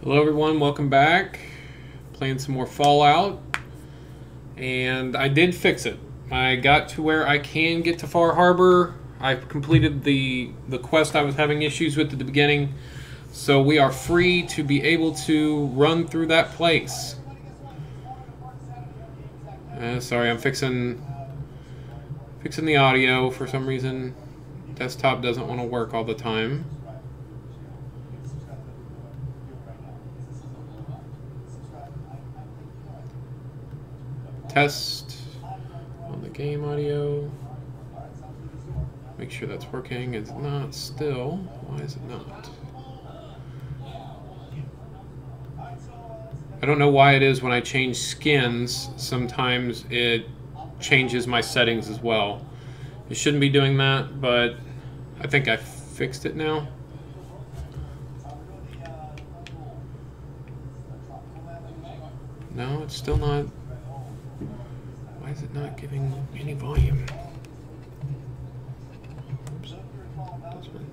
Hello everyone, welcome back. Playing some more Fallout, and I did fix it. I got to where I can get to Far Harbor. I've completed the quest I was having issues with at the beginning, so we are free to be able to run through that place. Sorry, I'm fixing the audio for some reason. Desktop doesn't want to work all the time. Test on the game audio. Make sure that's working. It's not still. Why is it not? I don't know why it is when I change skins, sometimes it changes my settings as well. It shouldn't be doing that, but I think I fixed it now. No, it's still not. Why is it not giving any volume? Oops. This one.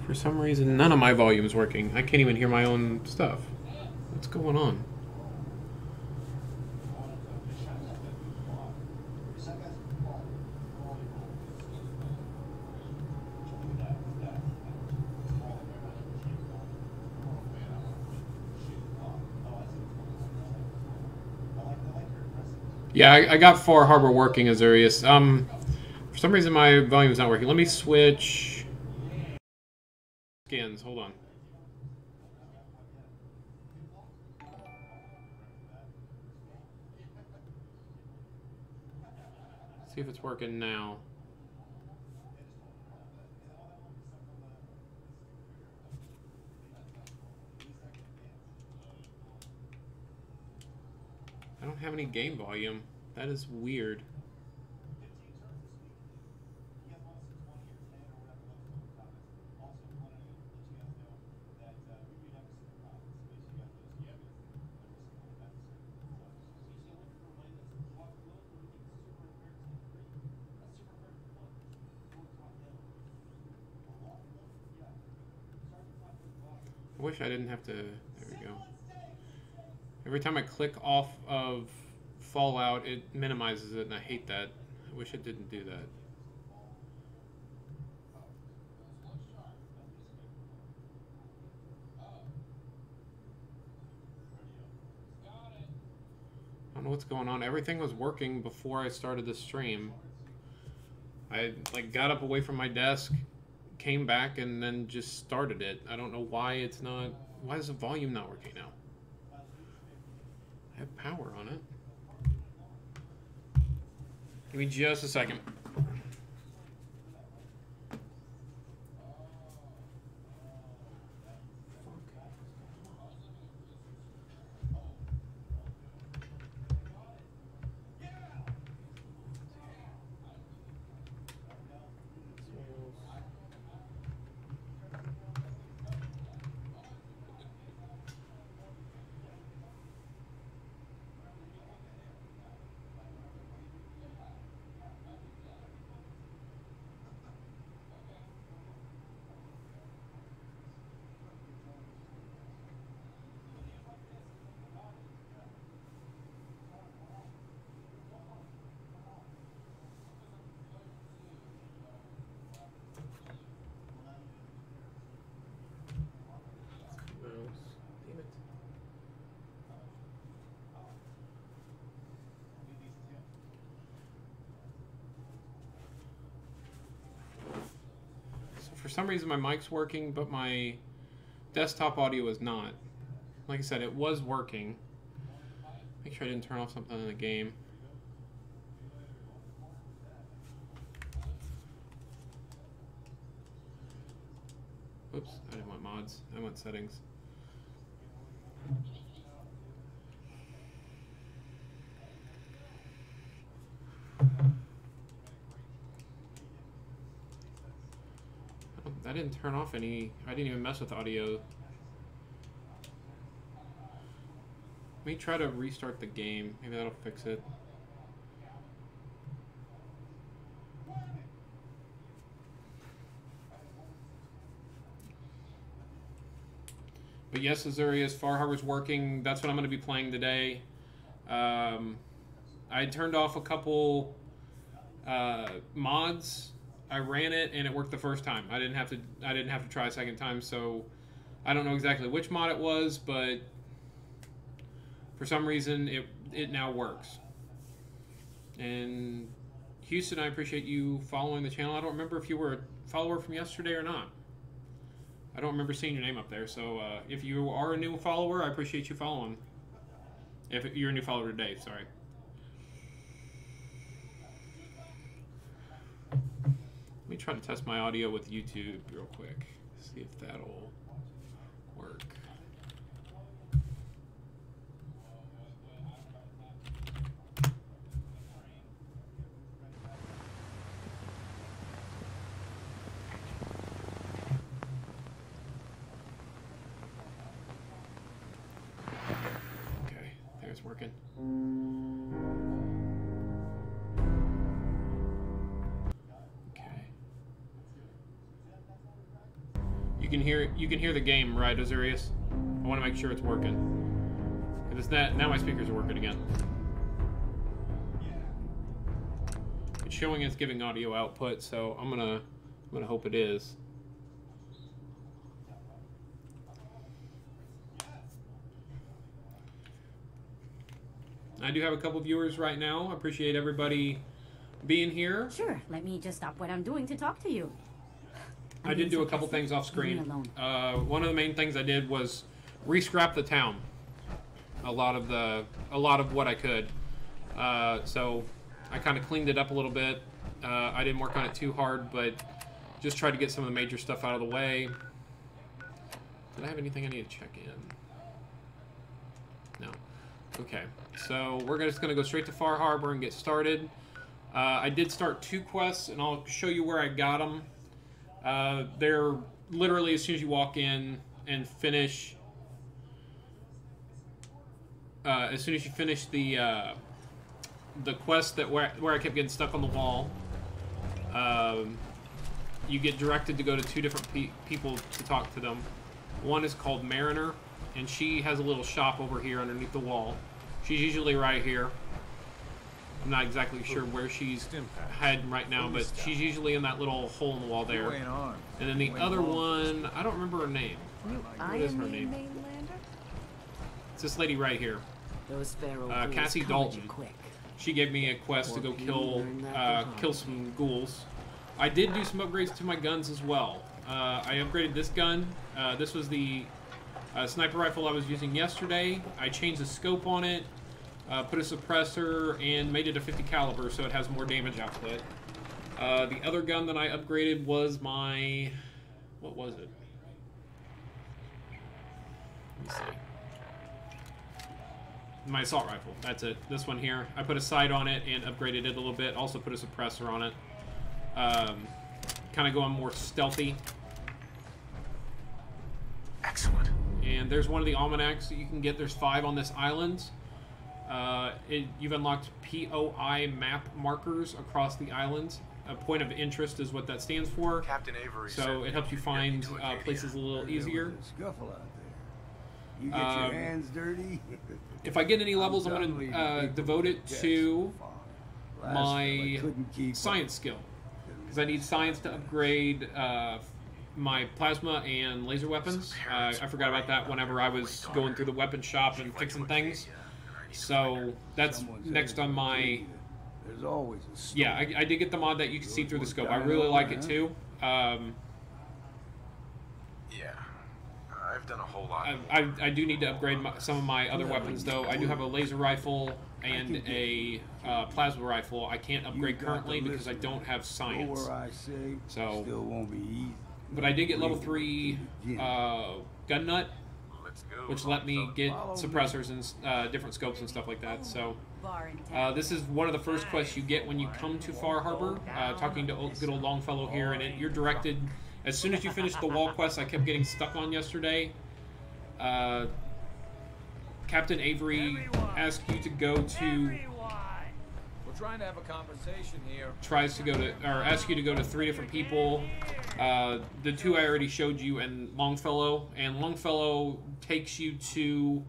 For some reason, none of my volume is working. I can't even hear my own stuff. What's going on? Yeah, I got Far Harbor working, Azurius. For some reason my volume's not working. Let me switch skins. Hold on. See if it's working now. I don't have any game volume. That is weird. I wish I didn't have to. There we go. Every time I click off of Fallout, it minimizes it, and I hate that. I wish it didn't do that. I don't know what's going on. Everything was working before I started the stream. I got up away from my desk, came back, and then just started it. I don't know why it's not. Why is the volume not working now? I have power on it. Give me just a second. For some reason my mic's working, but my desktop audio is not. Like I said, it was working. Make sure I didn't turn off something in the game. Oops, I didn't want mods. I want settings. I didn't turn off any. I didn't even mess with audio. Let me try to restart the game. Maybe that'll fix it. But yes, Azurius, Far Harbor's working. That's what I'm going to be playing today. I turned off a couple mods. I ran it and it worked the first time. I didn't have to try a second time. So I don't know exactly which mod it was, but for some reason it now works. And Houston, I appreciate you following the channel. I don't remember if you were a follower from yesterday or not. I don't remember seeing your name up there, so if you are a new follower, I appreciate you following. If you're a new follower today, sorry. Let me try to test my audio with YouTube real quick. See if that'll work. It's working. Okay. You can hear the game, right, Azurius? I want to make sure it's working. It's that now my speakers are working again. It's showing it's giving audio output, so I'm gonna hope it is. I do have a couple viewers right now. I appreciate everybody being here. Sure, let me just stop what I'm doing to talk to you. I did do a couple things off screen. One of the main things I did was re-scrap the town. A lot of what I could. So I kind of cleaned it up a little bit. I didn't work on it too hard, but just tried to get some of the major stuff out of the way. Did I have anything I need to check in? No. Okay, so we're just going to go straight to Far Harbor and get started. I did start 2 quests, and I'll show you where I got them. They're literally as soon as you walk in and finish... as soon as you finish the quest where I kept getting stuck on the wall, you get directed to go to 2 different people to talk to them. One is called Mariner, and she has a little shop over here underneath the wall. She's usually right here. I'm not exactly sure where she's hiding right now, but she's usually in that little hole in the wall there. And then the other one, I don't remember her name. What is her name? It's this lady right here. Cassie Dalton. She gave me a quest to go kill some ghouls. I did do some upgrades to my guns as well. I upgraded this gun. This was the sniper rifle I was using yesterday. I changed the scope on it, put a suppressor, and made it a 50 caliber so it has more damage output. The other gun that I upgraded was my... what was it? Let me see. My assault rifle. That's it. This one here. I put a sight on it and upgraded it a little bit. Also put a suppressor on it. Kind of going more stealthy. Excellent. And there's one of the almanacs that you can get. There's 5 on this island. You've unlocked POI map markers across the island. A point of interest is what that stands for. Captain Avery. So it helps you find places a little easier. Scuffle out there. You get your hands dirty. If I get any levels, I'm going to devote it to my science skill. Because I need science to upgrade my plasma and laser weapons. I forgot about that whenever I was going through the weapon shop and fixing things. So that's next on my... There's always a story. Yeah, I did get the mod that you can see through the scope. I really like it too. Yeah, I've done a whole lot. I do need to upgrade some of my other weapons though. I do have a laser rifle and a plasma rifle. I can't upgrade currently because I don't have science. So, still won't be easy. But I did get level 3 gun nut, which let me get suppressors and different scopes and stuff like that. So bar in town. This is one of the first quests you get when you come to Far Harbor. Talking to good old Longfellow here, and you're directed. As soon as you finish the wall quest, I kept getting stuck on yesterday. Captain Avery asks you to go to. We're trying to have a conversation here. Tries to go to, or asks you to go to 3 different people. The 2 I already showed you, and Longfellow. And Longfellow takes you to,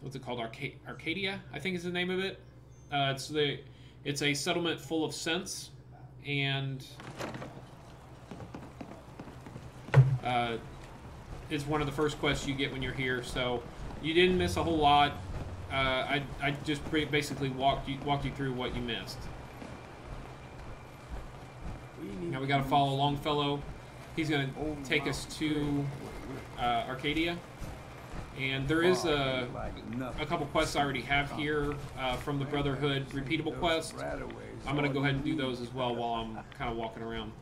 what's it called? Arcadia, I think is the name of it. It's a settlement full of sense, and it's one of the first quests you get when you're here. So you didn't miss a whole lot. I just basically walked you through what you missed. Now we got to follow Longfellow. He's going to take us to Arcadia, and there is a couple quests I already have here from the Brotherhood repeatable quest. I'm going to go ahead and do those as well while I'm kind of walking around.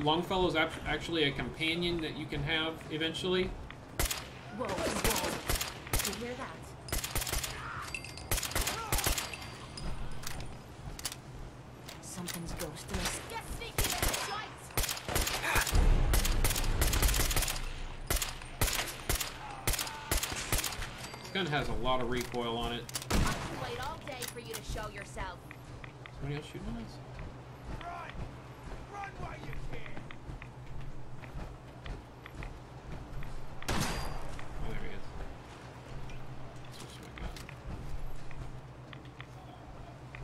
Longfellow is actually a companion that you can have eventually. Whoa, whoa. You hear that? Something's ghosting us. Get sneaky, little shites! This gun has a lot of recoil on it. I can wait all day for you to show yourself. Somebody else shooting us? Run! Run while you can! Oh, there he is. Switch my gun.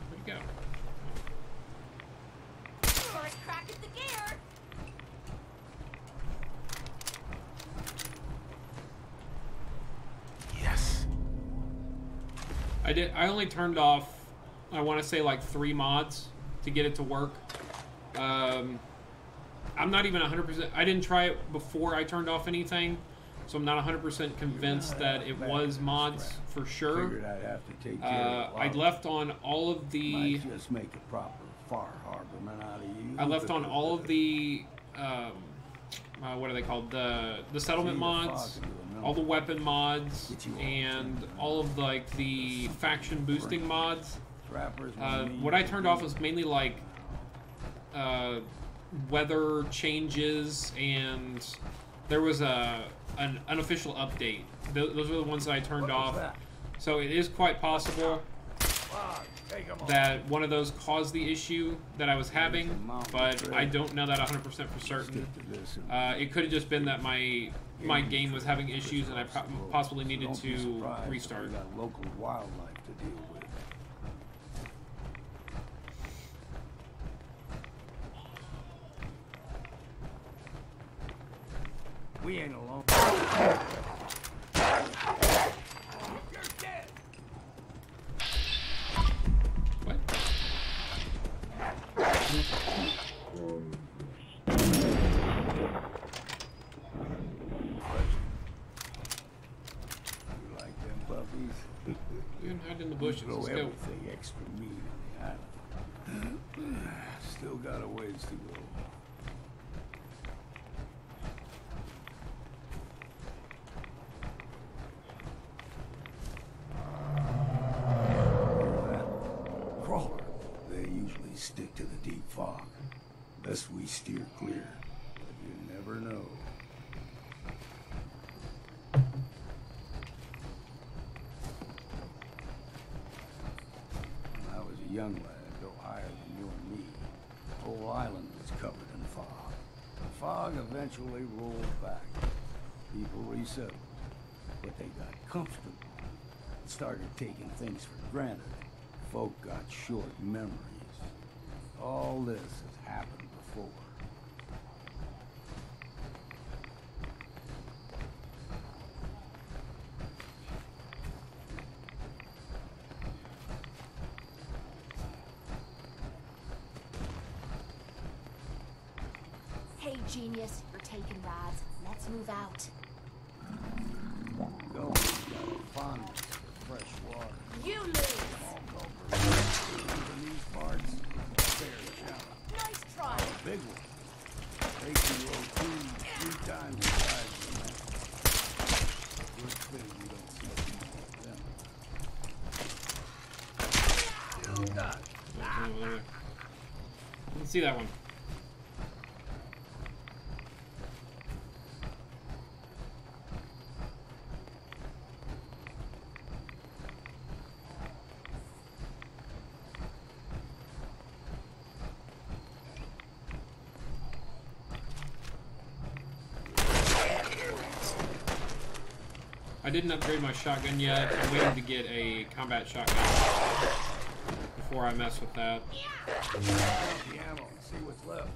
Where'd he go? First crack at the gear! Yes. I only turned off, I want to say like 3 mods to get it to work. I'm not even 100%. I didn't try it before I turned off anything, so I'm not 100% convinced that it was mods for sure. Figured I'd have to take care of I left on all of the. Might just make a proper Far Harborman out of you. I left on all of the. What are they called? The settlement mods, all the weapon mods, and all of like the faction boosting mods. What I turned off was mainly like weather changes, and there was an unofficial update. Those are the ones that I turned off. So it is quite possible that one of those caused the issue that I was having, but I don't know that 100% for certain. It could have just been that my game was having issues and I possibly needed to restart. We got local wildlife to deal with. We ain't alone. You're dead! What? You like them puppies? You can hide in the bushes. Throw Let's go. everything extra meat in the island. Still got a ways to go. Crawler. They usually stick to the deep fog. Best we steer clear. But you never know. When I was a young lad, no higher than you and me, the whole island was covered in fog. The fog eventually rolled back. People resettled, but they got comfortable and started taking things for granted. Folk got short memories. All this has happened before. Hey, genius, you're taking rides. Let's move out. Go, got a fondness for fresh water. You lose! All culverts in these parts, fair shallow. Nice try! Big one. They can roll 2-3 times the size of that. Good thing we don't see Didn't see that one. I didn't upgrade my shotgun yet. I'm waiting to get a combat shotgun before I mess with that. The ammo and see what's left.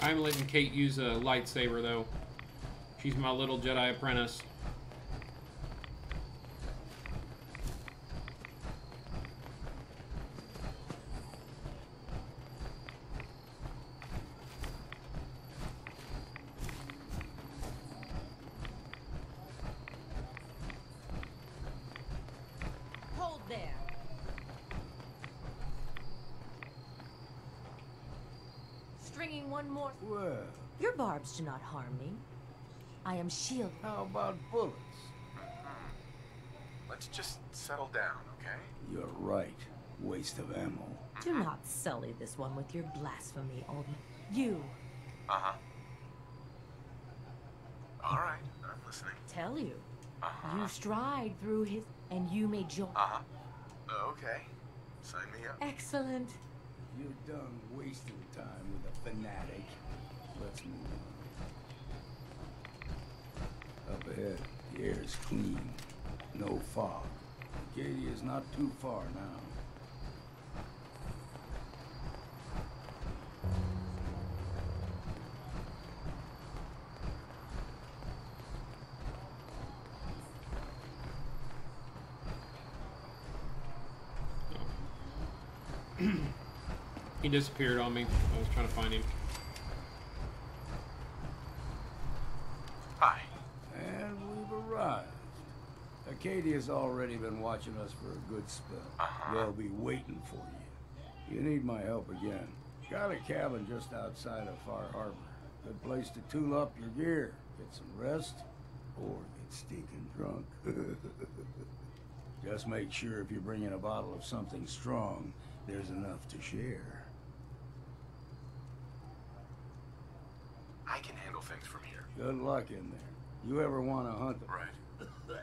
I'm letting Kate use a lightsaber though. She's my little Jedi apprentice. Hold there. Stringing one more. Well, Your barbs do not harm me. I am shielded. how about bullets? Let's just settle down, okay? You're right. Waste of ammo. Do not sully this one with your blasphemy, old man. You, Uh-huh. All right, I'm listening. tell you. Uh-huh. You stride through his, and you may join. Uh-huh. Okay. Sign me up. Excellent. You're done wasting time with a fanatic. Let's move on. Up ahead, the air's clean. No fog. Acadia's not too far now. He disappeared on me. I was trying to find him. Hi. And we've arrived. Acadia's already been watching us for a good spell. They'll be waiting for you. You need my help again. Got a cabin just outside of Far Harbor. Good place to tool up your gear, get some rest, or get stinking drunk. Just make sure if you're bringing a bottle of something strong, there's enough to share. I can handle things from here. Good luck in there. You ever want to hunt them? Right.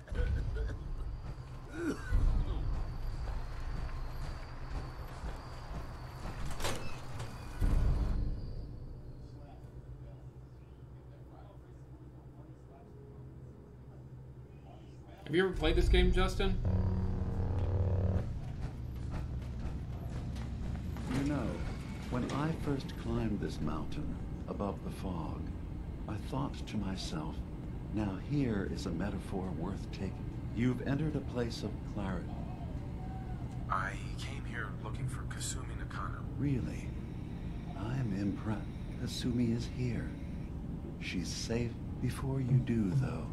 Have you ever played this game, Justin? You know, when I first climbed this mountain above the fog, I thought to myself, now here is a metaphor worth taking. You've entered a place of clarity. I came here looking for Kasumi Nakano. Really? I'm impressed. Kasumi is here. She's safe. Before you do, though,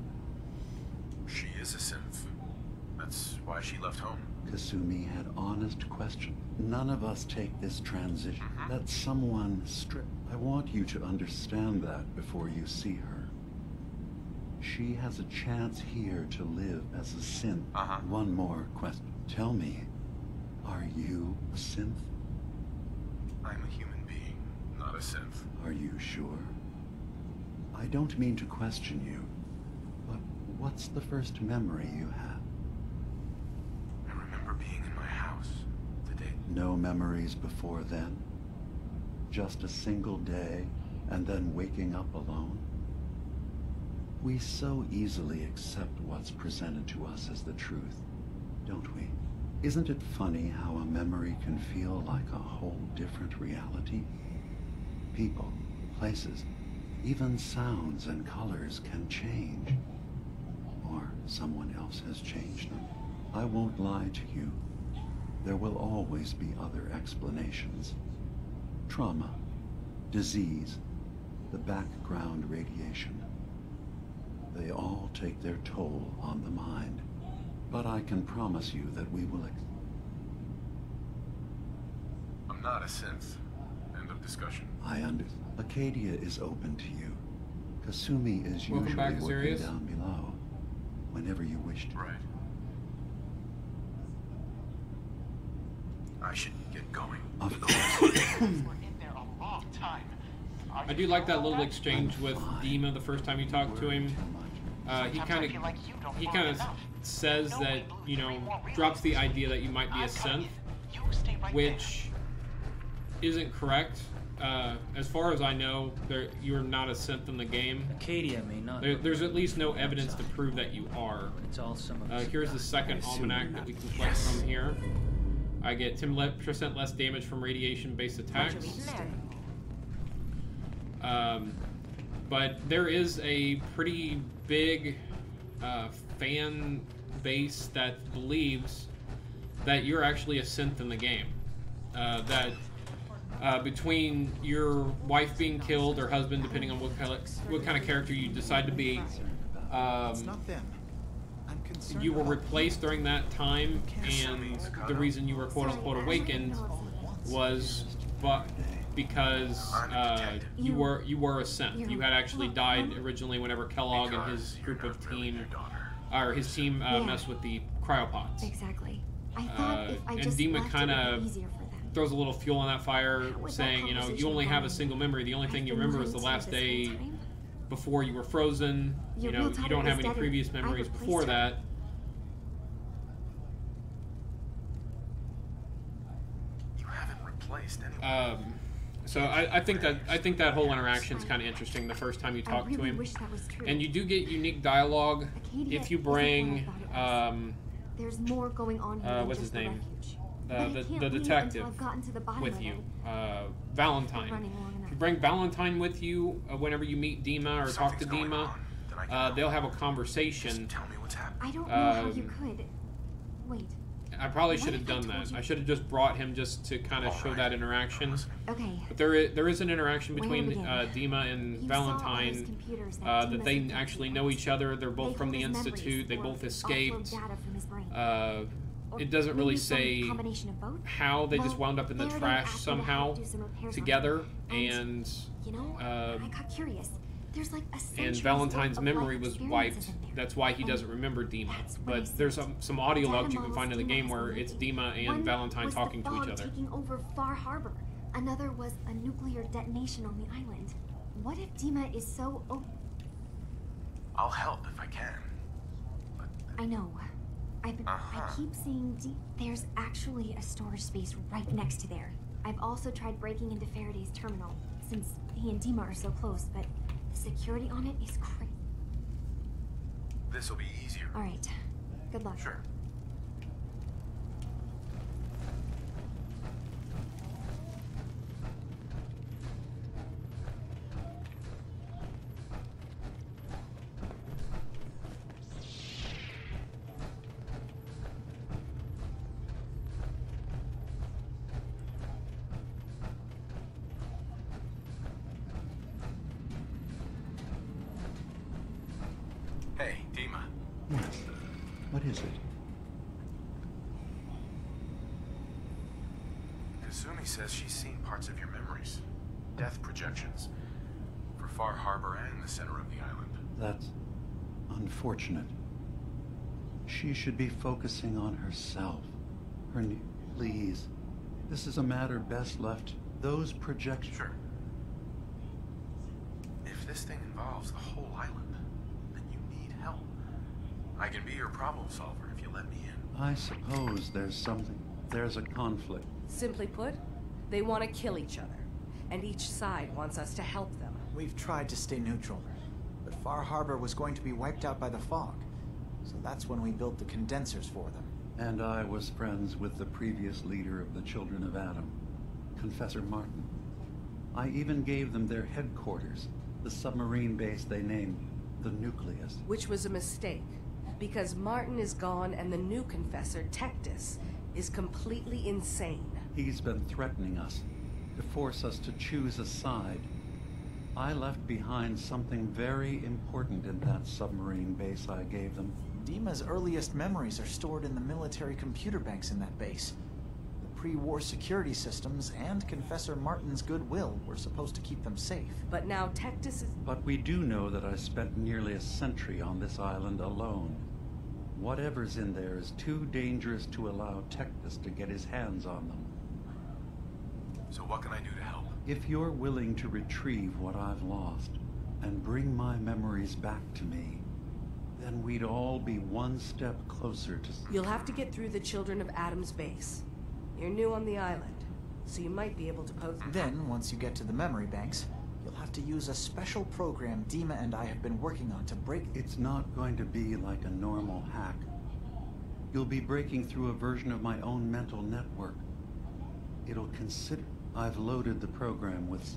She is a synth. That's why she left home. Kasumi had honest questions. None of us take this transition. Let someone strip. I want you to understand that before you see her. She has a chance here to live as a synth. One more question. Tell me, are you a synth? I'm a human being, not a synth. Are you sure? I don't mean to question you, but what's the first memory you have? I remember being in my house the day. No memories before then? Just a single day, and then waking up alone? We so easily accept what's presented to us as the truth, don't we? Isn't it funny how a memory can feel like a whole different reality? People, places, even sounds and colors can change. Or someone else has changed them. I won't lie to you. There will always be other explanations. Trauma, disease, the background radiation. They all take their toll on the mind. But I can promise you that we will I'm not a synth. End of discussion. Acadia is open to you. Kasumi is Welcome usually back, working Azarius. down below, whenever you wish to. Right. I should get going. Of course. We're in there a long time. Are I you do like that sure little about exchange with Dima the first time you talk to him. He Sometimes I feel like you don't he want kind of enough. says No, that, we lose you three know, more reels. drops the idea that you might be a I'm telling synth, you, you stay right which isn't correct. As far as I know, you're not a synth in the game. Acadia may not. There's at least no evidence to prove that you are. It's all some of us. Here's the second almanac that we can collect from here. I get 10% less damage from radiation-based attacks. But there is a pretty big fan base that believes that you're actually a synth in the game. That between your wife being killed or husband, depending on what kind of character you decide to be, It's not them. I'm concerned. you were about replaced during that time, and the reason you were quote-unquote awakened was because you were a synth. You had actually died originally whenever Kellogg and his group of team, or his team, messed with the cryopods. Exactly. I thought if I And just Dima left kind it would be of easier for them. throws a little fuel on that fire, Was that saying, you know, you conversation only have a going? single memory. The only thing you I've been remember is the lying last to you this day whole time? before you were frozen. Your You know, real you title don't have was any dead previous and I memories replaced before her. that. You haven't replaced anyone. So I think that whole interaction is kind of interesting the first time you I talk really to him, wish that was true. and you do get unique dialogue Acadia if you isn't what I bring thought it was. There's more going on here than what's just his the name? refuge. But I the can't leave detective until I've gotten to the bottom with of you, it. Been Valentine. running long If enough. you bring Valentine with you whenever you meet Dima or talk to Something's going Dima, on that I can they'll have a Just conversation. tell me what's happening. I don't know how you Um, could. Wait. I probably What should if have I done told that. you- I should have just brought him just to kind of show Alright. that interaction. Okay. But there is an interaction Where between to begin? Dima and You saw all those Valentine computers that that Dima's they detective actually know used. each other. They're both They from the hold his Institute. They memories both or escaped. offload data from his brain. Or It doesn't really maybe some say combination of both. how they just Well, wound up in the Faraday trash asked me to somehow help do some repairs on together, it. and You know, I got curious. There's like a and century's Valentine's worth of memory life was experiences wiped. in there. That's why he And doesn't remember Dima. that's what I But there's said. some audio Data logs you can models find in the Dima game has where been it's making. Dima and One Valentine was talking the to each fog other. taking over Far Harbor. Another was a nuclear detonation on the island. What if Dima is so? I'll help if I can. But I know. I keep seeing there's actually a storage space right next to there. I've also tried breaking into Faraday's terminal, since he and Dima are so close, but the security on it is crazy. this will be easier. Alright. Good luck. Sure. Hey, Dima. Yes. What is it? Kasumi says she's seen parts of your memories. Death projections. For Far Harbor and the center of the island. That's unfortunate. She should be focusing on herself. Please. This is a matter best left. Those projections. Sure. If this thing involves the whole island, then you need help. I can be your problem solver if you let me in. I suppose there's a conflict. Simply put, they want to kill each other, and each side wants us to help them. We've tried to stay neutral, but Far Harbor was going to be wiped out by the fog. So that's when we built the condensers for them. And I was friends with the previous leader of the Children of Adam, Confessor Martin. I even gave them their headquarters, the submarine base they named the Nucleus. Which was a mistake, because Martin is gone and the new confessor, Tectus, is completely insane. He's been threatening us, to force us to choose a side. I left behind something very important in that submarine base I gave them. Dima's earliest memories are stored in the military computer banks in that base. The pre-war security systems and Confessor Martin's goodwill were supposed to keep them safe. But now Tectus is... But we do know that I spent nearly a century on this island alone. Whatever's in there is too dangerous to allow Tectus to get his hands on them. So what can I do to help? If you're willing to retrieve what I've lost and bring my memories back to me, then we'd all be one step closer to... You'll have to get through the Children of Adam's base. You're new on the island, so you might be able to pose... Then, once you get to the memory banks, you'll have to use a special program Dima and I have been working on to break... It's not going to be like a normal hack. You'll be breaking through a version of my own mental network. It'll consider... I've loaded the program with...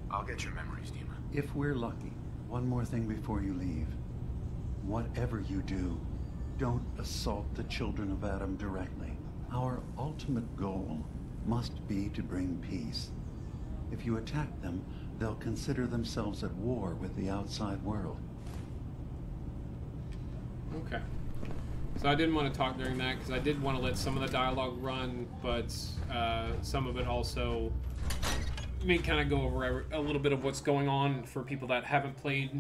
I'll get your memories, Dima. If we're lucky, one more thing before you leave. Whatever you do, don't assault the Children of Adam directly. Our ultimate goal must be to bring peace. If you attack them, they'll consider themselves at war with the outside world. Okay. So I didn't want to talk during that because I did want to let some of the dialogue run, but some of it also kind of go over a little bit of what's going on for people that haven't played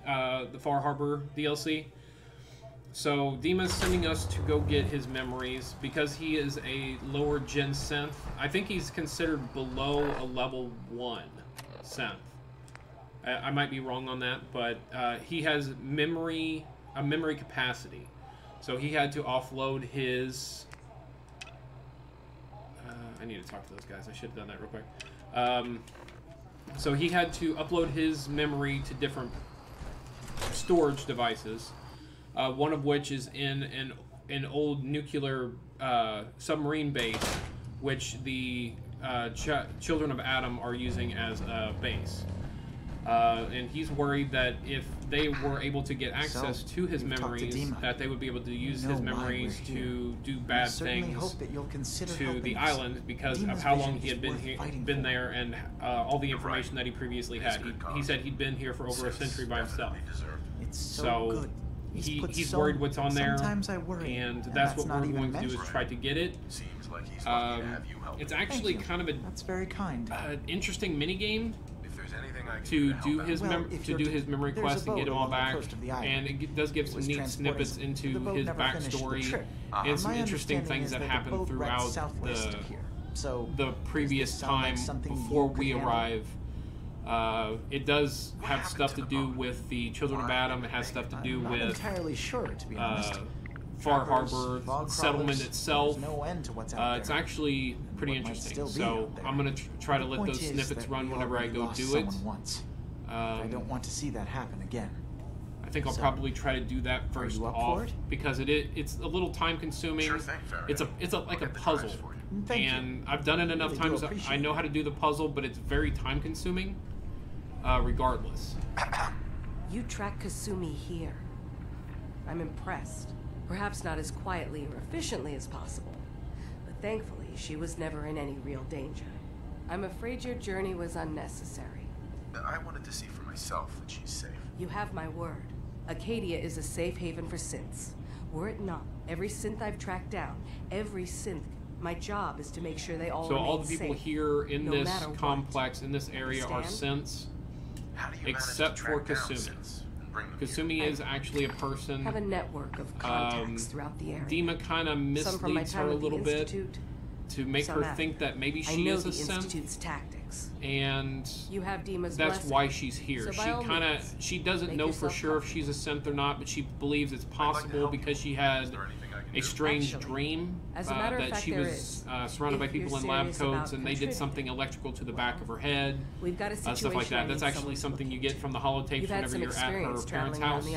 the Far Harbor DLC. So Dima's sending us to go get his memories because he is a lower gen synth. I think he's considered below a level 1 synth. I might be wrong on that, but he has a memory capacity. So he had to offload his... I need to talk to those guys. I should have done that real quick. So he had to upload his memory to different storage devices, one of which is in an old nuclear submarine base, which the Children of Adam are using as a base. And he's worried that if they were able to get access to his memories, that they would be able to use his memories to do bad things to the island because of how long he had been there and all the information that he previously had. He said he'd been here for over a century by himself. It's so good. He's worried what's on there, Sometimes I worry, and that's what we're going to do is try to get it. Seems like he's lucky to have you help. It's actually kind of That's very kind. interesting mini game If there's anything I can to do do his memory quest and get him all back, and it does give some neat snippets into his backstory and some interesting things that happen throughout the previous time before we arrive. It does have stuff to do with the Children of Adam. It has stuff to do with entirely sure, to be honest. Far Harbor settlement itself. It's actually pretty interesting. So I'm gonna try to let those snippets run whenever I go do it. I don't want to see that happen again. I think I'll probably try to do that first off because it's a little time consuming. Sure thing, It's like a puzzle, and I've done it enough times. I know how to do the puzzle, but it's very time consuming. Regardless. You track Kasumi here. I'm impressed. Perhaps not as quietly or efficiently as possible, but thankfully she was never in any real danger. I'm afraid your journey was unnecessary. I wanted to see for myself that she's safe. You have my word. Acadia is a safe haven for synths. Were it not, every synth I've tracked down, every synth, my job is to make sure they all remain all the people safe, here in no this matter what. complex, in this area, are synths, except for Kasumi. Kasumi is actually a person. Have a network of contacts throughout the area. Dima kind of misleads her a little bit to make her think that maybe she is a synth. Institute's tactics. And you have Dima's that's blessing. why she's here. So She doesn't know for sure if she's a synth or not, but she believes it's possible because she had a strange dream that she was surrounded by people in lab coats and they did something electrical to the back of her head. We've got a stuff like that. That's actually something you get from the holotapes whenever you're at her parents' house.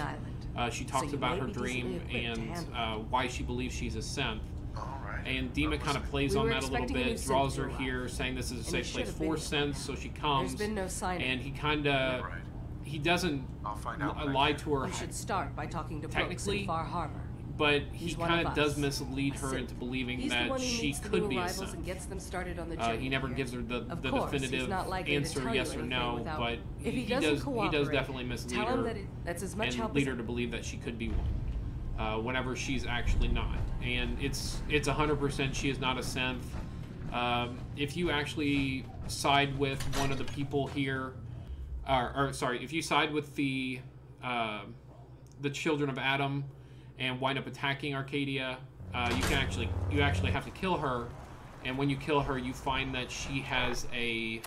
She talks about her dream and why she believes she's a synth. And Dima kind of plays on that a little bit, draws her here, saying this is a safe place for synths, so she comes. There's been no sign. And he doesn't lie to her. You should start by talking to Brooks in Far Harbor. But he kind of does mislead her into believing that she could be a synth. And gets them started on the he never gives her the definitive answer, yes or no, but he does definitely mislead her and lead her to believe that she could be one. Whenever she's actually not. And it's 100% she is not a synth. If you actually side with one of the people here, or sorry, if you side with the Children of Adam and wind up attacking Arcadia, you actually have to kill her, and when you kill her, you find that she has a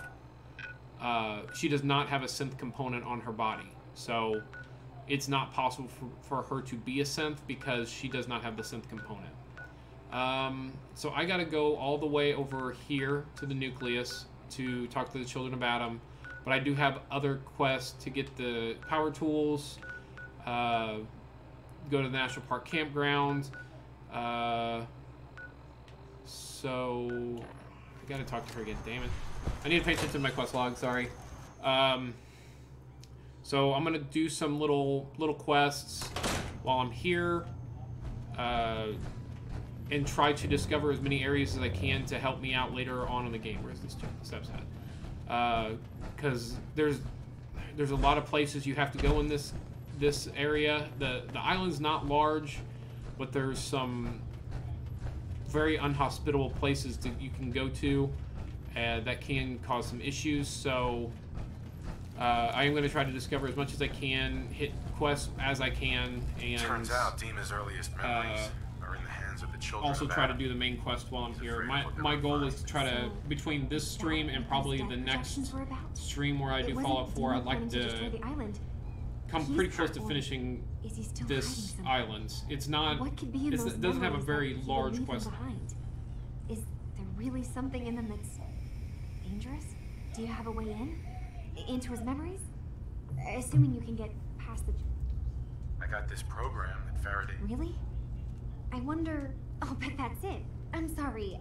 she does not have a synth component on her body, so it's not possible for her to be a synth because she does not have the synth component. So I gotta go all the way over here to the nucleus to talk to the Children of Adam, but I do have other quests to get the power tools, go to the National Park Campground, so I gotta talk to her again, damn it. I need to pay attention to my quest log, sorry. So I'm gonna do some little quests while I'm here, and try to discover as many areas as I can to help me out later on in the game. Where's this steps at? Because there's a lot of places you have to go in this area. The island's not large, but there's some very unhospitable places that you can go to that can cause some issues. So I am going to try to discover as much as I can, hit quests as I can, and turns out Dima's earliest memories are in the hands of the Children also of try to Adam. do the main quest while I'm here. My goal is to try to, between this stream and probably the next stream where I do Fallout 4, I'd like to come pretty close to finishing this island. It's not, it doesn't have a very large quest line. Is there really something in them that's dangerous? Do you have a way in? Into his memories? Assuming you can get past the... I got this program that Faraday... Really? I wonder... I'll bet that's it. I'm sorry.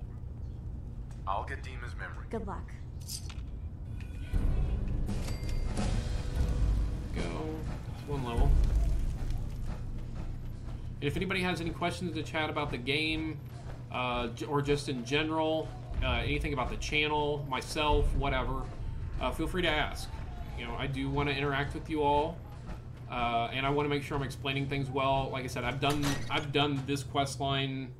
I'll get Dima's memory. Good luck. Go. It's one level. If anybody has any questions to chat about the game, or just in general, anything about the channel, myself, whatever, feel free to ask. You know, I do want to interact with you all, and I want to make sure I'm explaining things well. Like I said, I've done this quest line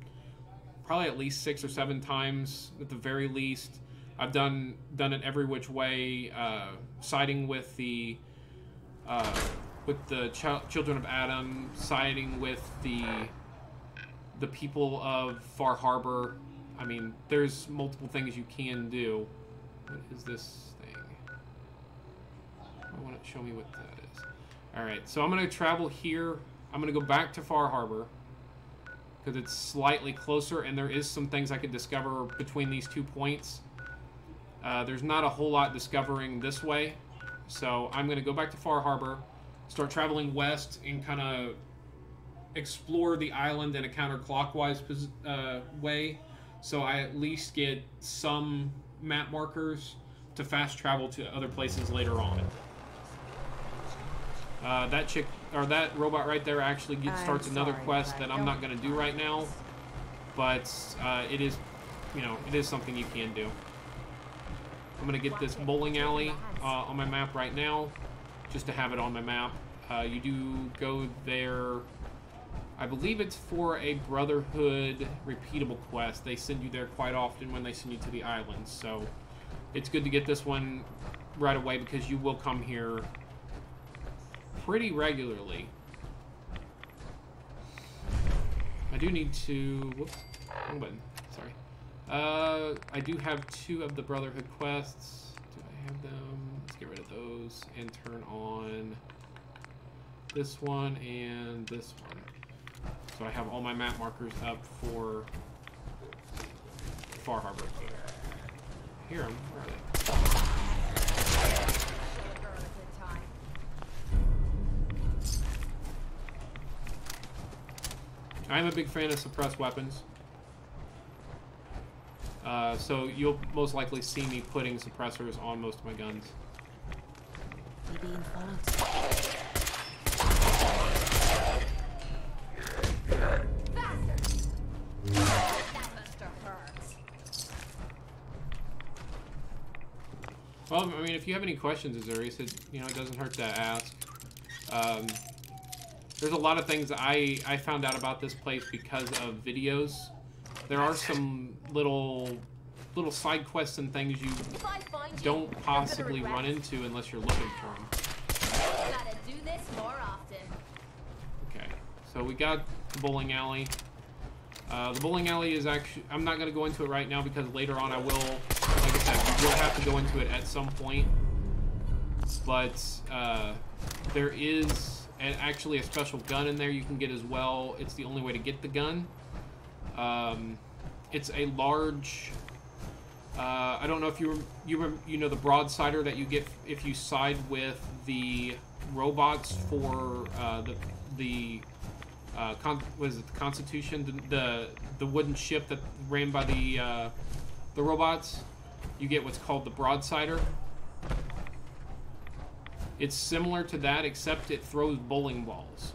probably at least 6 or 7 times at the very least. I've done it every which way, siding with the Children of Adam, siding with the people of Far Harbor. I mean, there's multiple things you can do. What is this thing? I want to show me what that is. Alright, so I'm going to travel here. I'm going to go back to Far Harbor because it's slightly closer, and there is some things I could discover between these 2 points. There's not a whole lot discovering this way, so I'm going to go back to Far Harbor, start traveling west, and kind of explore the island in a counterclockwise way, so I at least get some map markers to fast travel to other places later on. That robot right there actually starts another quest that I'm not going to do right now, but it is something you can do. I'm going to get this bowling alley on my map right now, just to have it on my map. You do go there, I believe it's for a Brotherhood repeatable quest. They send you there quite often when they send you to the island, so it's good to get this one right away because you will come here pretty regularly. I do need to... Whoops. Wrong button. Sorry. I do have 2 of the Brotherhood quests. Do I have them? Let's get rid of those and turn on this one and this one. So I have all my map markers up for Far Harbor. Hear them. Where are they? I'm a big fan of suppressed weapons. So you'll most likely see me putting suppressors on most of my guns. We're being followed. Well, I mean, if you have any questions, Azuri, it doesn't hurt to ask. There's a lot of things I found out about this place because of videos. There are some little little side quests and things you If I find you, don't you're possibly gonna run regret. into unless you're looking for them. Gotta do this more often. Okay, so we got the bowling alley. The bowling alley is actually... I'm not going to go into it right now because later on I will... Like I said, we'll have to go into it at some point. But there is actually a special gun in there you can get as well. It's the only way to get the gun. It's a large... I don't know if you know the broadsider that you get if you side with the robots for what is it, the Constitution, the wooden ship that ran by the robots. You get what's called the broadsider. It's similar to that, except it throws bowling balls.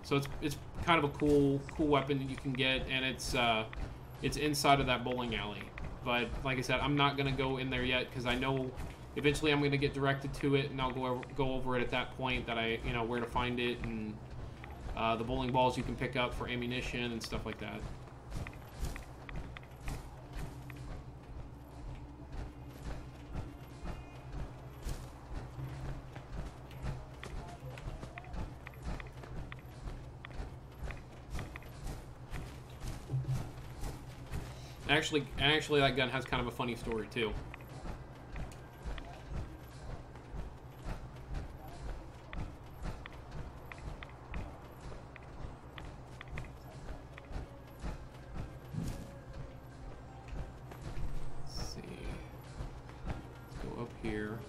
So it's kind of a cool weapon that you can get, and it's inside of that bowling alley. But like I said, I'm not gonna go in there yet because I know eventually I'm gonna get directed to it, and I'll go over it at that point that I where to find it and the bowling balls you can pick up for ammunition and stuff like that. Actually, that gun has kind of a funny story too. Let's see. Let's go up here.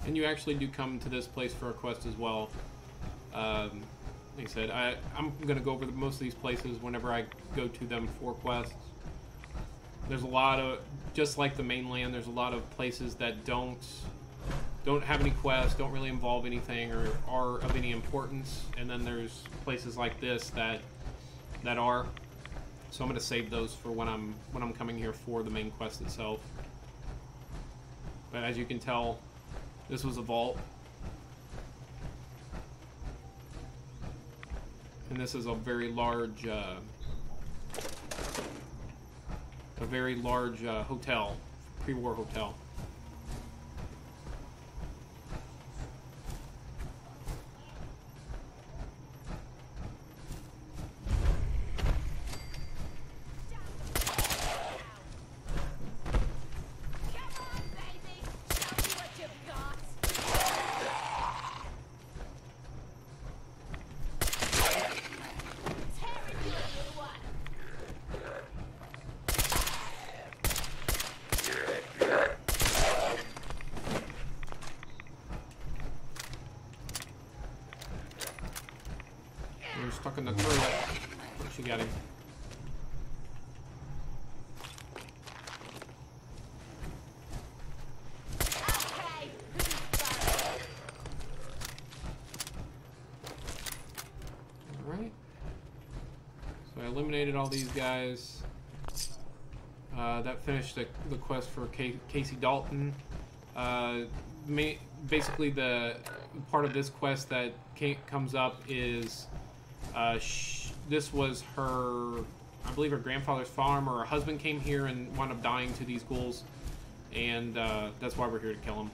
And you actually do come to this place for a quest as well. Like I said, I'm going to go over most of these places whenever I go to them for quests. There's a lot of, just like the mainland, there's a lot of places that don't have any quests, don't really involve anything, or are of any importance. And then there's places like this that are. So I'm going to save those for when I'm coming here for the main quest itself. But as you can tell, this was a vault. And this is a very large hotel, pre-war hotel. We're stuck in the turret. She got him. Alright. So I eliminated all these guys. That finished the quest for Casey Dalton. Basically, the part of this quest that comes up is this was her, I believe, her grandfather's farm, or her husband came here and wound up dying to these ghouls, and that's why we're here to kill him.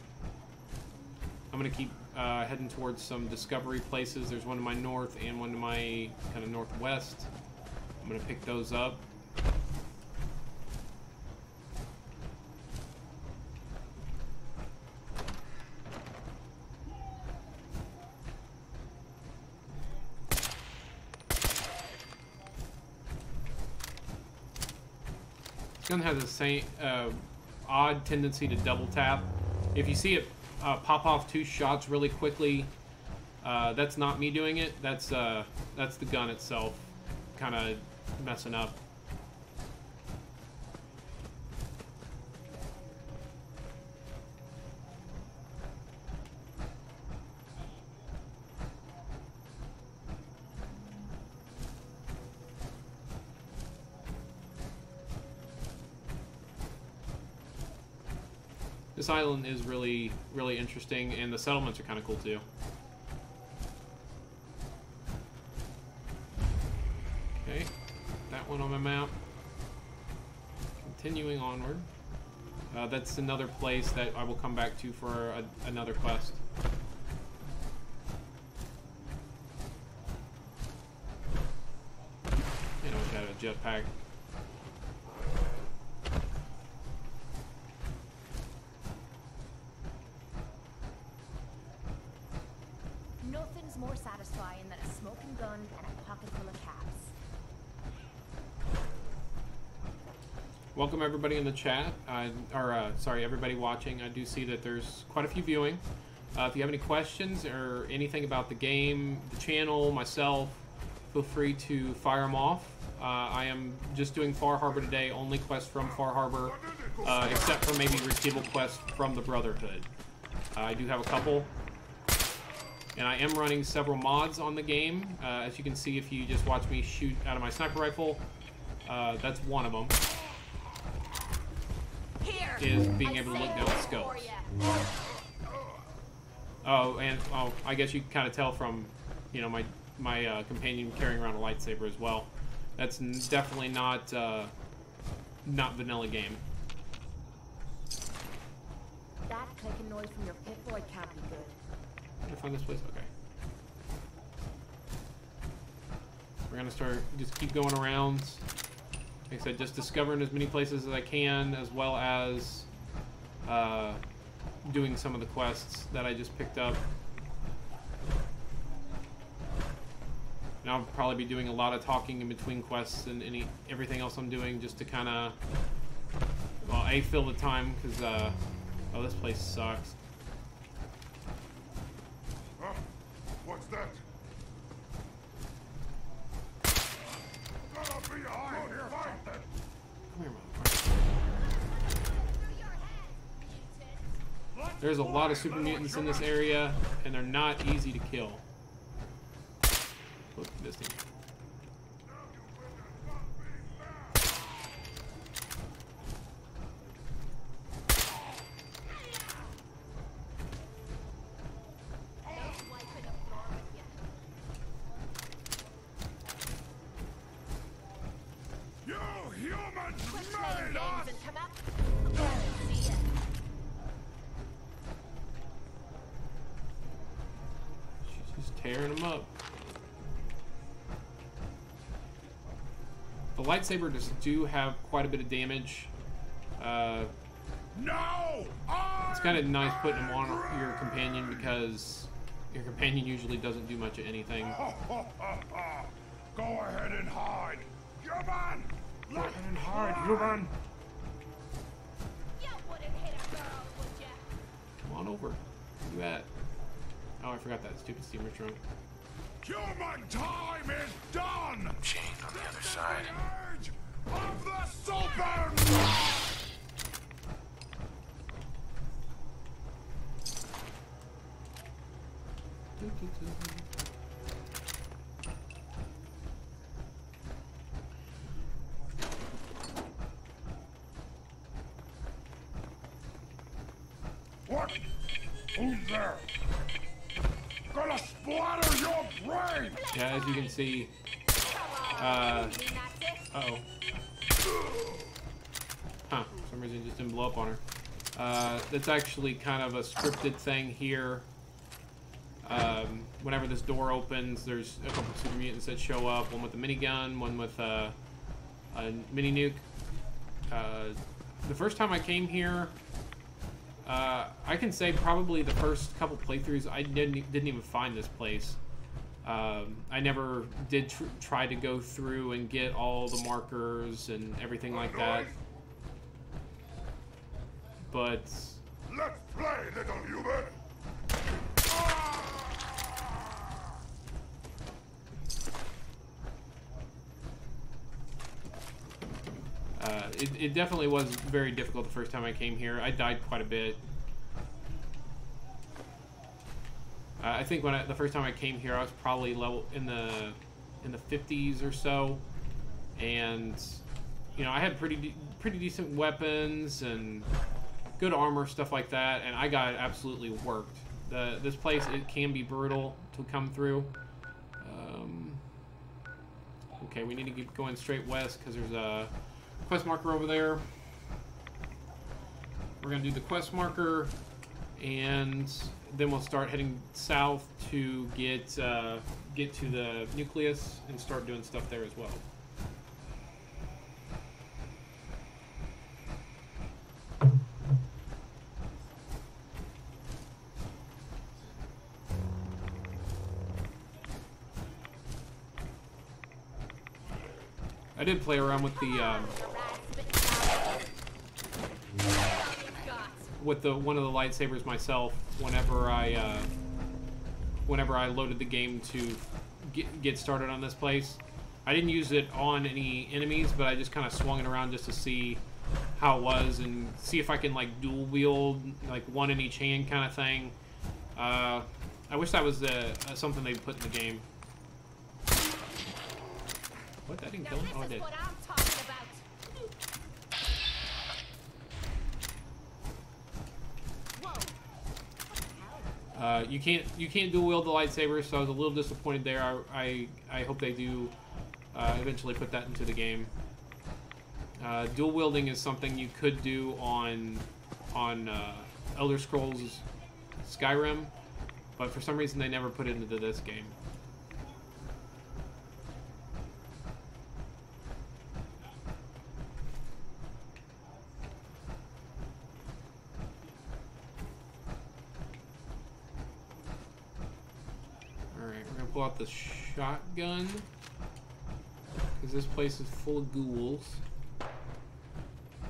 I'm going to keep heading towards some discovery places. There's one to my north and one to my kind of northwest. I'm going to pick those up. This gun has the same odd tendency to double tap. If you see it pop off 2 shots really quickly, that's not me doing it. That's the gun itself kind of messing up. This island is really, really interesting, and the settlements are kind of cool too. Okay, that one on my map. Continuing onward. That's another place that I will come back to for another quest. You know, got a jetpack. Nothing's more satisfying than a smoking gun and a pocket full of caps. Welcome everybody in the chat, sorry, everybody watching. I do see that there's quite a few viewing. If you have any questions or anything about the game, the channel, myself, feel free to fire them off. I am just doing Far Harbor today, only quests from Far Harbor, except for maybe repeatable quests from the Brotherhood. I do have a couple. And I am running several mods on the game. As you can see, if you just watch me shoot out of my sniper rifle, that's one of them. Is being able to look down scopes. Oh, and I guess you can kind of tell from, you know, my companion carrying around a lightsaber as well. That's definitely not vanilla game. That clicking noise from your Pip-Boy can't be good. Can I find this place? Okay. We're gonna start, just keep going around. Like I said, just discovering as many places as I can, as well as doing some of the quests that I just picked up. And I'll probably be doing a lot of talking in between quests and everything else I'm doing, just to kind of, well, A, fill the time, because, oh, this place sucks. What's that? Gonna be behind here, fight that! Come here, motherfucker. There's a lot of super mutants in this area, and they're not easy to kill. Look at this thing. Tearing them up. The lightsabers do have quite a bit of damage. No! It's kind of nice putting them on your companion, because your companion usually doesn't do much of anything. Go ahead and hide, human! Go ahead and hide, human! You wouldn't hit a girl, would ya? Come on over. Where you at? Oh, I forgot that stupid steamer trunk. Human time is done! I'm chained on the other side. Urge of the super! What? Who's there? Gonna splatter your brain! Yeah, as you can see, uh-oh. Huh, for some reason it just didn't blow up on her. That's actually kind of a scripted thing here. Whenever this door opens, there's a couple of super mutants that show up, one with a minigun, one with a mini nuke. The first time I came here, I can say probably the first couple playthroughs I didn't even find this place. I never did try to go through and get all the markers and everything like that. But let's play, little human. It definitely was very difficult the first time I came here. I died quite a bit. I think when the first time I came here, I was probably level in the 50s or so, and you know, I had pretty decent weapons, and good armor, stuff like that, and I got absolutely worked. This place, it can be brutal to come through. Okay, we need to keep going straight west because there's a quest marker over there. We're gonna do the quest marker, and then we'll start heading south to get to the nucleus and start doing stuff there as well. I did play around with the one of the lightsabers myself whenever I loaded the game to get started on this place. I didn't use it on any enemies, but I just kind of swung it around just to see how it was and see if I can like dual wield like one in each hand kind of thing. I wish that was something they'd put in the game. What? I didn't kill him? Oh, I did. You can't dual wield the lightsaber, so I was a little disappointed there. I hope they do eventually put that into the game. Dual wielding is something you could do on Elder Scrolls Skyrim, but for some reason they never put it into this game. Pull out the shotgun because this place is full of ghouls.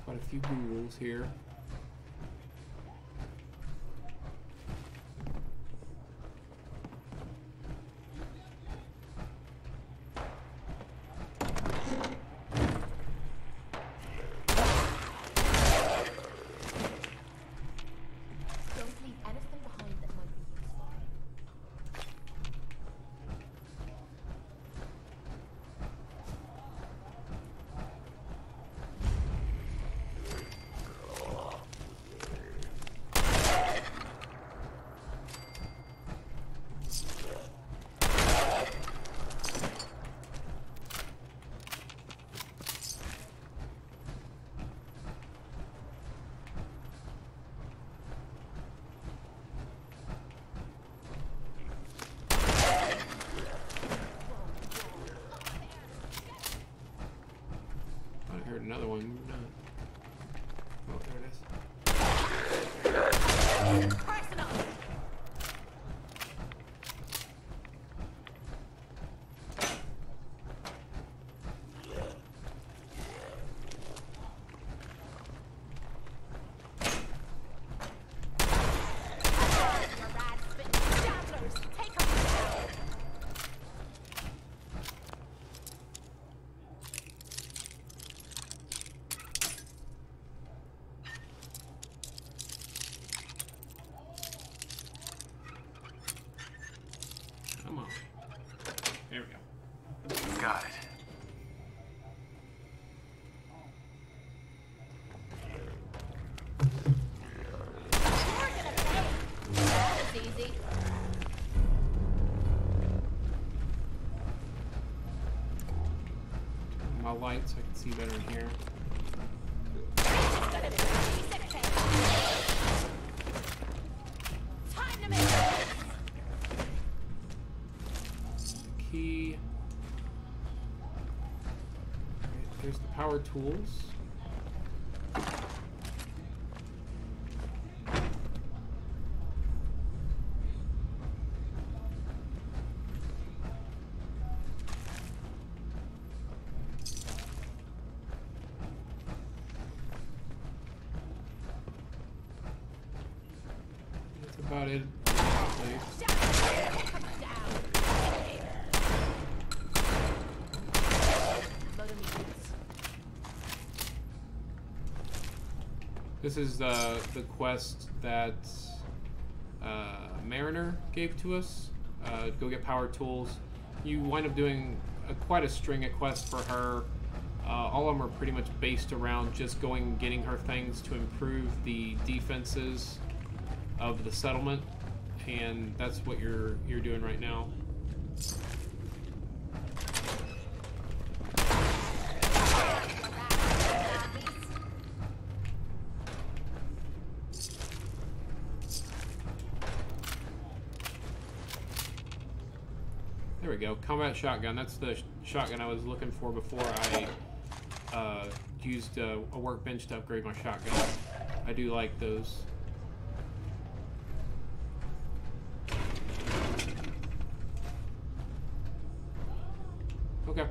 Quite a few ghouls here. Don't leave anything behind that might be useful. Another one. Oh, there it is. Personal. Come on. There we go. Got it. That's easy. My lights, I can see better in here. Time to make Key. There's the power tools. That's about it. This is the quest that Mariner gave to us. Go get power tools. You wind up doing quite a string of quests for her. All of them are pretty much based around just going and getting her things to improve the defenses of the settlement, and that's what you're doing right now. There we go. Combat shotgun. That's the shotgun I was looking for before I used a workbench to upgrade my shotgun. I do like those. Okay.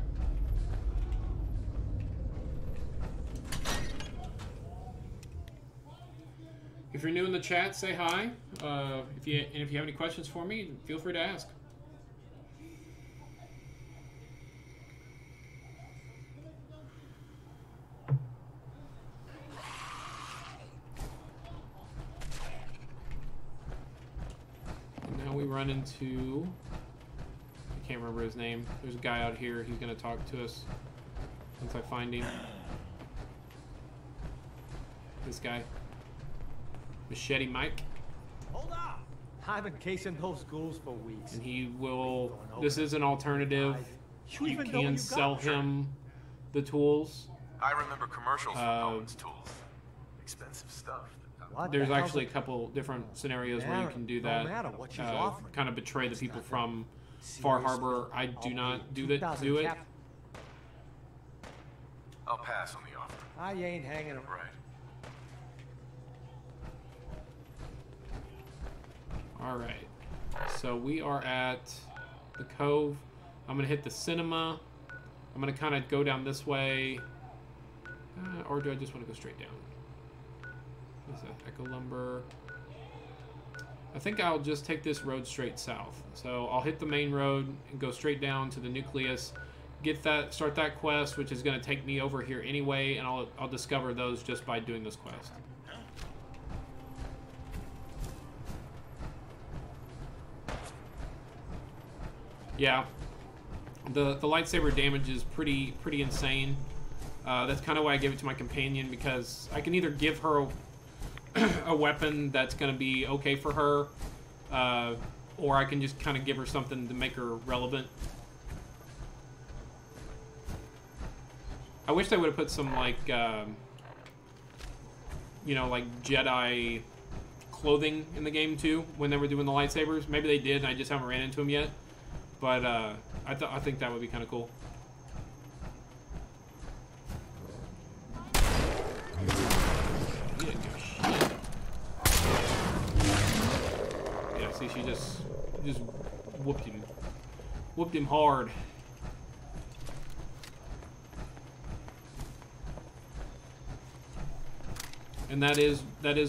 If you're new in the chat, say hi. If you have any questions for me, feel free to ask. Run into, I can't remember his name. There's a guy out here. He's gonna talk to us once I find him. This guy, Machete Mike. Hold up! I've been casing those ghouls for weeks. And he will. This is an alternative. You can sell him the tools. I remember commercials for Nolan's tools. Expensive stuff. There's actually a couple different scenarios where you can do that. Kind of betray the people from Far Harbor. I do not do it. I'll pass on the offer. I ain't hanging around. Right. All right. So we are at the Cove. I'm gonna hit the cinema. I'm gonna kind of go down this way, or do I just want to go straight down? What's that? Echo Lumber. I think I'll just take this road straight south. So I'll hit the main road and go straight down to the nucleus. Start that quest, which is going to take me over here anyway, and I'll discover those just by doing this quest. Yeah, the lightsaber damage is pretty insane. That's kind of why I give it to my companion, because I can either give her a weapon that's going to be okay for her, or I can just kind of give her something to make her relevant. I wish they would have put some, like, you know, like Jedi clothing in the game too when they were doing the lightsabers. Maybe they did and I just haven't ran into them yet, but I think that would be kind of cool. Yeah, see, she just whooped him hard. And that is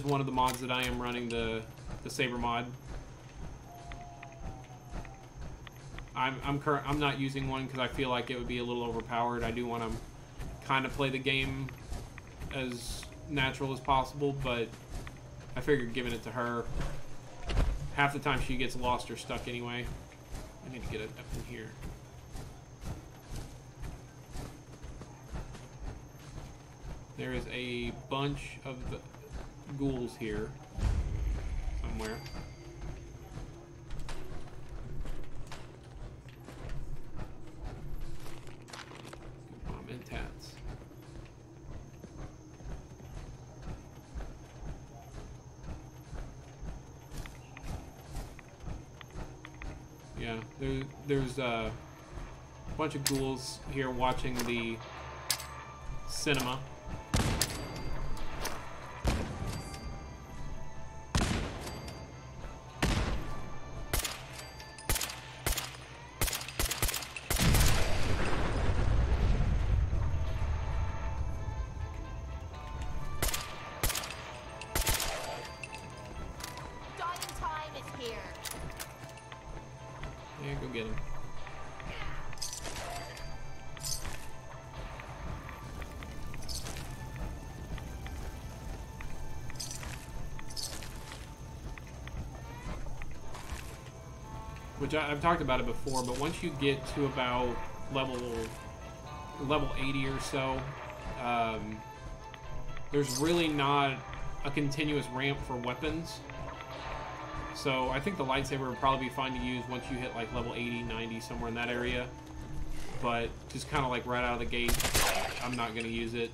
one of the mods that I am running, the Saber mod. I'm not using one because I feel like it would be a little overpowered. I do want to kind of play the game as natural as possible, but I figured giving it to her, half the time she gets lost or stuck anyway. I need to get it up in here. There is a bunch of the ghouls here somewhere. Bomb and tats. Yeah, there's a bunch of ghouls here watching the cinema. Which I've talked about it before, but once you get to about level level 80 or so, there's really not a continuous ramp for weapons. So I think the lightsaber would probably be fine to use once you hit like level 80, 90, somewhere in that area. But just kind of like right out of the gate, I'm not going to use it.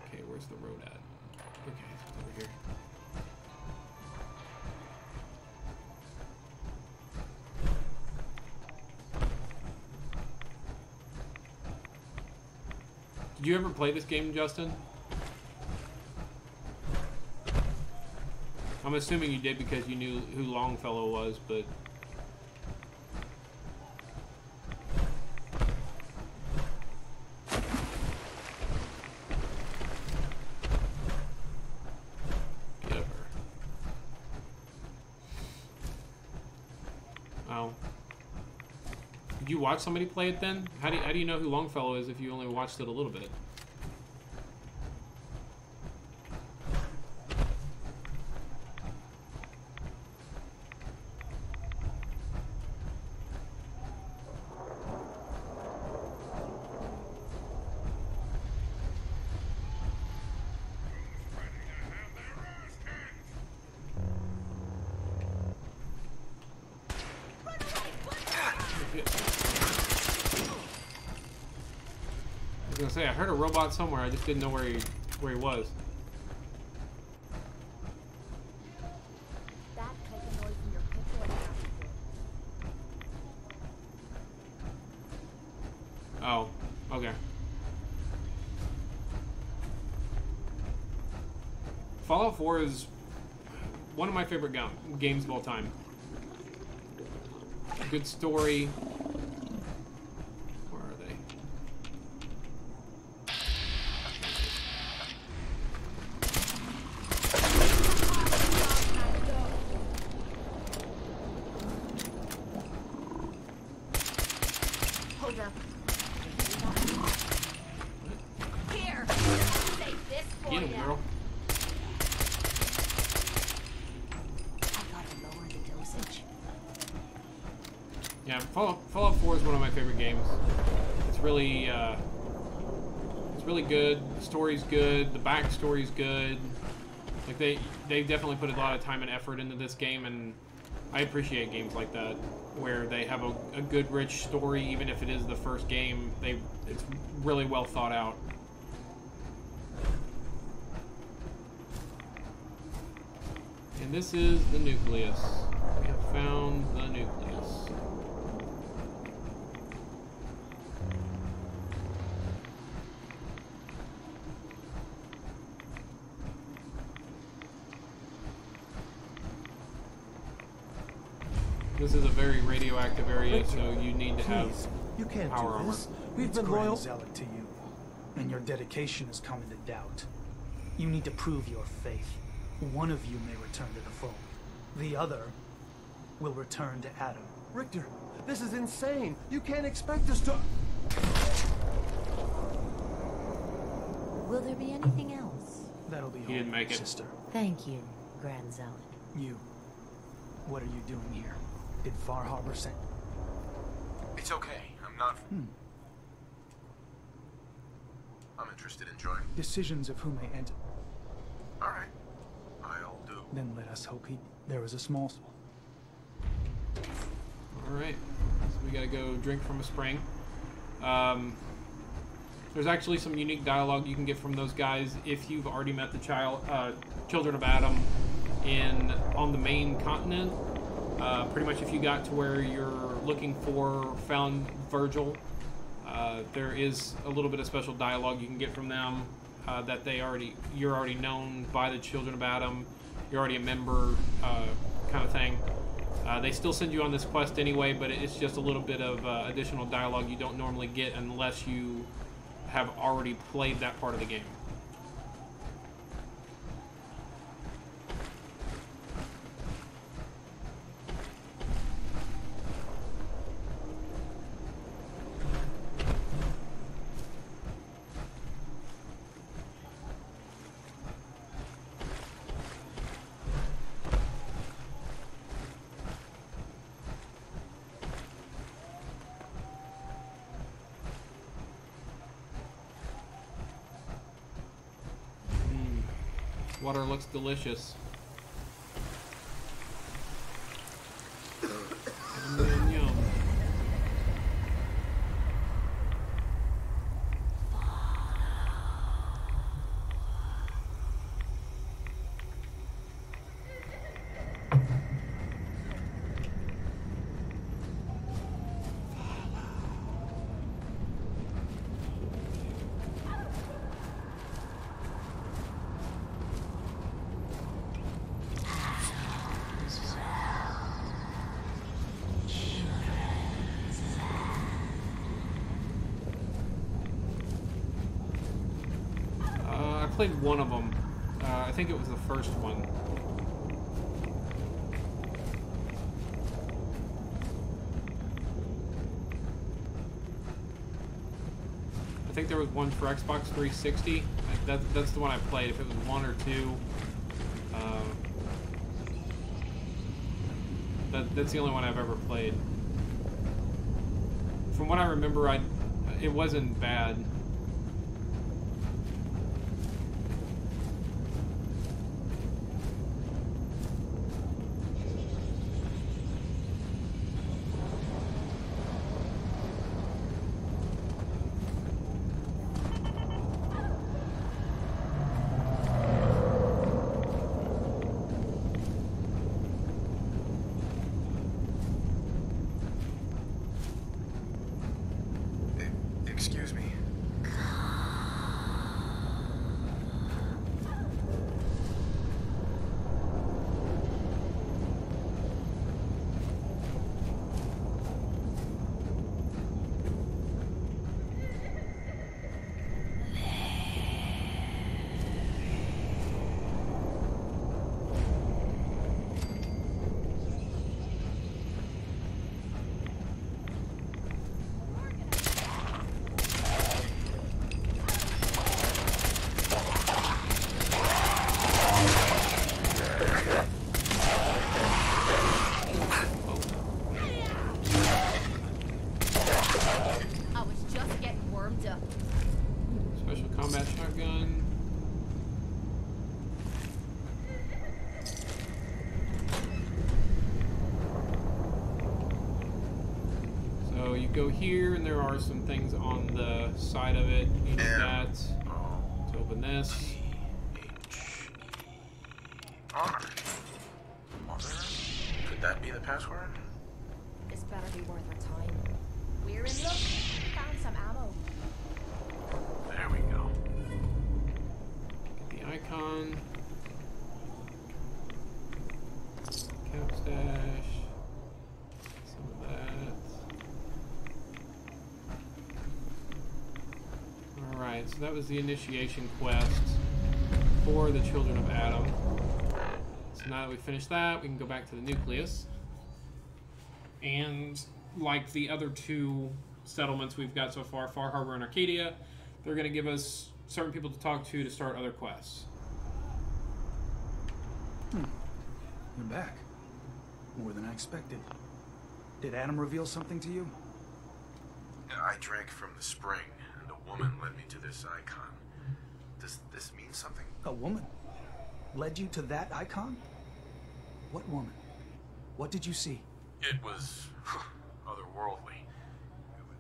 Okay, where's the road at? Okay, it's over here. Did you ever play this game, Justin? I'm assuming you did because you knew who Longfellow was, but... Get up her. Oh. Did you watch somebody play it then? How do you know who Longfellow is if you only watched it a little bit? I was gonna say, I heard a robot somewhere, I just didn't know where he was. That type of noise in your picture and Oh, okay. Fallout 4 is one of my favorite games of all time. Good story. Where are they? Hold up. Here! Save this for Get him, ya. girl. I gotta lower the dosage. Yeah, Fallout 4 is one of my favorite games. It's really good. The story's good. The backstory's good. Like they definitely put a lot of time and effort into this game, and I appreciate games like that where they have a good, rich story, even if it is the first game. It's really well thought out. And this is the nucleus. We have found the nucleus. This is a very radioactive area, so you need to have You can't power do armor. this. We've been loyal. Zealot to you, and your dedication is coming to doubt. You need to prove your faith. One of you may return to the fold. The other will return to Adam. Richter, this is insane. You can't expect us to... Will there be anything else? That'll be all, He didn't make it. sister. Thank you, Grand Zealot. You. What are you doing here? Did Far Harbor send? It's okay. I'm not... I'm interested in joining. Decisions of who may enter. All right. I'll do. Then let us hope there was a small soul. Alright, so we gotta go drink from a spring. There's actually some unique dialogue you can get from those guys if you've already met the Children of Adam on the main continent. Pretty much if you got to where you're looking for, found Virgil, there is a little bit of special dialogue you can get from them that you're already known by the Children of Adam. You're already a member, kind of thing. They still send you on this quest anyway, but it's just a little bit of additional dialogue you don't normally get unless you have already played that part of the game. water looks delicious. Yum, yum. I played one of them. I think it was the first one. I think there was one for Xbox 360. That's the one I played. If it was one or two, that's the only one I've ever played. From what I remember, it wasn't bad. Excuse me. Special combat shotgun. So you go here, and there are some things on the side of it. You need that to open this. Could that be the password? This better be worth our time. We're in luck. Found some ammo. There we go. Get the icon. Cap stash. Some of that. Alright, so that was the initiation quest for the Children of Adam. So now that we finished that, we can go back to the nucleus. And like the other two settlements we've got so far, Far Harbor and Arcadia, they're going to give us certain people to talk to start other quests. You're back. More than I expected. Did Adam reveal something to you? I drank from the spring, and a woman led me to this icon. Does this mean something? A woman? Led you to that icon? What woman? What did you see? It was otherworldly.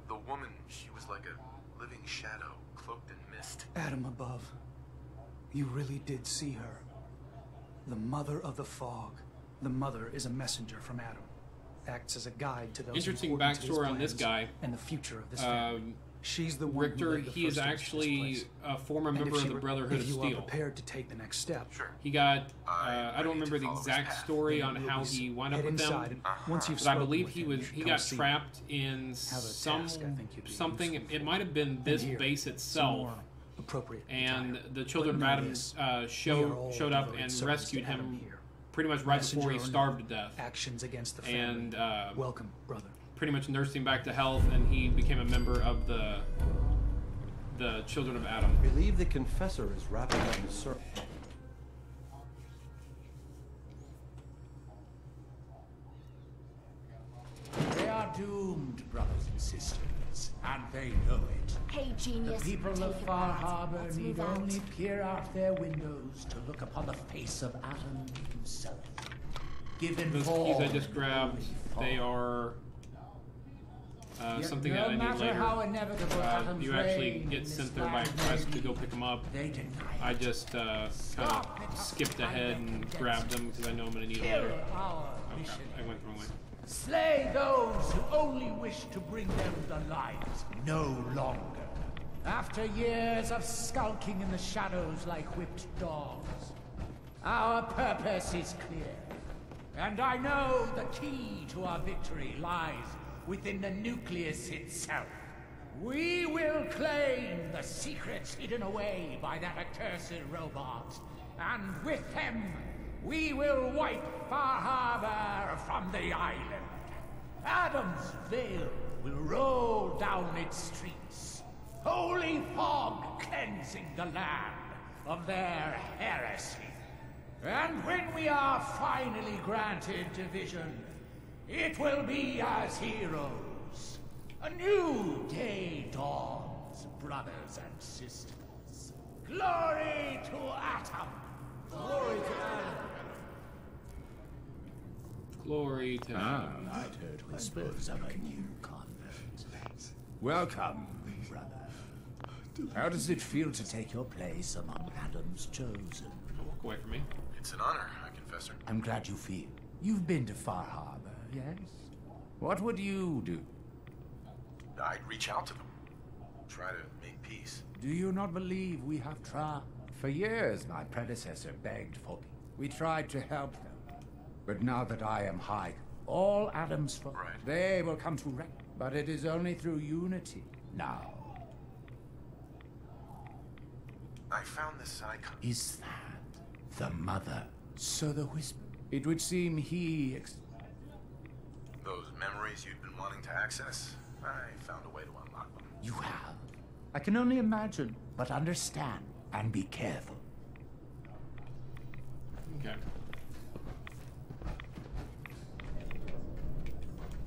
The woman, she was like a living shadow, cloaked in mist. Adam above. You really did see her. The Mother of the Fog. The Mother is a messenger from Adam. Acts as a guide to those interesting important to his backstory on this plans guy and the future of this family. She's the one Richter. who laid the He is first actually a former and member of the Brotherhood of if you Steel. are prepared to take the next step, He got, I don't remember the exact story on how he wound up with them, once you've but I spoken believe with he him, got come see trapped in something. It might have been this base itself, and the Children of Adam showed up and rescued him pretty much right before he starved to death. Actions against the family. And welcome, brother. Pretty much nursed him back to health, and he became a member of the Children of Adam. I believe the Confessor is wrapping up his sermon. They are doomed, brothers and sisters, and they know it. Hey, genius. The people take of it Far back. Harbor Let's need move out. only peer out their windows to look upon the face of Adam himself. Given Those keys I just grabbed, they are Yet something no that I need matter later. how inevitable Adam's You actually reign get in sent this there by land quest may to go be, pick them up. they deny I just kind of skipped ahead and grabbed them because I know I'm going to need them Kill later. our Oh mission. crap, I went the wrong way. Slay those who only wish to bring them the light no longer. After years of skulking in the shadows like whipped dogs, our purpose is clear. And I know the key to our victory lies within the nucleus itself. We will claim the secrets hidden away by that accursed robot, and with them, we will wipe Far Harbor from the island. Adam's veil will roll down its streets, holy fog cleansing the land of their heresy. And when we are finally granted division, it will be as heroes. A new day dawns, brothers and sisters. Glory to Atom! Glory to Adam! Glory to Adam. I'd heard whispers of a new convert. Welcome, brother. How does it feel to take your place among Adam's chosen? Walk away from me. It's an honor, High Confessor. I'm glad you feel. You've been to Far Harbor, yes? What would you do? I'd reach out to them. Try to make peace. Do you not believe we have tried? For years, my predecessor begged for peace. We tried to help them. But now that I am high, all Adam's folk, they will come to wreck. But it is only through unity now. I found this icon. Is that the mother? So the whisper. It would seem he. Those memories you'd been wanting to access? I found a way to unlock them. You have? I can only imagine, but understand and be careful. Okay.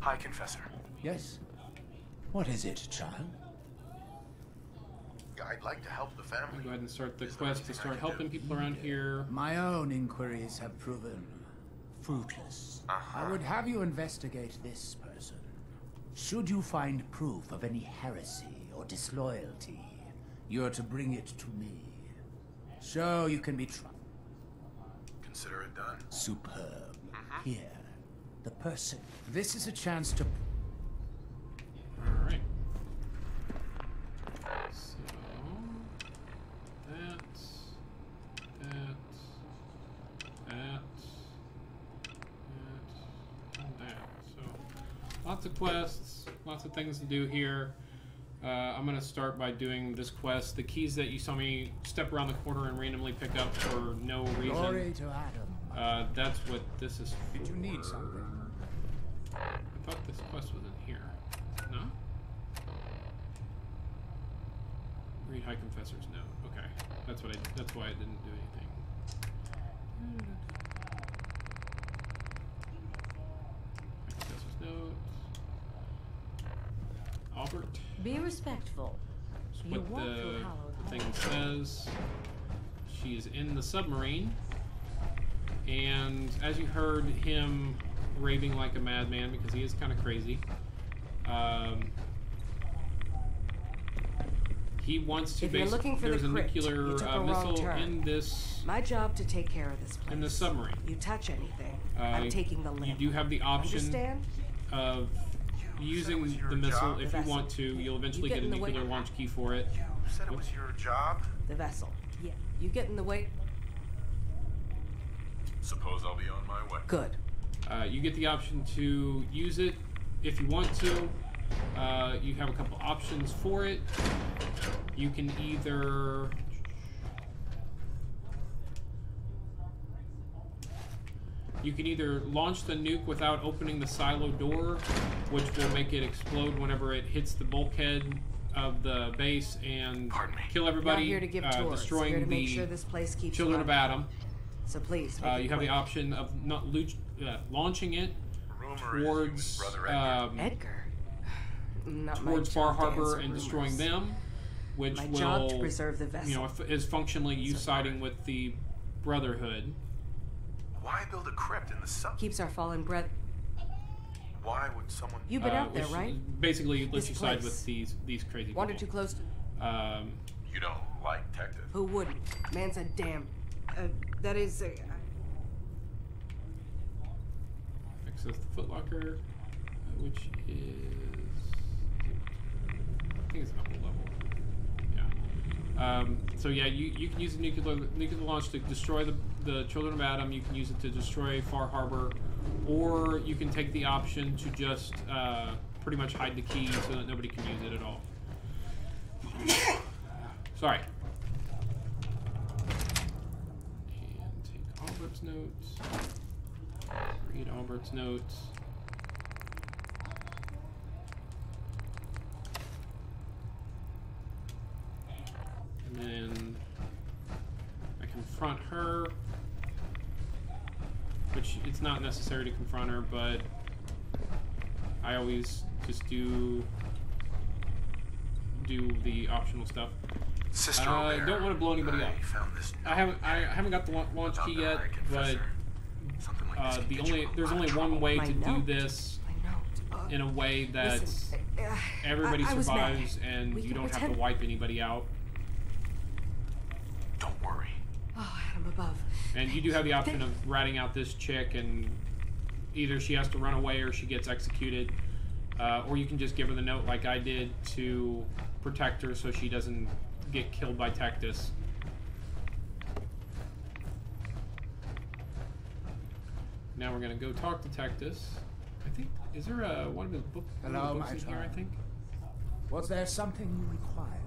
High Confessor. Yes? What is it, child? I'd like to help the family. I'll go ahead and start the quest to start helping people around here. My own inquiries have proven fruitless. I would have you investigate this person. Should you find proof of any heresy or disloyalty, you're to bring it to me. So you can be trusted. Consider it done. Superb. Here, the person. This is a chance to. Alright. So that. So lots of quests, lots of things to do here. I'm gonna start by doing this quest. The keys that you saw me step around the corner and randomly pick up for no reason. Glory to Adam. That's what this is for. Did you need something? I thought this quest was in here. No? Read High Confessor's note. Okay. That's what that's why I didn't do anything. High Confessor's note. Albert. Be respectful. That's You what walk the through hallowed thing halls. says. She is in the submarine. And as you heard him raving like a madman, because he is kind of crazy, he wants to If you're looking for there's the a crypt, nuclear you took a wrong missile turn. in this My job to take care of this place. in the submarine. You touch anything, I'm taking the You limb. do have the option Understand? of using the missile job? if The you vessel. want to. You'll eventually You get get a in the way. nuclear launch key for it. You said it was your job? The vessel. Yeah. You get in the way. Suppose I'll be on my way. Good. You get the option to use it if you want to. You have a couple options for it. You can either launch the nuke without opening the silo door, which will make it explode whenever it hits the bulkhead of the base and kill everybody, Not here to give tours. destroying Here to make the sure this place keeps children of running. Adam. So please. make it You have the quick. option of not launching it Rumor towards Edgar. Not my towards Far job to Harbor answer and rumors. destroying them, which My will, job to preserve the vessel. you know, is functionally you siding with the Brotherhood. Why build a crypt in the sun? Keeps our fallen breath. Why would someone? You've been out there, right? Basically, lets This you side place. with these crazy Wander too people. close to. You don't like Tecta? Who wouldn't? Man's a damn. That is. Access the footlocker, which is, I think it's upper level. Yeah. So yeah, you can use the nuclear launch to destroy the Children of Adam. You can use it to destroy Far Harbor, or you can take the option to just pretty much hide the key so that nobody can use it at all. Sorry. And take Albert's notes. Read Albert's notes. And then I confront her, which it's not necessary to confront her, but I always just do the optional stuff. Sister I don't want to blow anybody up. I haven't got the launch key yet, but there's only one way to do this in a way that everybody survives and you don't have to wipe anybody out. Don't worry. Oh, Adam above. And you do have the option of ratting out this chick, and either she has to run away or she gets executed, or you can just give her the note like I did to protect her so she doesn't get killed by Tectus. Now we're gonna go talk to Tectus. I think, is there one of his books in here, I think? Was there something you required?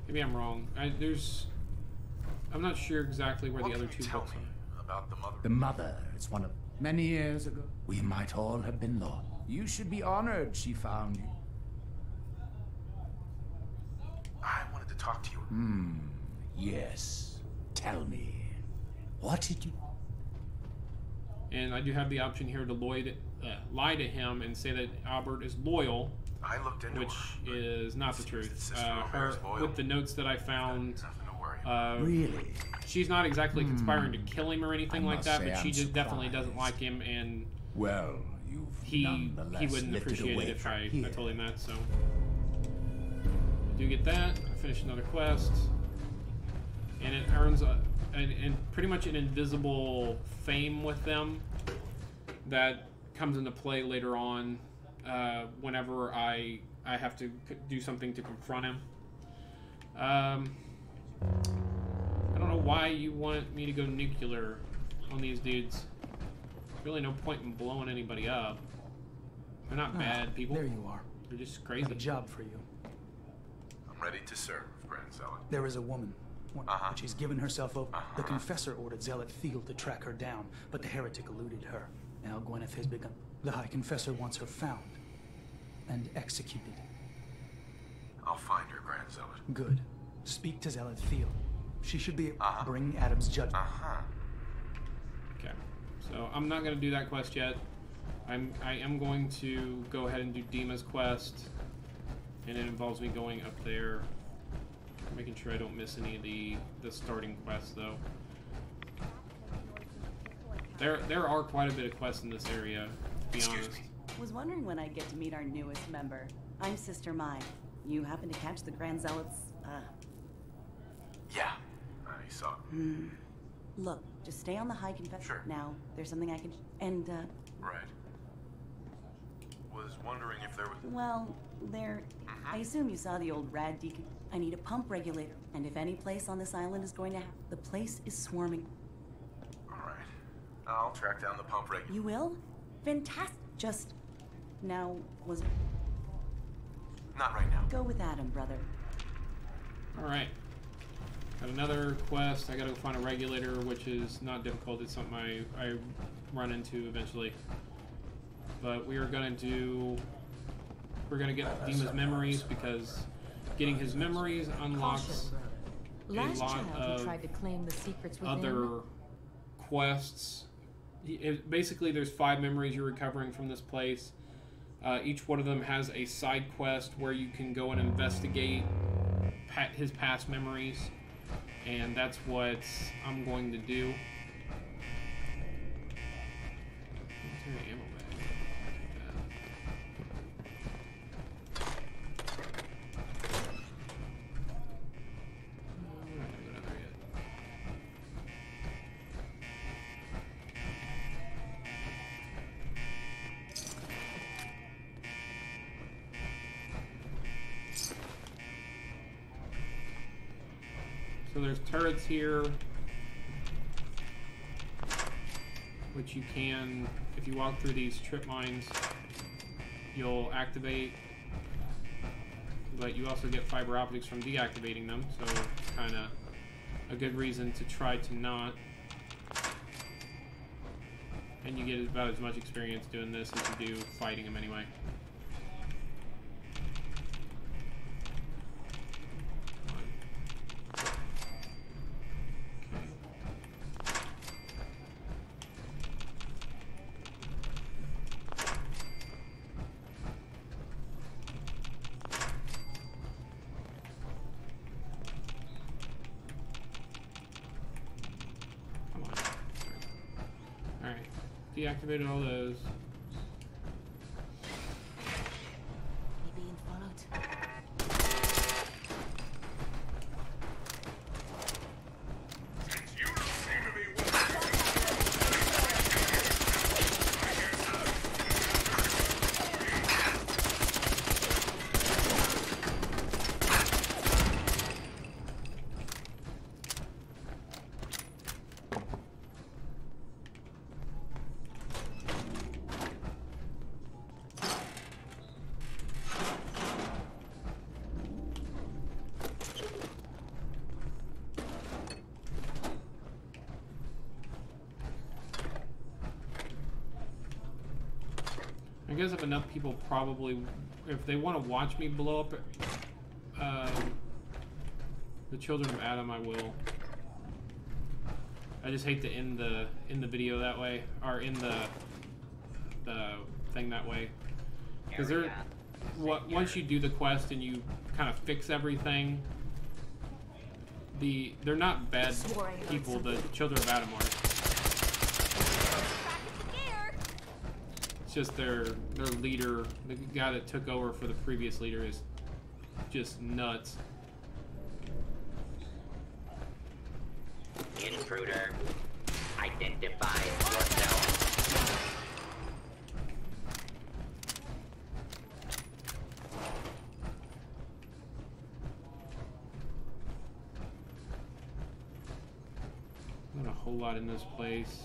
Maybe I'm wrong. I'm not sure exactly where the other two books are. About the mother. The mother. It's one of many years ago. We might all have been lost. You should be honored she found you. I wanted to talk to you. Yes. Tell me. What did you... And I do have the option here to lie to him and say that Albert is loyal, I looked into which her, is not the truth. Robert's loyal. With the notes that I found, really? She's not exactly conspiring to kill him or anything like must that, say but she I'm just definitely surprised. doesn't like him, and Well, you've he nonetheless wouldn't lifted appreciate away it if from I here. told him that. So I do get that. I finish another quest, and it earns pretty much an invisible fame with them that comes into play later on whenever I have to do something to confront him. I don't know why you want me to go nuclear on these dudes. There's really no point in blowing anybody up. They're not bad people. There you are. They're just I crazy. have a job for you. I'm ready to serve, Grand Zealot. There is a woman. But she's given herself over. The Confessor ordered Zealot Thiel to track her down, but the heretic eluded her. Now Gwyneth has begun. The High Confessor wants her found and executed. I'll find her, Grand Zealot. Good. Speak to Zealot Thiel. She should be bring Adam's judgment. Okay, so I'm not going to do that quest yet. I am going to go ahead and do Dima's quest, and it involves me going up there, making sure I don't miss any of the starting quests though. There are quite a bit of quests in this area, to be honest. Was wondering when I'd get to meet our newest member. I'm Sister Mai. You happen to catch the Grand Zealot's, Yeah, I saw. Look, just stay on the High Confessor. Sure. Now, there's something I can... And, Right. Was wondering if there was... well, there... I assume you saw the old rad deacon. I need a pump regulator. And if any place on this island is going to have... The place is swarming. Alright. I'll track down the pump regulator. You will? Fantastic. Just... Now, was it... Not right now. Go with Adam, brother. Alright. Got another quest. I gotta go find a regulator, which is not difficult. It's something I run into eventually. But we are gonna do... We're gonna get Dima's memories, because getting his memories unlocks a Last lot child who of tried to claim the secrets within. other quests. Basically, there's 5 memories you're recovering from this place. Each one of them has a side quest where you can go and investigate his past memories, and that's what I'm going to do. Ammo bag. We're not gonna go down there yet. So there's turrets here, which you can, if you walk through these trip mines, you'll activate, but you also get fiber optics from deactivating them, so it's kind of a good reason to try to not. And you get about as much experience doing this as you do fighting them anyway. Deactivated all those. Being followed. You don't seem to be I guess if enough people probably, if they want to watch me blow up the Children of Adam, I will. I just hate to end the video that way, or in the thing that way, because once you do the quest and you kind of fix everything, they're not bad people. The Children of Adam are. It's just their leader, the guy that took over for the previous leader, is just nuts. Intruder, identify yourself. Not a whole lot in this place.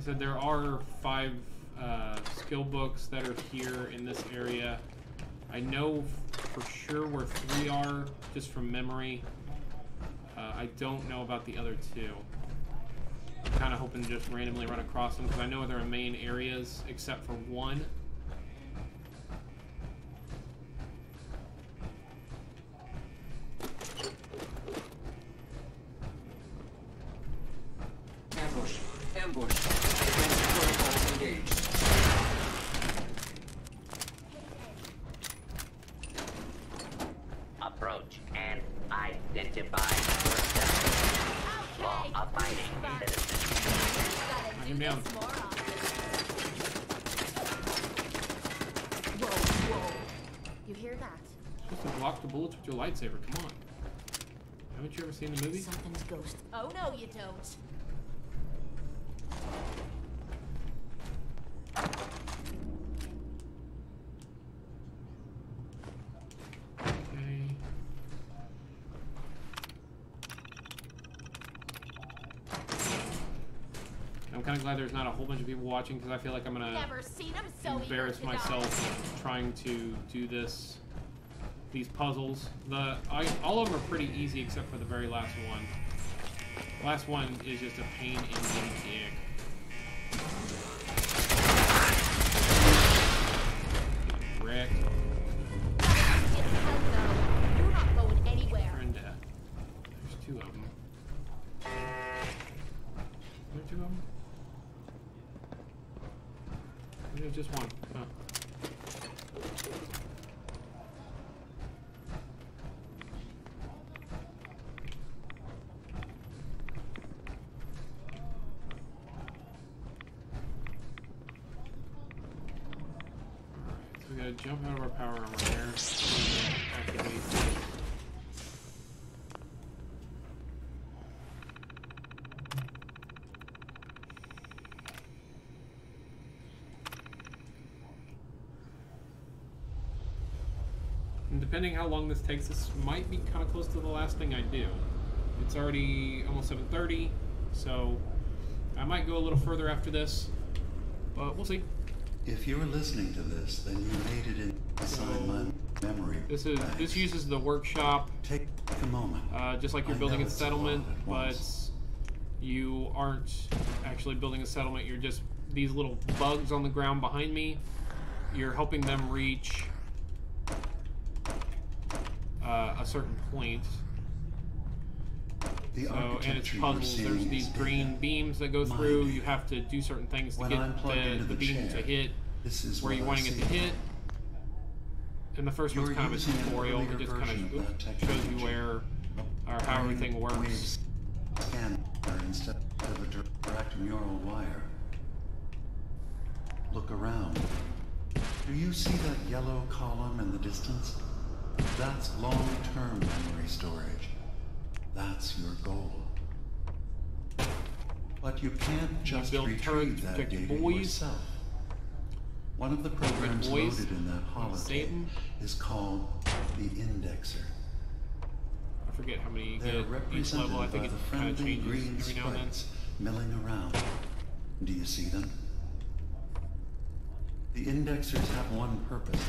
So there are 5 skill books that are here in this area. I know for sure where 3 are, just from memory. I don't know about the other 2. I'm kind of hoping to just randomly run across them, because I know they're in main areas, except for 1. Ambush! Ambush! Engaged. Approach and identify yourself. Law-abiding citizen. Knock him down. Whoa. You hear that? Just to block the bullets with your lightsaber. Come on. Haven't you ever seen the movie? Something's ghost. Oh no, you don't. Okay. I'm kind of glad there's not a whole bunch of people watching, because I feel like I'm gonna Never seen him so embarrass eager to myself trying to do these puzzles. All of them are pretty easy except for the very last one. Last one is just a pain in the dick. Wrecked. You're not going anywhere. Brenda. There's two of them. Are there two of them? There's just one. Huh. We gotta jump out of our power armor there. Activate. And depending how long this takes, this might be kind of close to the last thing I do. It's already almost 7:30, so I might go a little further after this, but we'll see. If you were listening to this, then you made it inside my memory. This uses the workshop. Take a moment. Just like you're building a settlement, but you aren't actually building a settlement. You're just these little bugs on the ground behind me. You're helping them reach a certain point. And it's puzzles. There's these green beams that go through. You have to do certain things to get the beam to hit where you're wanting it to hit. And the first one's kind of a tutorial. It just kind of shows you where or how everything works. Scanner instead of a direct neural wire. Look around. Do you see that yellow column in the distance? That's long-term memory storage. That's your goal. But you can't just retrieve that data yourself. One of the programs loaded in that holotape is called the Indexer. I forget how many you They're get each represented level. I think by it the kind of friendly changes green every now and then. sprites milling around. Do you see them? The indexers have one purpose: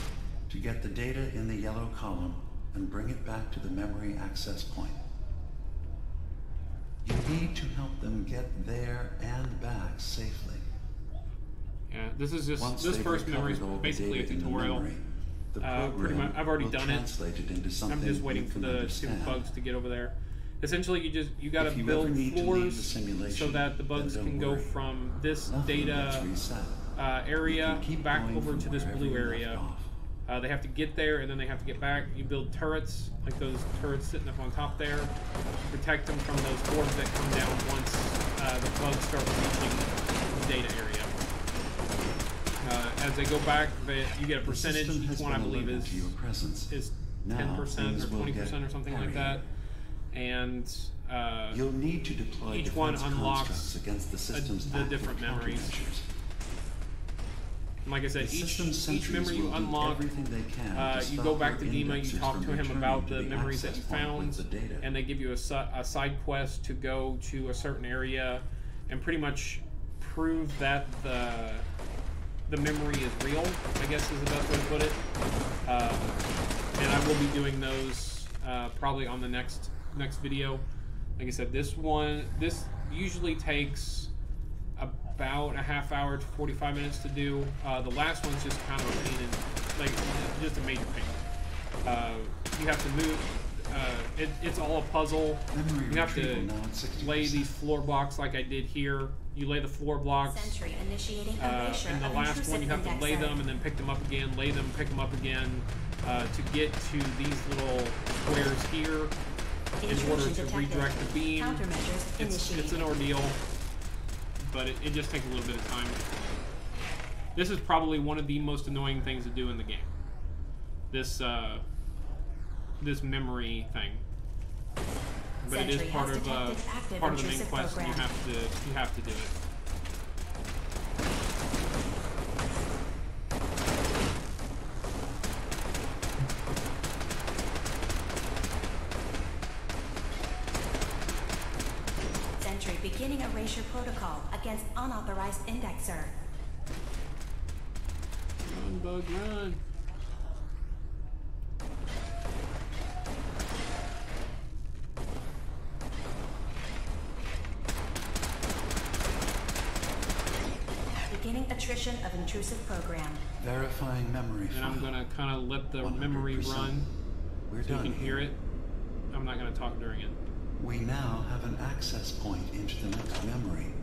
to get the data in the yellow column and bring it back to the memory access point. You need to help them get there and back safely. Yeah, this is just this first memory is basically a tutorial. Pretty much, I've already done it. I'm just waiting for the stupid bugs to get over there. Essentially, you got to build floors so that the bugs can go from this data area back over to this blue area. They have to get there and then they have to get back. You build turrets, like those turrets sitting up on top there, to protect them from those orbs that come down once the bugs start reaching the data area. As they go back, you get a percentage. Each one, I believe, is 10% or 20% or something like that. And you'll need to deploy each one unlocks against the different memories. And like I said, each memory you unlock, you go back to Dima, you talk to him about the memories that you found, and they give you a side quest to go to a certain area and pretty much prove that the memory is real, I guess is the best way to put it. And I will be doing those probably on the next video. Like I said, this usually takes about a half hour to 45 minutes to do. The last one's just kind of a pain in, like, just a major pain. You have to move. It's all a puzzle. You have to lay these floor blocks like I did here. You lay the floor blocks. Sentry initiating and the last one you have to lay them and then pick them up again, lay them, pick them up again, to get to these little squares here in order to redirect the beam. It's an ordeal, but it just takes a little bit of time. This is probably one of the most annoying things to do in the game. This this memory thing, but it is part of the main quest, and you have to do it. Sentry beginning erasure protocol against unauthorized indexer. Run, bug, run. attrition of intrusive program. Verifying memory. And I'm gonna kind of let the memory run so you can hear it. I'm not gonna talk during it. We now have an access point into the next memory.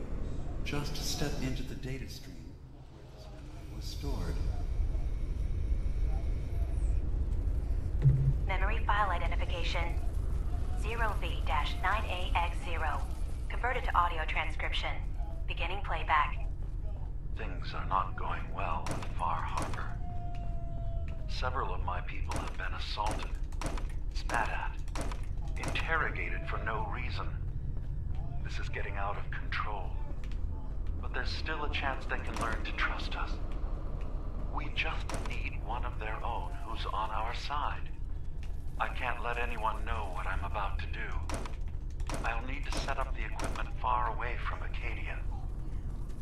Just step into the data stream where this memory was stored. Memory file identification 0V-9AX0. Converted to audio transcription. Beginning playback. Things are not going well at Far Harbor. Several of my people have been assaulted, spat at, interrogated for no reason. This is getting out of control. But there's still a chance they can learn to trust us. We just need one of their own who's on our side. I can't let anyone know what I'm about to do. I'll need to set up the equipment far away from Acadia.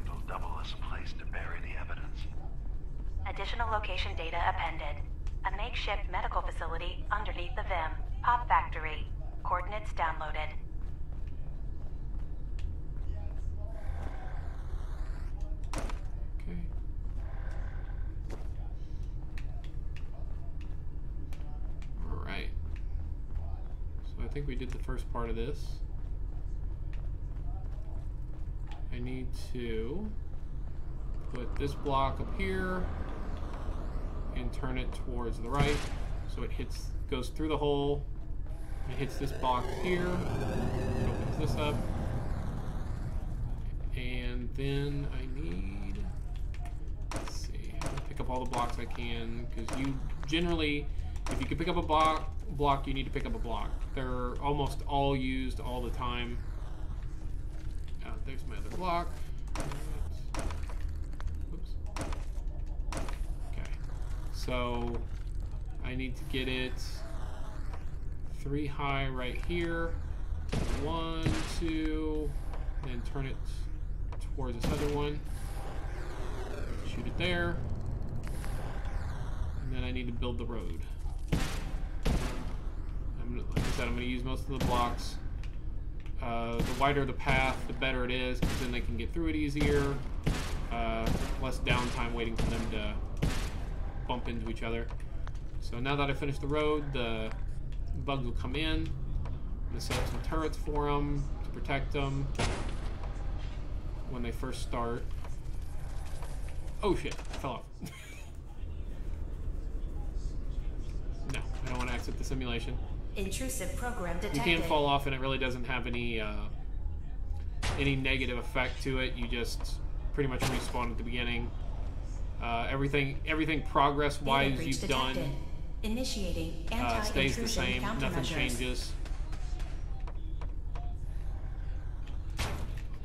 It'll double as a place to bury the evidence. Additional location data appended. A makeshift medical facility underneath the VIM. Pop Factory. Coordinates downloaded. Okay. Alright. So I think we did the first part of this. I need to put this block up here and turn it towards the right so it goes through the hole. It hits this box here, opens this up, and then I need, let's see, I'm gonna pick up all the blocks I can, because you generally, if you can pick up a block, you need to pick up a block. They're almost all used all the time. There's my other block. Oops. Okay, so I need to get it 3 high right here. 1, 2, then turn it towards this other one. Shoot it there. And then I need to build the road. Like I said, I'm going to use most of the blocks. The wider the path, the better it is, because then they can get through it easier. Less downtime waiting for them to bump into each other. So now that I finished the road, the bugs will come in. I'm going to set up some turrets for them to protect them when they first start. Oh shit, I fell off. No, I don't want to exit the simulation. Intrusive program detected. You can fall off and it really doesn't have any negative effect to it. You just pretty much respawn at the beginning. Everything progress-wise you've done Initiating stays the same. Nothing changes.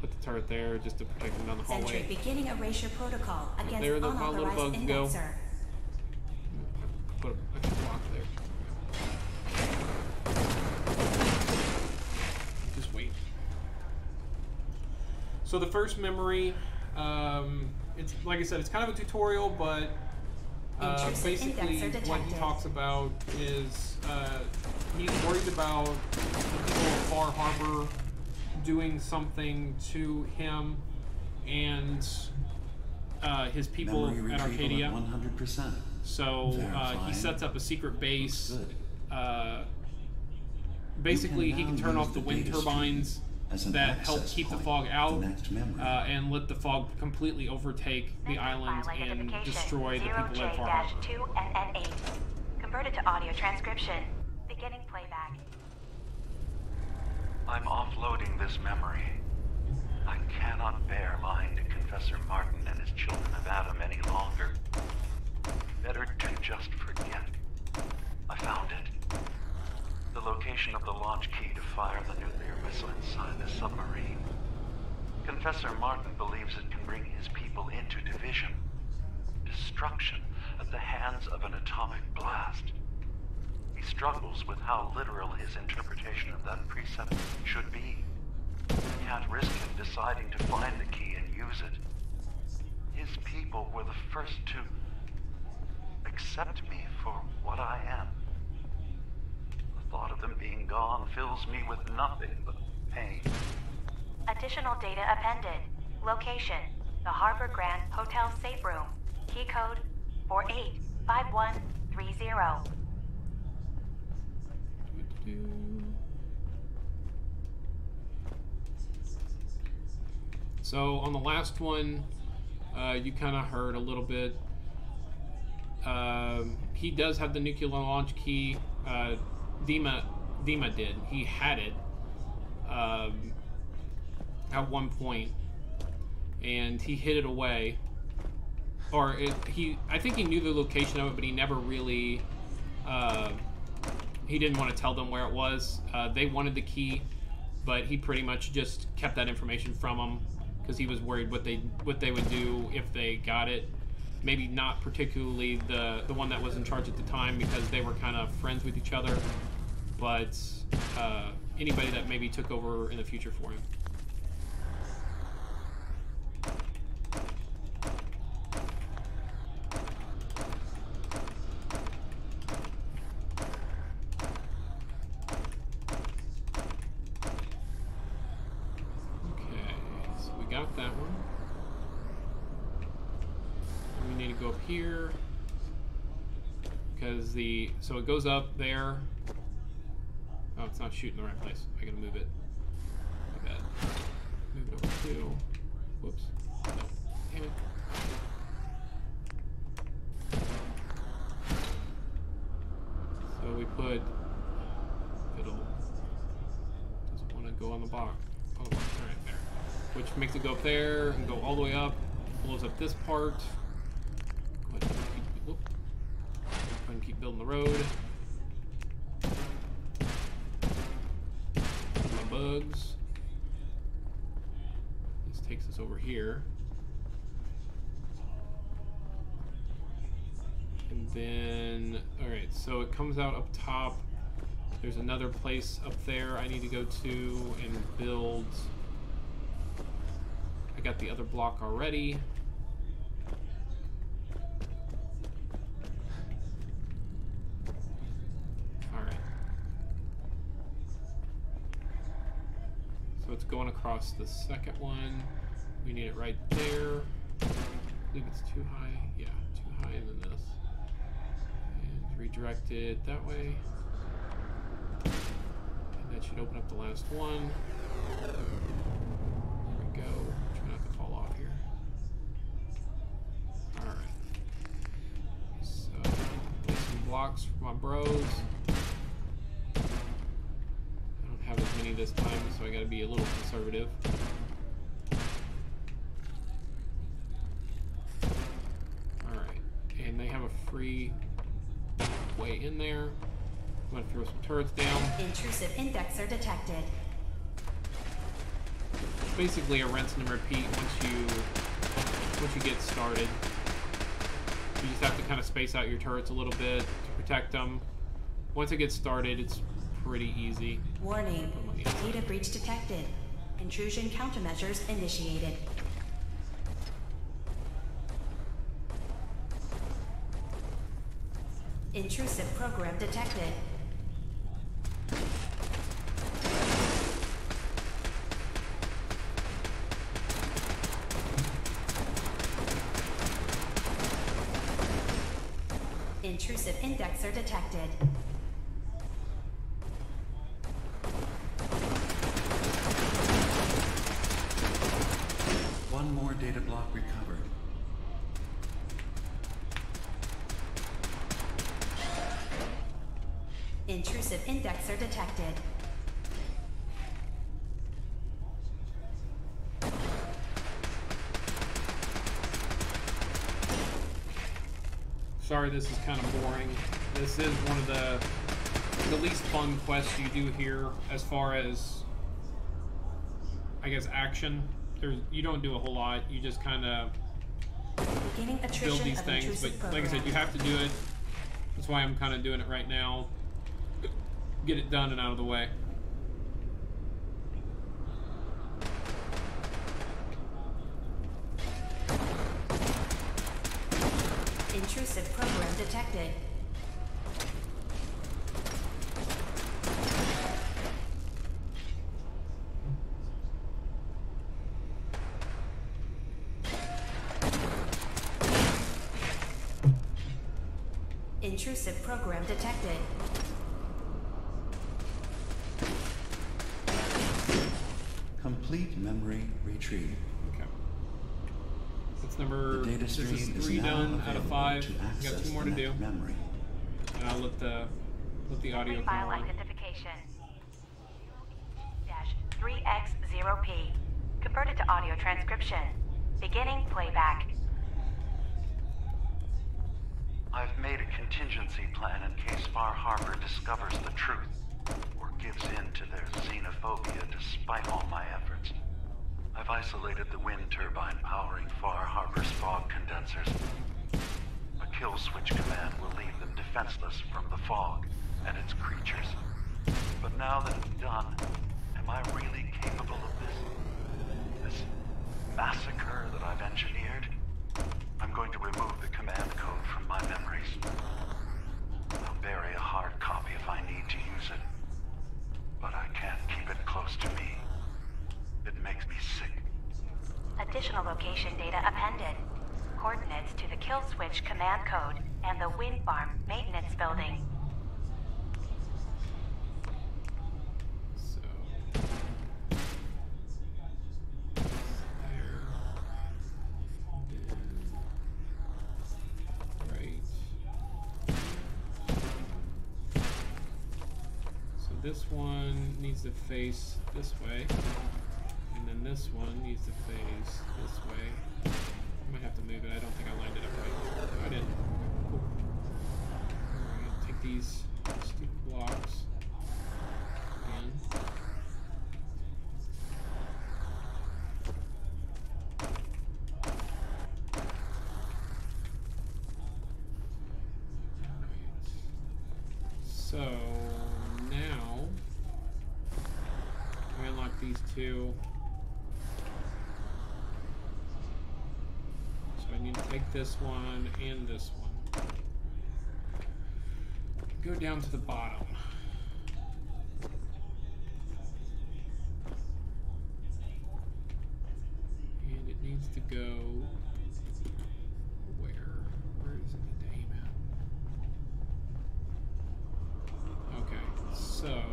Put the turret there just to protect them down the hallway. Sentry beginning erasure protocol against there my little bugs go. Put an extra block there. Just wait. So the first memory, it's like I said, it's kind of a tutorial, but basically what he talks about is he's worried about the people of Far Harbor doing something to him and his people at Arcadia. 100%. So he sets up a secret base. Basically, he can turn off the wind turbines that help keep the fog out and let the fog completely overtake the island and destroy the people at Far Harbor. 0J-2 and N8. Converted to audio transcription. Beginning playback. I'm offloading this memory. I cannot bear lying to Confessor Martin and his children of Adam any longer. Better to just forget. I found it. The location of the launch key to fire the nuclear missile inside the submarine. Confessor Martin believes it can bring his people into division. Destruction at the hands of an atomic blast. He struggles with how literal his interpretation of that precept should be. He can't risk him deciding to find the key and use it. His people were the first to accept me for what I am. The thought of them being gone fills me with nothing but pain. Additional data appended. Location the Harbor Grand Hotel Safe Room. Key code 485130. So on the last one, you kind of heard a little bit. He does have the nuclear launch key. Dima did. He had it at one point, and he hid it away. Or I think he knew the location of it, but he never really. He didn't want to tell them where it was. They wanted the key, but he pretty much just kept that information from them because he was worried what they would do if they got it. Maybe not particularly the one that was in charge at the time, because they were kind of friends with each other, but anybody that maybe took over in the future for him. Here, because so it goes up there. Oh, it's not shooting the right place. I gotta move it. My bad. Move it over to. Whoops. No. Damn it. So we put. It'll doesn't want to go on the box. Right there, which makes it go up there and go all the way up. Blows up this part. Keep building the road. My bugs. This takes us over here. And then, alright, so it comes out up top. There's another place up there I need to go to and build. I got the other block already. It's going across the second one. We need it right there. I believe it's too high. Yeah, too high, and then this. And redirect it that way. And that should open up the last one. There we go. Try not to fall off here. Alright. So, get some blocks for my bros. Have as many this time, so I gotta be a little conservative. Alright, and they have a free way in there. I'm gonna throw some turrets down. Intrusive indexer detected. It's basically a rinse and repeat once you get started. You just have to kind of space out your turrets a little bit to protect them. Once it gets started, it's pretty easy. Warning, data breach detected. Intrusion countermeasures initiated. Intrusive program detected. Intrusive indexer detected. One more data block recovered. Intrusive indexer detected. Sorry, this is kind of boring. This is one of the least fun quests you do here, as far as, I guess, action. You don't do a whole lot. You just kind of build these things. But like I said, you have to do it. That's why I'm kind of doing it right now. Get it done and out of the way. Intrusive program detected. Intrusive program detected. Complete memory retrieved. Okay. That's number. The data This stream is is 3 now done out of 5. to We got access 2 more the to do. memory. And I'll let the audio come File on. identification. -3X0P. Converted to audio transcription. Beginning playback. I've made a contingency plan in case Far Harbor discovers the truth, or gives in to their xenophobia despite all my efforts. I've isolated the wind turbine powering Far Harbor's fog condensers. A kill switch command will leave them defenseless from the fog and its creatures. But now that it's done, am I really capable of this massacre that I've engineered? I'm going to remove the command code from my memories. I'll bury a hard copy if I need to use it. But I can't keep it close to me. It makes me sick. Additional location data appended. Coordinates to the kill switch command code and the wind farm maintenance building. This one needs to face this way, and then this one needs to face this way. I might have to move it. I don't think I lined it up right. No, I didn't. Cool. Alright, take these stupid blocks in. So now we unlock these 2. So I need to take this one and this one. Go down to the bottom. And it needs to go where? Where does it need to aim at? Okay, so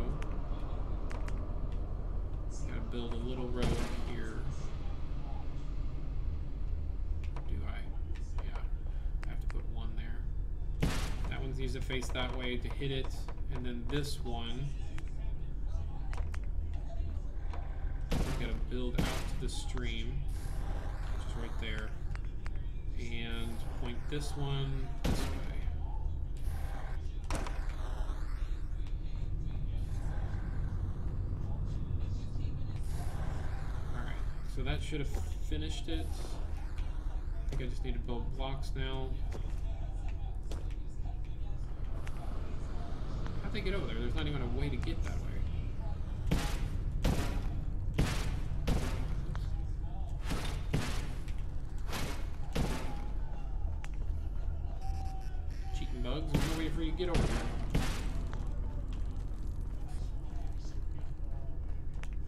gotta build a little road here. Do I? Yeah, I have to put one there. That one needs to face that way to hit it, and then this one I gotta build out to the stream, which is right there, and point this one this way. So that should have finished it. I think I just need to build blocks now. How'd they get over there? There's not even a way to get that way. Cheating bugs, there's no way for you to get over there.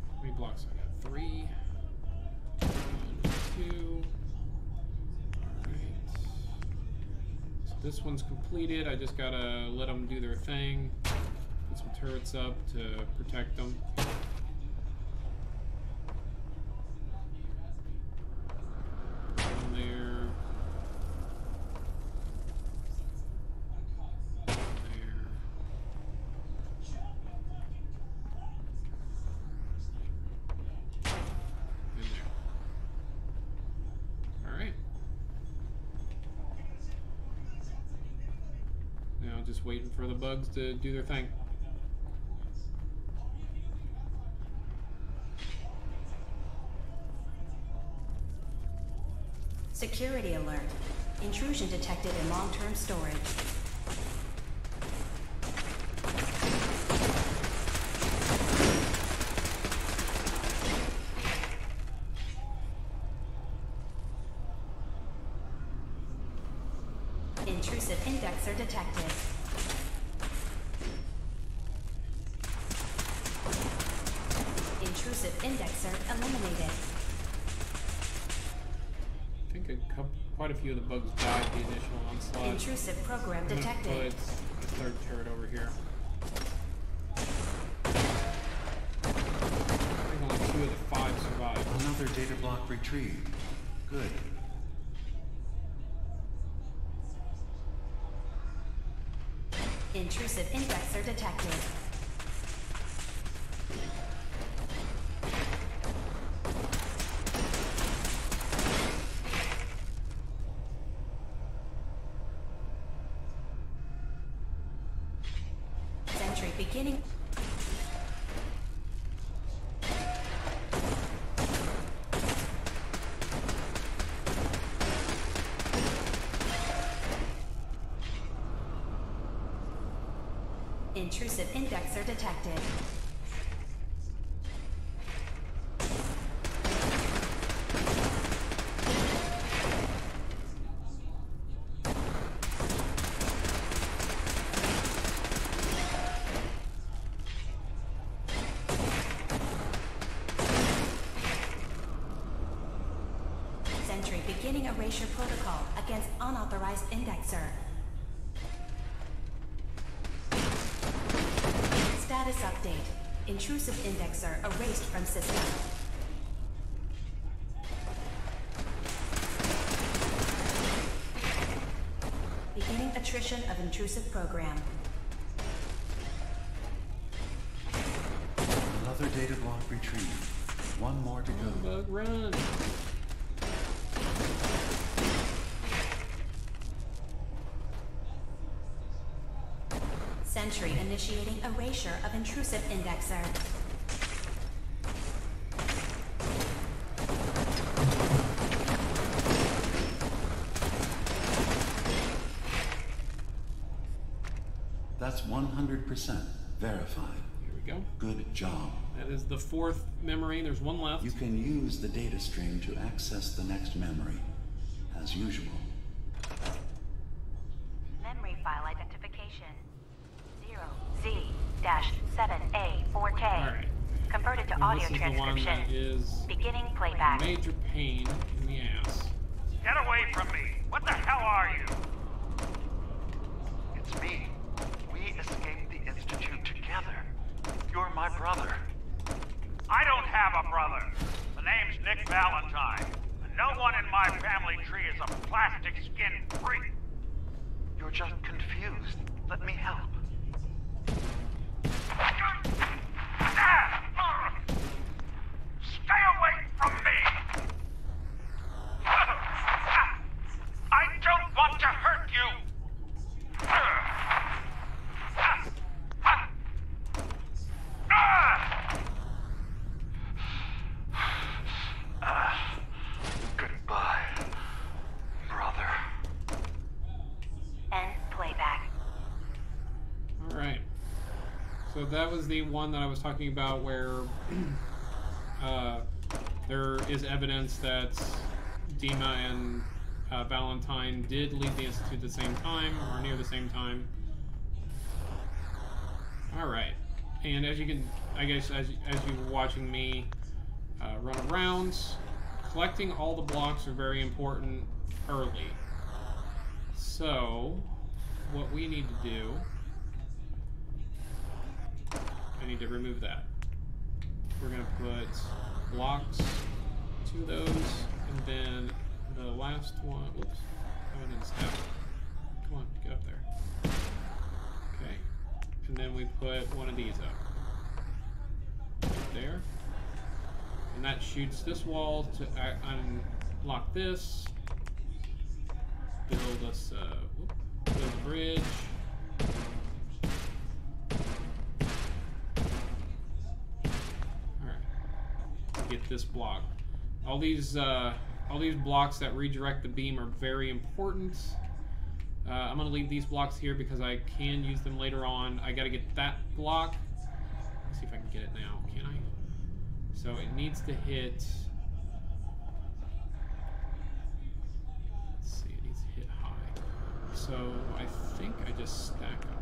How many blocks I got? 3. 2. Alright. So this one's completed. I just gotta let them do their thing. Put some turrets up to protect them. One there. There. Just waiting for the bugs to do their thing. Security alert. Intrusion detected in long-term storage. Intrusive indexer detected. Intrusive indexer eliminated. I think quite a few of the bugs died the initial onslaught. Intrusive program I'm gonna detected. put the third turret over here. I think only 2 of the 5 survived. Another data block retrieved. Good. Intrusive indexer detected. Sentry beginning. Intrusive indexer detected. Sentry beginning erasure protocol against unauthorized indexer. Status update. Intrusive indexer erased from system. Beginning attrition of intrusive program. Another data block retrieved. One more to go. Bug run. Sentry initiating erasure of intrusive indexer. That's 100% verified. Here we go. Good job. That is the 4th memory. There's one left. You can use the data stream to access the next memory, as usual. Memory file identification 0Z-7A4K. Alright. Converted to And audio this is transcription. the one that is Beginning playback. major pain in the ass. Get away from me! What the hell are you? It's me. We escaped the Institute together. You're my brother. I don't have a brother. The name's Nick Valentine. And no one in my family tree is a plastic skin freak. You're just confused. Let me help. Stay away from me! I don't want to hurt you! Goodbye, brother. End playback. Alright. So that was the one that I was talking about where there is evidence that Dima and Valentine did leave the Institute at the same time, or near the same time. Alright. And as you can, I guess, as you were watching me run around, collecting all the blocks are very important early. So, what we need to do, I need to remove that. We're going to put blocks to those, and then the last one, oops, I didn't step. Come on, get up there. Okay, and then we put one of these up. Right there. And that shoots this wall to unlock this. Build us, build a bridge. Alright. Get this block. All these blocks that redirect the beam are very important. I'm going to leave these blocks here because I can use them later on. I got to get that block. Let's see if I can get it now. Can I? So it needs to hit... Let's see, it needs to hit high. So I think I just stack them.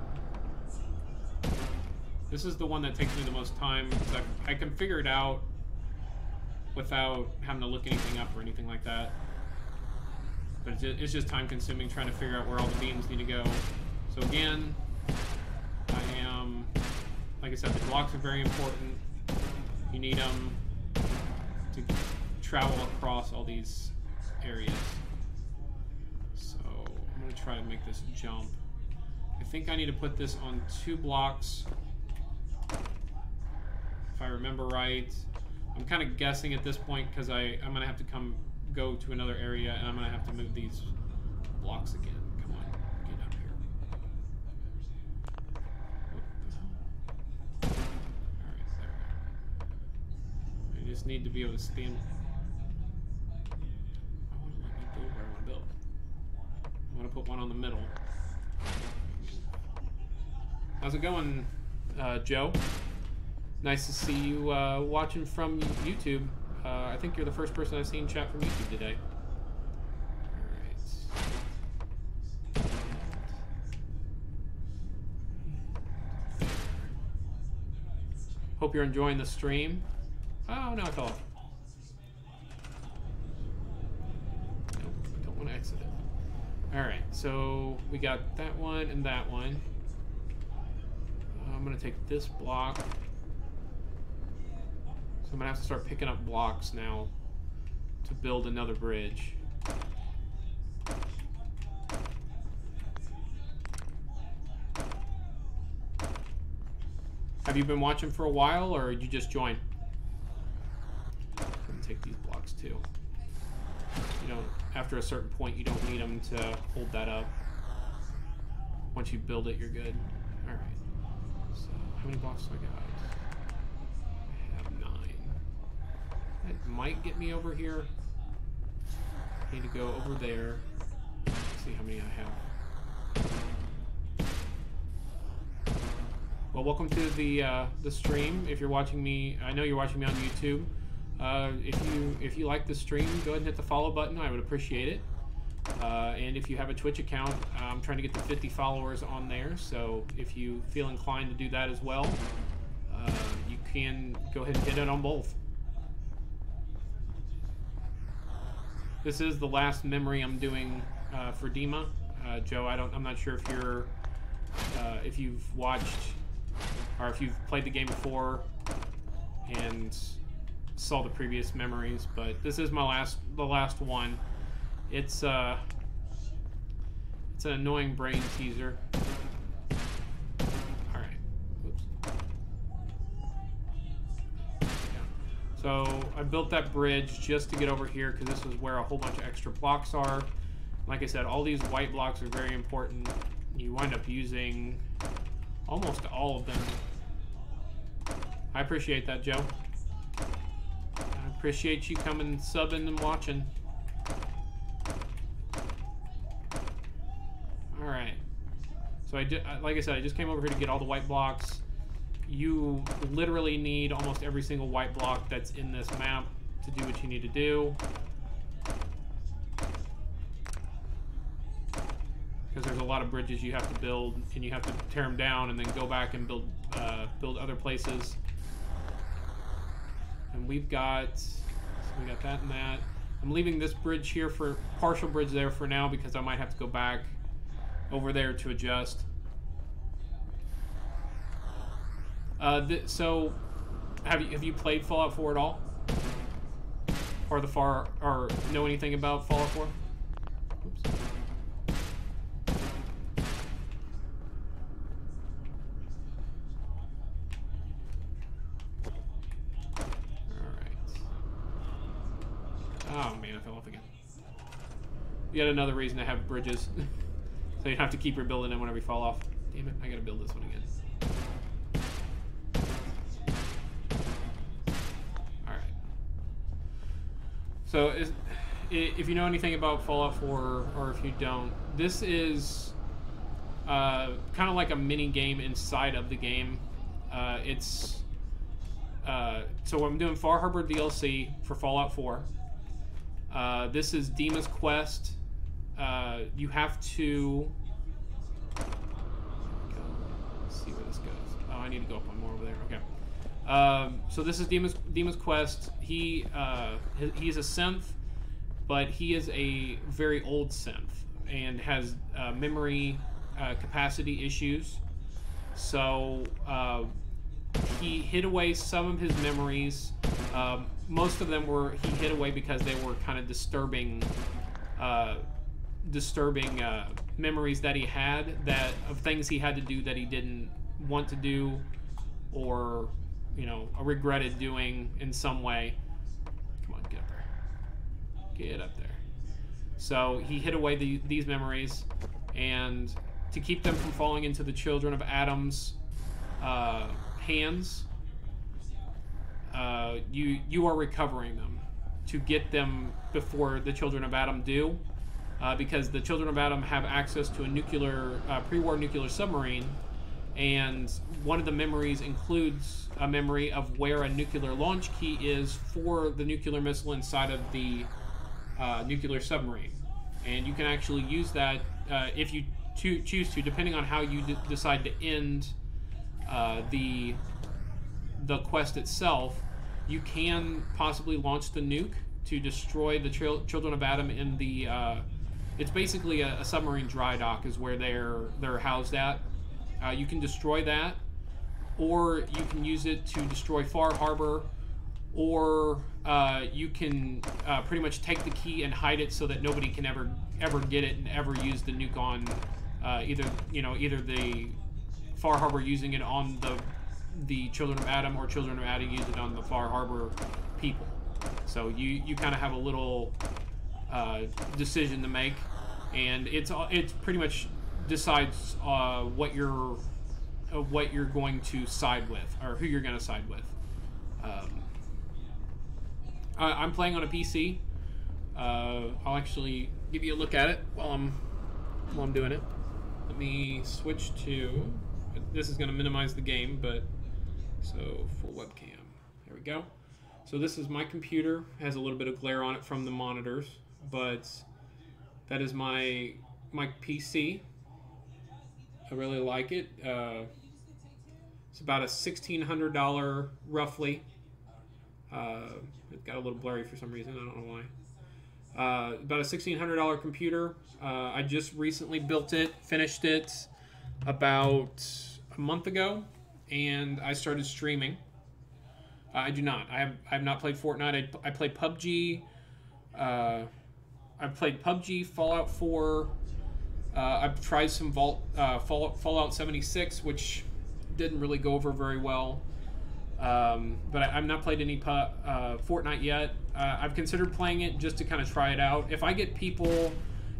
This is the one that takes me the most time, because I can figure it out without having to look anything up or anything like that. But it's just time consuming trying to figure out where all the beams need to go. So again, I am, like I said, the blocks are very important. You need them to travel across all these areas. So I'm going to try to make this jump. I think I need to put this on 2 blocks, if I remember right. I'm kind of guessing at this point because I'm going to have to go to another area, and I'm going to have to move these blocks again. Come on, get up here. What the hell? Alright, there we go. I just need to be able to stand. I want to let me build where I want to build. I want to put one on the middle. How's it going, Joe? Nice to see you watching from YouTube. I think you're the first person I've seen chat from YouTube today. Alright. Hope you're enjoying the stream. Oh, no, I fell off. Nope, I don't want to exit it. Alright, so we got that one and that one. I'm going to take this block. So I'm going to have to start picking up blocks now to build another bridge. Have you been watching for a while, or did you just join? I'm going to take these blocks too. You know, after a certain point, you don't need them to hold that up. Once you build it, you're good. All right. So, how many blocks do I got? I have 9. That might get me over here. I need to go over there. Let's see how many I have. Well, welcome to the stream. If you're watching me, I know you're watching me on YouTube. If you like the stream, go ahead and hit the follow button. I would appreciate it. And if you have a Twitch account, I'm trying to get to 50 followers on there. So if you feel inclined to do that as well, you can go ahead and hit it on both. This is the last memory I'm doing for Dima. Joe, I'm not sure if you're if you've watched or if you've played the game before and saw the previous memories, but this is the last one. It's an annoying brain teaser. All right. Oops. So I built that bridge just to get over here because this is where a whole bunch of extra blocks are. Like I said, all these white blocks are very important. You wind up using almost all of them. I appreciate that, Joe. I appreciate you coming, subbing, and watching. Alright. So like I said, I just came over here to get all the white blocks. You literally need almost every single white block that's in this map to do what you need to do. Because there's a lot of bridges you have to build, and you have to tear them down and then go back and build other places. And we got that and that. I'm leaving this bridge here for partial bridge there for now because I might have to go back over there to adjust. So have you played Fallout 4 at all? Or know anything about Fallout 4? Oops. Oh man, I fell off again. Yet another reason to have bridges. So you have to keep rebuilding them whenever you fall off. Damn it, I gotta build this one again. Alright. So if you know anything about Fallout 4, or if you don't, this is kind of like a mini game inside of the game. So I'm doing Far Harbor DLC for Fallout 4. This is Dima's Quest. You have to... Let's see where this goes. Oh, I need to go up one more over there. Okay. So this is Dima's Quest. He's a synth, but he is a very old synth and has memory capacity issues. So he hid away some of his memories. Most of them he hid away because they were kind of disturbing memories that he had, of things he had to do that he didn't want to do, or regretted doing in some way. Come on, get up there. Get up there. So he hid away these memories, and to keep them from falling into the Children of Adam's hands, you are recovering them to get them before the Children of Adam do, because the Children of Adam have access to a nuclear pre-war nuclear submarine, and one of the memories includes a memory of where a nuclear launch key is for the nuclear missile inside of the nuclear submarine. And you can actually use that if you choose to, depending on how you decide to end the quest itself. You can possibly launch the nuke to destroy the Children of Adam in the it's basically a submarine dry dock is where they're housed at. You can destroy that, or you can use it to destroy Far Harbor, or you can pretty much take the key and hide it so that nobody can ever get it and ever use the nuke on either the Far Harbor using it on the Children of Adam, or Children of Adam use it on the Far Harbor people. So you kind of have a little decision to make, and it's pretty much decides what you're going to side with, or who you're going to side with. I'm playing on a PC. I'll actually give you a look at it while I'm doing it. Let me switch to. This is going to minimize the game, but so full webcam. There we go. So this is my computer. It has a little bit of glare on it from the monitors, but that is my PC. I really like it. It's about a $1,600 roughly. It got a little blurry for some reason. I don't know why. About a $1,600 computer. I just recently built it, finished it about a month ago, and I started streaming. I do not. I have not played Fortnite. I played PUBG. I've played PUBG, Fallout 4. I've tried some Fallout 76, which didn't really go over very well. But I've not played any Fortnite yet. I've considered playing it just to kind of try it out. If I get people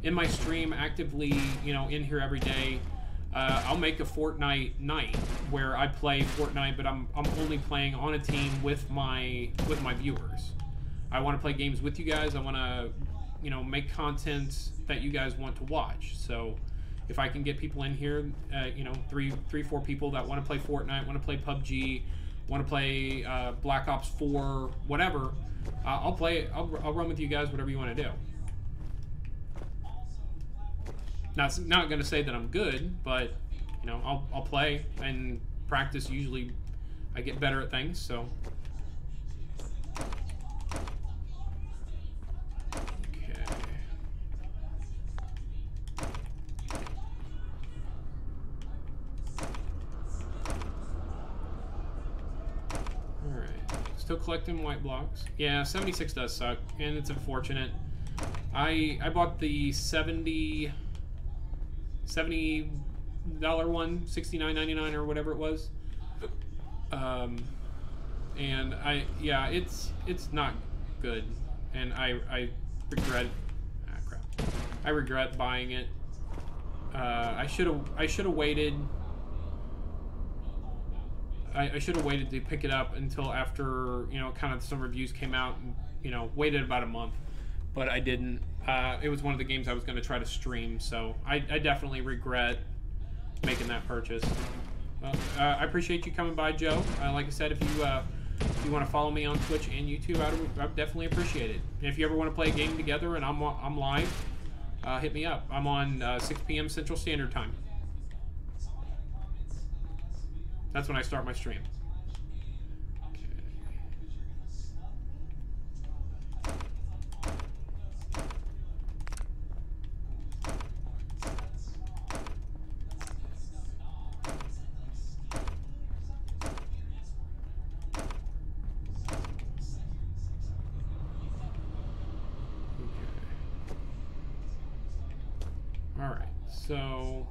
in my stream actively, in here every day, I'll make a Fortnite night where I play Fortnite, but I'm only playing on a team with my viewers. I want to play games with you guys. I want to, make content that you guys want to watch. So if I can get people in here, three, 4 people that want to play Fortnite, want to play PUBG, want to play Black Ops 4, whatever, I'll play it. I'll run with you guys, whatever you want to do. Now, it's not going to say that I'm good, but I'll play and practice. Usually, I get better at things. So, okay. All right. Still collecting white blocks. Yeah, 76 does suck, and it's unfortunate. I bought the $70 one, $69.99 or whatever it was, and it's not good, and I regret. Crap! I regret buying it. I should have waited. I should have waited to pick it up until after kind of some reviews came out, and waited about a month. But I didn't. It was one of the games I was going to try to stream, so I definitely regret making that purchase. Well, I appreciate you coming by, Joe. Like I said, if you want to follow me on Twitch and YouTube, I'd definitely appreciate it. And if you ever want to play a game together and I'm live, hit me up. I'm on 6 p.m. Central Standard Time. That's when I start my stream. So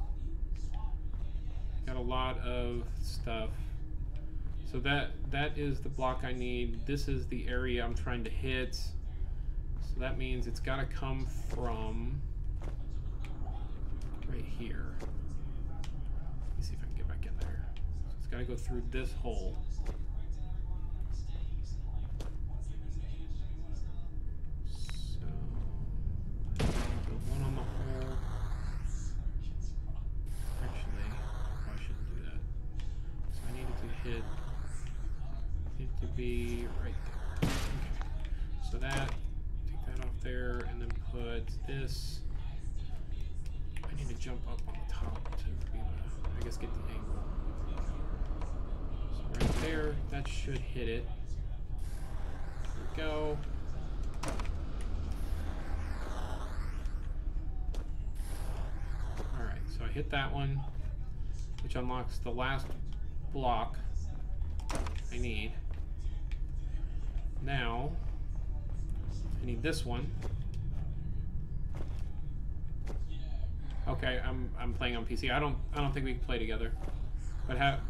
got a lot of stuff. So that is the block I need. This is the area I'm trying to hit. So that means it's got to come from right here. Let me see if I can get back in there. So it's got to go through this hole. So the one on the hole. Actually, I shouldn't do that. So I need it to hit. Need to be right there. Okay. So that. That off there, and then put this. I need to jump up on the top to be able to, I guess, get the angle. So right there, that should hit it. There we go. Alright, so I hit that one, which unlocks the last block I need. Now, I need this one. Okay, I'm playing on PC. I don't think we can play together. But have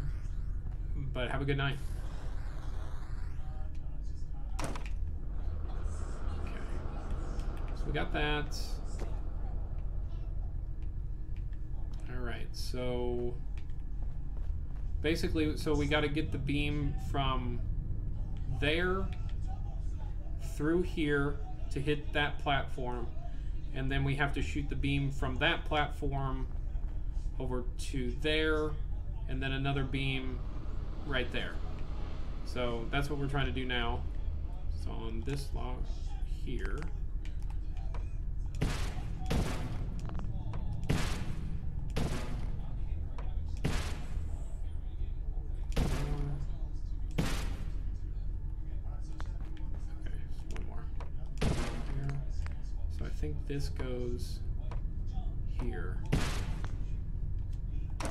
a good night. Okay. So we got that. Alright, so basically, so we gotta get the beam from there through here to hit that platform, and then we have to shoot the beam from that platform over to there, and then another beam right there. So that's what we're trying to do now. So on this log here, I think this goes here. I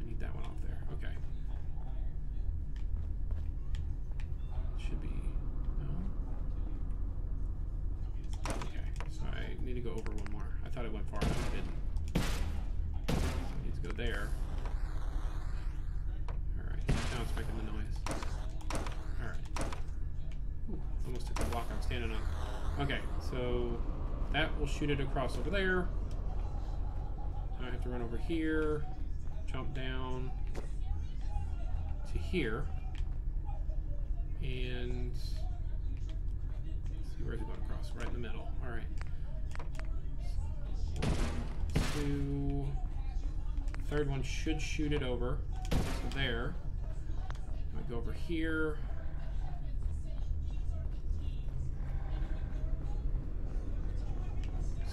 need that one off there. Okay. Should be, no? Okay, so I need to go over one more. I thought it went far enough, it didn't. So I need to go there. Alright, now it's making the noise. Alright. Almost took the block I'm standing on. Okay, so that will shoot it across over there. Now I have to run over here, jump down to here, and let's see, where's it going across? Right in the middle. All right. 2. The third one should shoot it over. So there. I'm gonna go over here.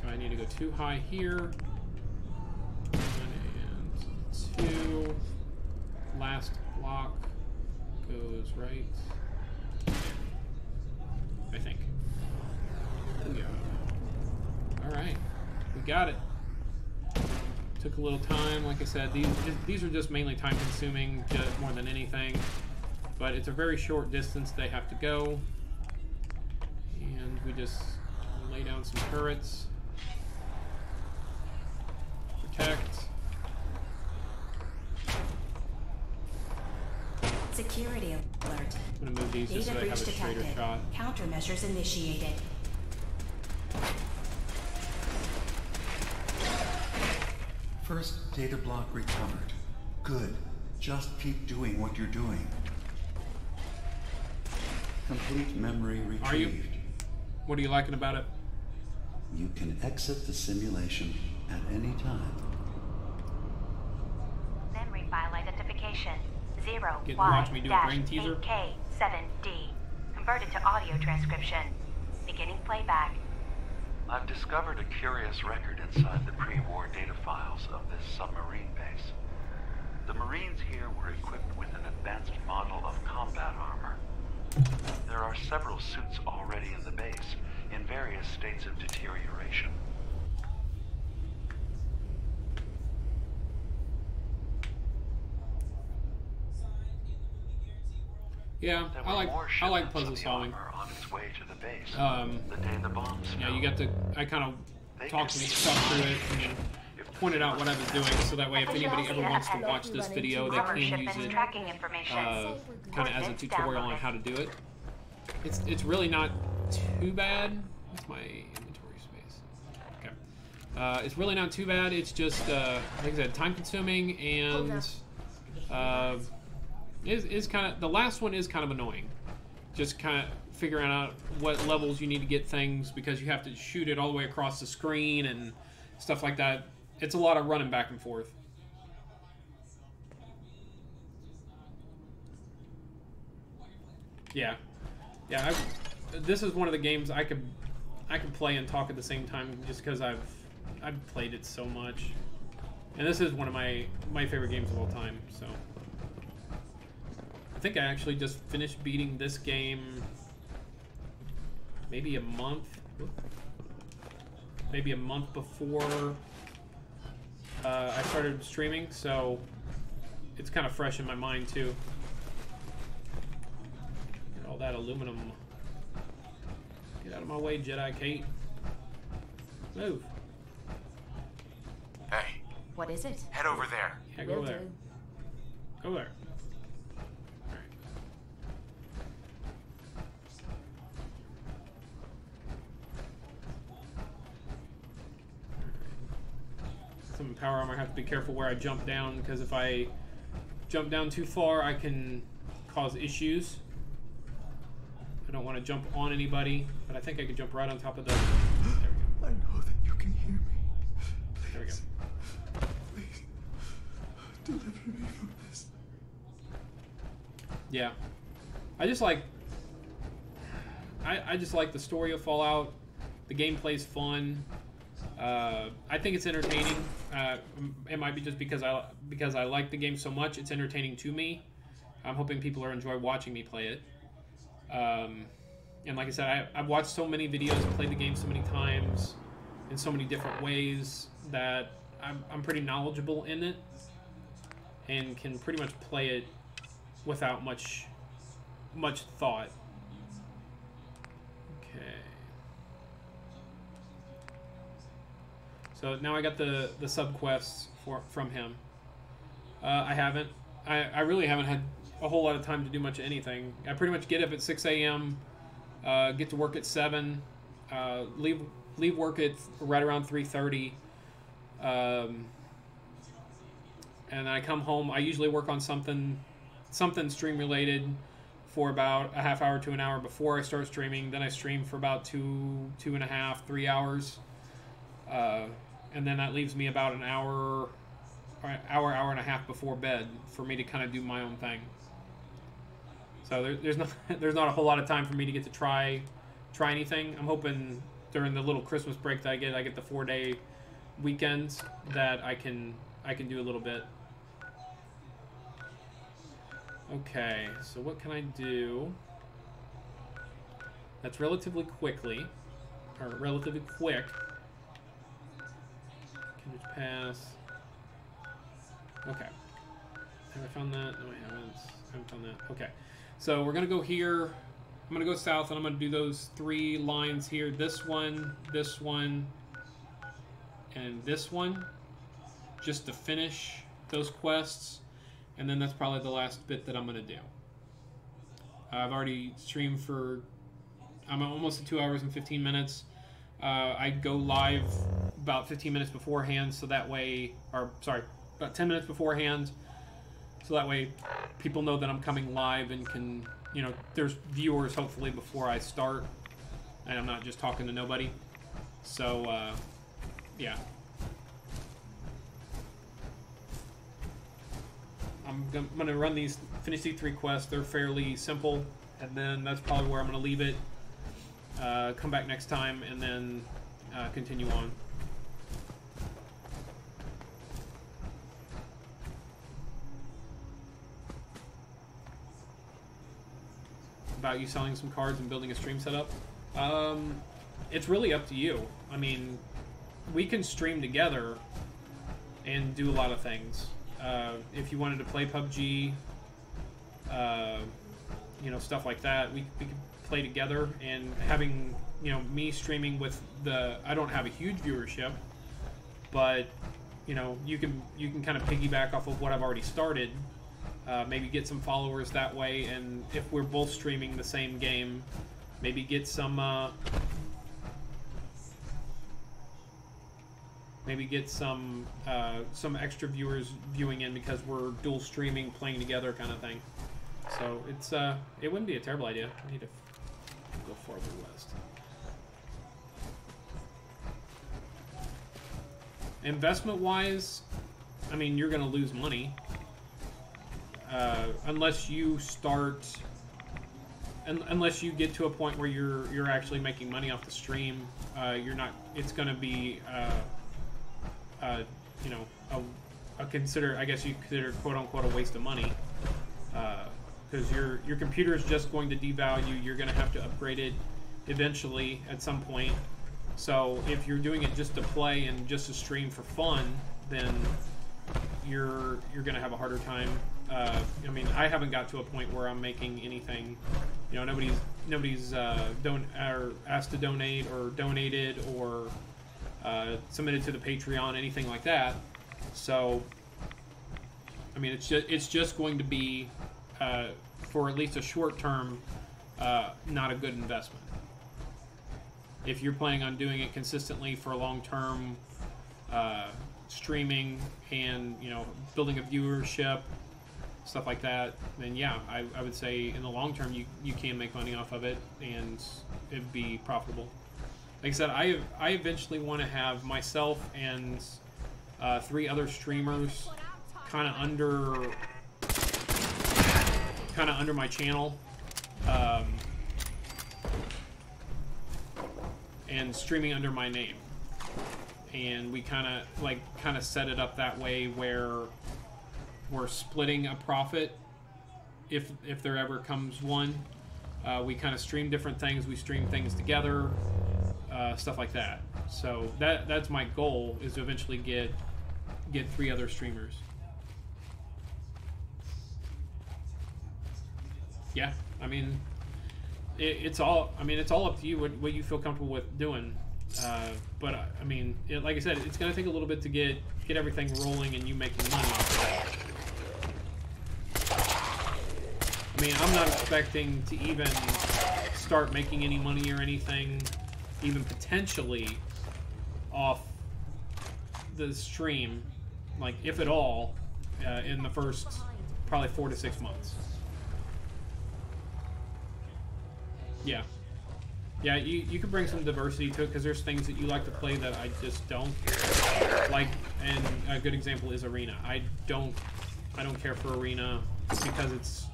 So I need to go too high here. 1 and 2. Last block goes right there, I think. Yeah. Alright. We got it. Took a little time. Like I said, these are just mainly time consuming, just more than anything. But it's a very short distance they have to go. And we just lay down some turrets. Protect. Security alert. I'm gonna move these just so they have a straighter shot. Countermeasures initiated. First data block recovered. Good. Just keep doing what you're doing. Complete memory retrieved. Are you? What are you liking about it? You can exit the simulation at any time. Memory file identification 0Y-8K7D. Converted to audio transcription. Beginning playback. I've discovered a curious record inside the pre-war data files of this submarine base. The Marines here were equipped with an advanced model of combat armor. There are several suits already in the base, in various states of deterioration. Yeah, I like puzzle solving. On its way to the base. The day the bombs fell. Yeah, you got to. I kind of talked through it. And pointed out what I was doing, so that way if anybody ever wants to watch this video, they can use it kind of as a tutorial on how to do it. It's really not too bad. What's my inventory space? Okay. It's really not too bad. It's just, like I said, time-consuming, and is kind of, the last one is kind of annoying. Just kind of figuring out what levels you need to get things, because you have to shoot it all the way across the screen and stuff like that. It's a lot of running back and forth. Yeah. Yeah, this is one of the games I could play and talk at the same time, just because I've played it so much. And this is one of my favorite games of all time, so. I think I actually just finished beating this game maybe a month before I started streaming, so it's kind of fresh in my mind too. Get all that aluminum. Get out of my way, Jedi Kate. Move. Hey. What is it? Head over there. Yeah, go there. Go there. Some power armor. I have to be careful where I jump down, because if I jump down too far, I can cause issues. I don't want to jump on anybody, but I think I could jump right on top of the... There we go. I know that you can hear me. Please. There we go. Please. Deliver me from this. Yeah. I just like the story of Fallout. The gameplay's fun. I think it's entertaining. It might be just because I like the game so much, it's entertaining to me. I'm hoping people enjoy watching me play it. And like I said, I've watched so many videos and played the game so many times in so many different ways that I'm pretty knowledgeable in it and can pretty much play it without much thought. Okay. So now I got the sub-quests from him. I haven't. I really haven't had a whole lot of time to do much of anything. I pretty much get up at 6 a.m., get to work at 7, leave work at right around 3:30, and then I come home. I usually work on something stream related for about a half hour to an hour before I start streaming. Then I stream for about 2.5, 3 hours. And then that leaves me about an hour and a half before bed for me to kind of do my own thing. So there's not a whole lot of time for me to get to try anything. I'm hoping during the little Christmas break that I get the 4-day weekends that I can do a little bit. Okay, so what can I do that's relatively quick? Can just pass. Okay. Have I found that? No, I haven't found that. Okay. So we're going to go here. I'm going to go south, and I'm going to do those 3 lines here. This one, and this one. Just to finish those quests. And then that's probably the last bit that I'm going to do. I've already streamed for... I'm almost at 2 hours and 15 minutes. I go live about 15 minutes beforehand, so that way... Or, sorry, about 10 minutes beforehand. So that way people know that I'm coming live and can... You know, there's viewers, hopefully, before I start. And I'm not just talking to nobody. So, yeah. I'm going to finish these 3 quests. They're fairly simple. And then that's probably where I'm going to leave it. Come back next time and then continue on. About you selling some cards and building a stream setup. It's really up to you. I mean, we can stream together and do a lot of things. If you wanted to play PUBG, you know, stuff like that, we could play together. And having, you know, me streaming with I don't have a huge viewership, but you know, you can kind of piggyback off of what I've already started. Maybe get some followers that way, and if we're both streaming the same game, maybe get some extra viewers viewing in because we're dual streaming, playing together, kind of thing. So it's it wouldn't be a terrible idea. I need to go farther west. Investment-wise, I mean, you're going to lose money unless you start, unless you get to a point where you're actually making money off the stream. You're not. It's going to be, you know, a consider. I guess you consider quote unquote a waste of money, because your computer is just going to devalue. You're going to have to upgrade it eventually at some point. So if you're doing it just to play and just to stream for fun, then you're going to have a harder time. I mean, I haven't got to a point where I'm making anything. You know, nobody's asked to donate or donated or submitted to the Patreon, anything like that. So, I mean, it's just going to be for at least a short term, not a good investment. If you're planning on doing it consistently for a long term, streaming and, you know, building a viewership, stuff like that, then yeah, I would say in the long term you can make money off of it and it'd be profitable. Like I said, I eventually want to have myself and 3 other streamers kind of under my channel, and streaming under my name, and we kind of set it up that way where we're splitting a profit if there ever comes one. We kind of stream different things, we stream things together, stuff like that. So that's my goal, is to eventually get 3 other streamers. Yeah, I mean, it's all up to you what you feel comfortable with doing. But I mean, like I said, it's going to take a little bit to get everything rolling and you making money off of that. I mean, I'm not expecting to even start making any money or anything, even potentially, off the stream, like if at all, in the first probably 4 to 6 months. Yeah. Yeah, you could bring some diversity to it, because there's things that you like to play that I just don't. Like, and a good example is Arena. I don't care for Arena because it's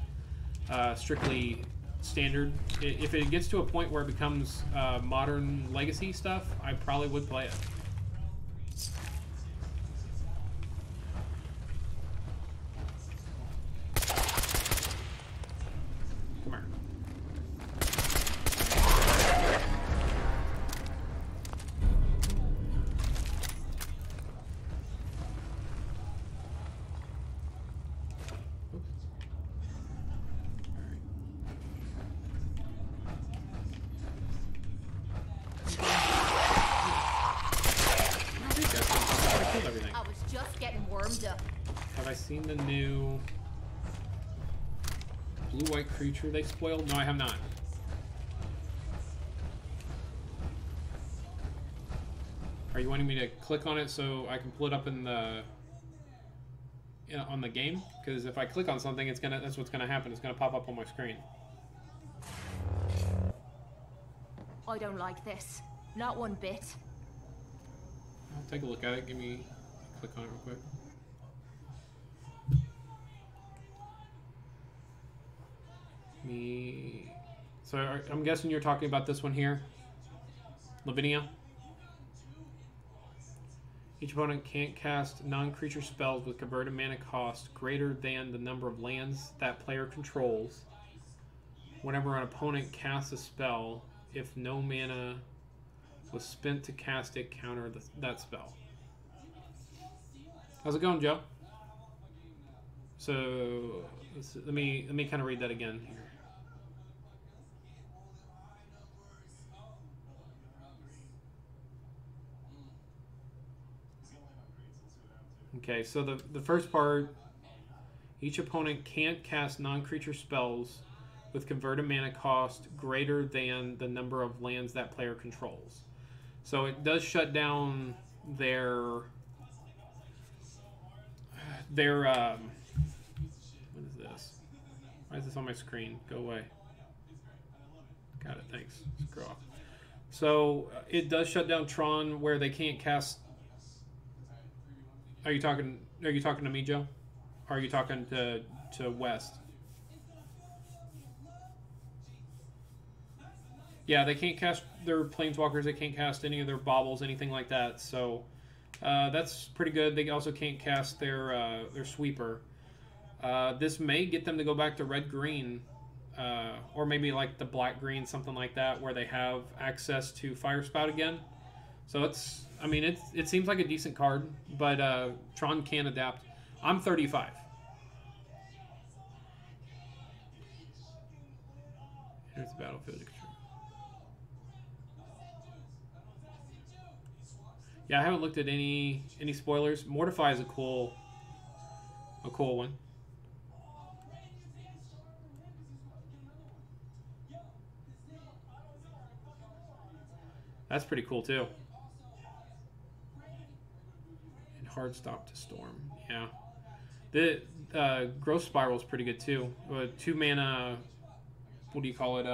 strictly standard. If it gets to a point where it becomes modern legacy stuff, I probably would play it. Come here. I was just getting warmed up. Have I seen the new blue-white creature they spoiled? No, I have not. Are you wanting me to click on it so I can pull it up in the on the game? Because if I click on something, that's what's gonna happen. It's gonna pop up on my screen. I don't like this. Not one bit. I'll take a look at it. Give me click on it real quick. So I'm guessing you're talking about this one here, Lavinia. Each opponent can't cast non-creature spells with converted mana cost greater than the number of lands that player controls. Whenever an opponent casts a spell, if no mana was spent to cast it, counter that spell. How's it going, Joe? So let me kind of read that again here. Okay, so the first part, each opponent can't cast non-creature spells with converted mana cost greater than the number of lands that player controls. So it does shut down their what is this? Why is this on my screen? Go away. Got it, thanks. Screw off. So it does shut down Tron where they can't cast. Are you talking to me, Joe? Or are you talking to West? Yeah, they can't cast their planeswalkers. They can't cast any of their baubles, anything like that. So that's pretty good. They also can't cast their sweeper. This may get them to go back to red-green, or maybe like the black-green, something like that, where they have access to Fire Spout again. So it's, I mean, it seems like a decent card, but Tron can adapt. I'm 35. Here's the battlefield. Yeah, I haven't looked at any spoilers. Mortify is a cool one. That's pretty cool too. And hard stop to storm. Yeah. The growth spiral is pretty good too. 2 mana. What do you call it?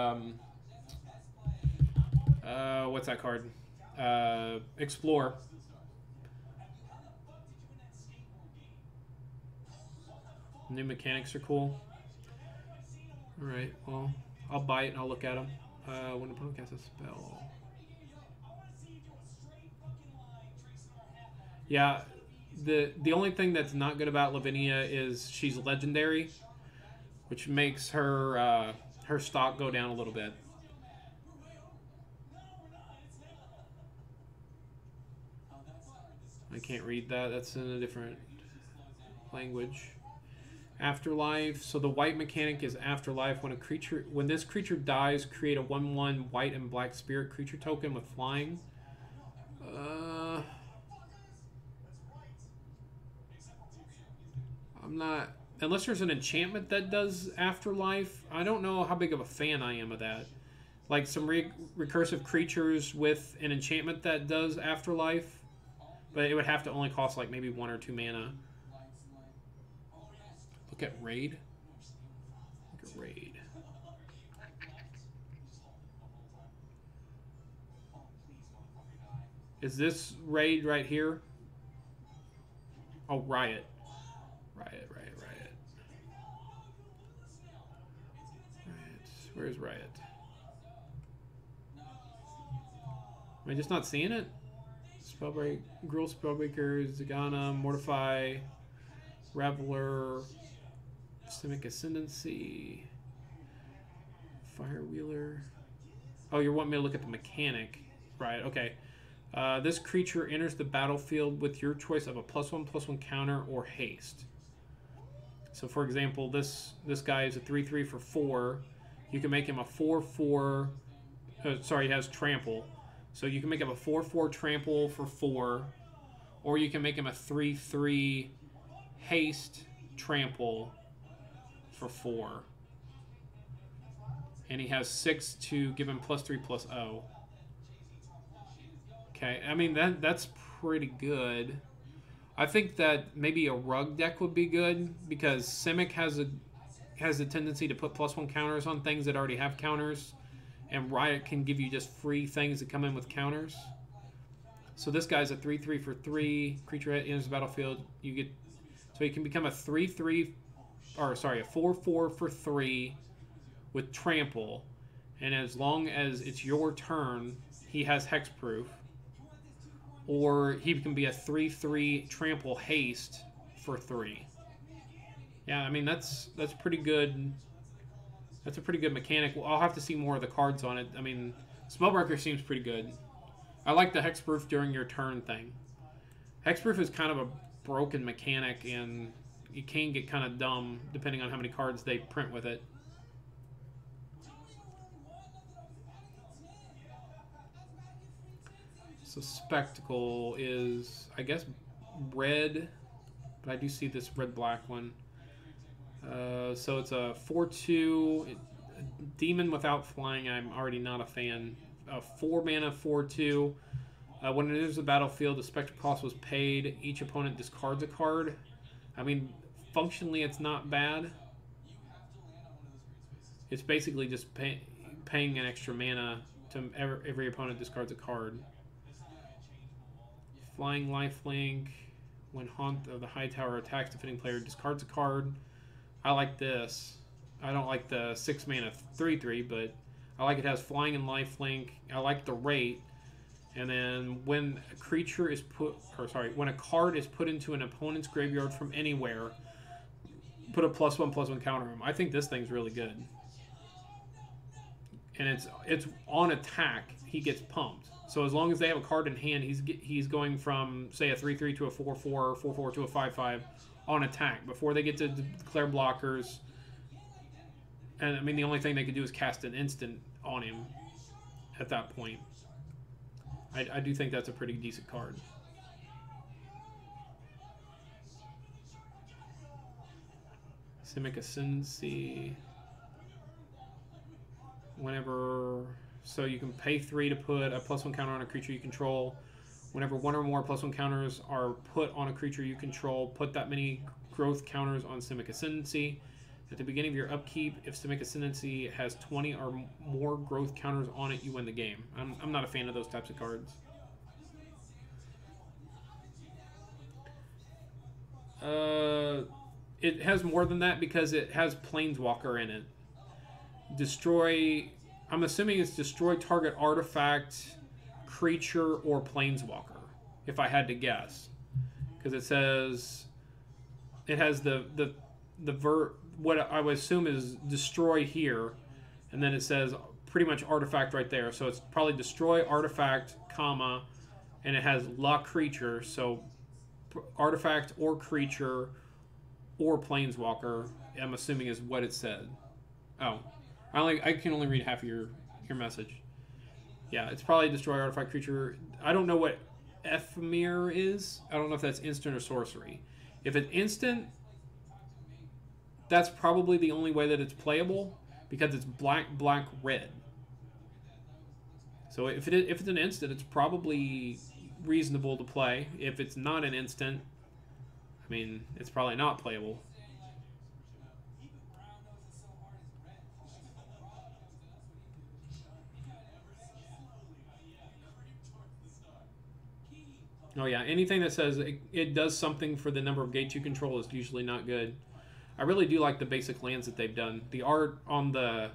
What's that card? Explore. New mechanics are cool. Alright, well, I'll buy it and I'll look at them. When the opponent casts a spell. Yeah, the only thing that's not good about Lavinia is she's legendary, which makes her her stock go down a little bit. I can't read that. That's in a different language. Afterlife. So the white mechanic is Afterlife. When this creature dies, create a 1/1 white and black spirit creature token with flying. I'm not, unless there's an enchantment that does Afterlife. I don't know how big of a fan I am of that. Like some recursive creatures with an enchantment that does Afterlife. But it would have to only cost like maybe 1 or 2 mana. Look at Raid. Look at Raid. Is this Raid right here? Oh, Riot. Riot. Where's Riot? Am I just not seeing it? Spellbreak, Gruul Spellbreaker, Zagana, Mortify, Reveler, Simic Ascendancy, Firewheeler. Oh, you're wanting me to look at the mechanic. Right, okay. This creature enters the battlefield with your choice of a +1/+1 counter or haste. So for example, this guy is a 3/3 for 4. You can make him a 4/4. Sorry, he has trample. So you can make him a 4/4 trample for 4, or you can make him a 3/3 haste trample for 4. And he has 6 to give him +3/+0. Okay, I mean that's pretty good. I think that maybe a rug deck would be good because Simic has a tendency to put +1 counters on things that already have counters. And Riot can give you just free things that come in with counters. So this guy's a 3/3 for 3. Creature enters the battlefield. So you can become a 3/3, or sorry, a 4/4 for 3 with trample. And as long as it's your turn, he has hexproof. Or he can be a 3/3 trample haste for 3. Yeah, I mean that's pretty good. That's a pretty good mechanic. Well, I'll have to see more of the cards on it. I mean, Spellbreaker seems pretty good. I like the hexproof during your turn thing. Hexproof is kind of a broken mechanic, and it can get kind of dumb depending on how many cards they print with it. So Spectacle is, I guess, red but I do see this red-black one. So it's a 4/2 demon without flying. I'm already not a fan. 4 mana 4/2. When it enters the battlefield, the spectral cost was paid. Each opponent discards a card. I mean, functionally, it's not bad. It's basically just paying an extra mana to every opponent discards a card. Flying lifelink. When Haunt of the High Tower attacks, defending player discards a card. I like this. I don't like the 6 mana 3/3, but I like it has flying and lifelink. I like the rate. And then when a creature is when a card is put into an opponent's graveyard from anywhere, put a +1/+1 counter on him. I think this thing's really good. And it's on attack, he gets pumped. So as long as they have a card in hand, he's going from, say, a 3/3 to a 4/4, 4/4 to a 5/5 on attack before they get to declare blockers. And I mean, the only thing they could do is cast an instant on him at that point. I do think that's a pretty decent card. Simic Ascendancy. So you can pay 3 to put a +1 counter on a creature you control. Whenever 1 or more +1 counters are put on a creature you control, put that many growth counters on Simic Ascendancy. At the beginning of your upkeep, if Simic Ascendancy has 20 or more growth counters on it, you win the game. I'm not a fan of those types of cards. It has more than that because it has Planeswalker in it. Destroy... I'm assuming it's destroy target artifact, creature, or Planeswalker, if I had to guess. Because it says... It has what I would assume is destroy here, and then it says pretty much artifact right there. So it's probably destroy artifact, comma, and it has la creature, so artifact or creature or Planeswalker, I'm assuming is what it said. Oh, I can only read half of your message. Yeah, it's probably destroy artifact, creature. I don't know what Ephemer is. I don't know if that's instant or sorcery. If it's instant, that's probably the only way that it's playable because it's black, black, red. So if it's an instant, it's probably reasonable to play. If it's not an instant, I mean, it's probably not playable. Oh yeah, anything that says it does something for the number of gates you control is usually not good. I really do like the basic lands that they've done. The art on the...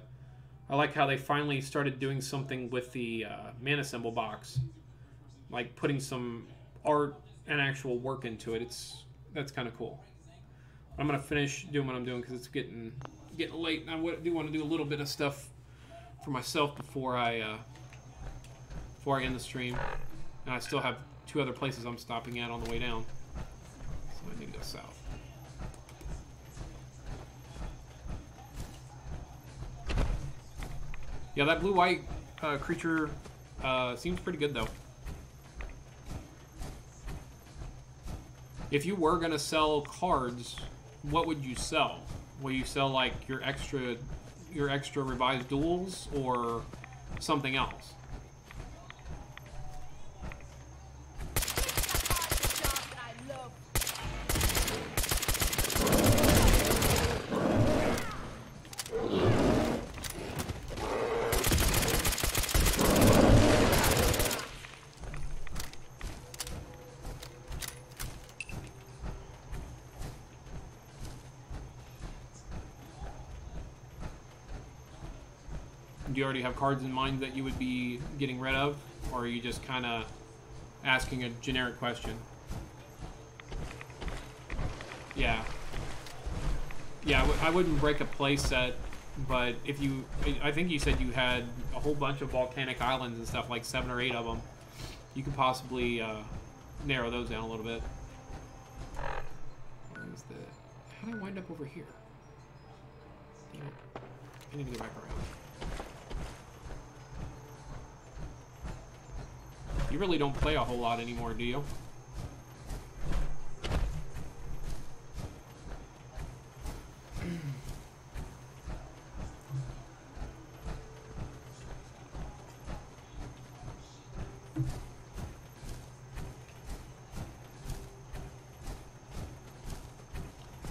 I like how they finally started doing something with the mana symbol box. Like putting some art and actual work into it. That's kind of cool. I'm going to finish doing what I'm doing because it's getting late. And I do want to do a little bit of stuff for myself before I end the stream. And I still have 2 other places I'm stopping at on the way down. So I need to go south. Yeah, that blue-white creature seems pretty good, though. If you were going to sell cards, what would you sell? Will you sell, like, your extra revised duels or something else? Do you already have cards in mind that you would be getting rid of? Or are you just kind of asking a generic question? Yeah. Yeah, I wouldn't break a play set, but if you... I think you said you had a whole bunch of volcanic islands and stuff, like 7 or 8 of them. You could possibly narrow those down a little bit. Where's the... How did I wind up over here? Damn it. I need to get back around. You really don't play a whole lot anymore, do you?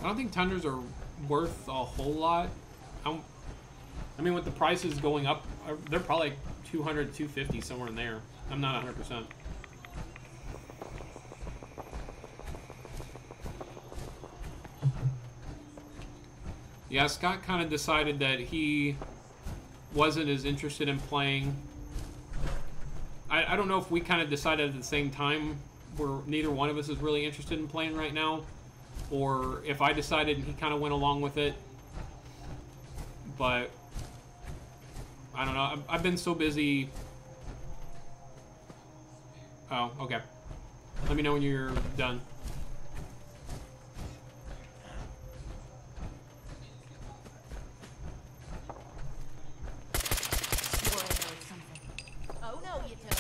I don't think Tundras are worth a whole lot. I mean, with the prices going up, they're probably like 200, 250, somewhere in there. I'm not 100%. Yeah, Scott kind of decided that he wasn't as interested in playing. I don't know if we kind of decided at the same time where neither one of us is really interested in playing right now, or if I decided and he kind of went along with it. But I don't know. I've been so busy. Oh, okay. Let me know when you're done. Oh no, you don't.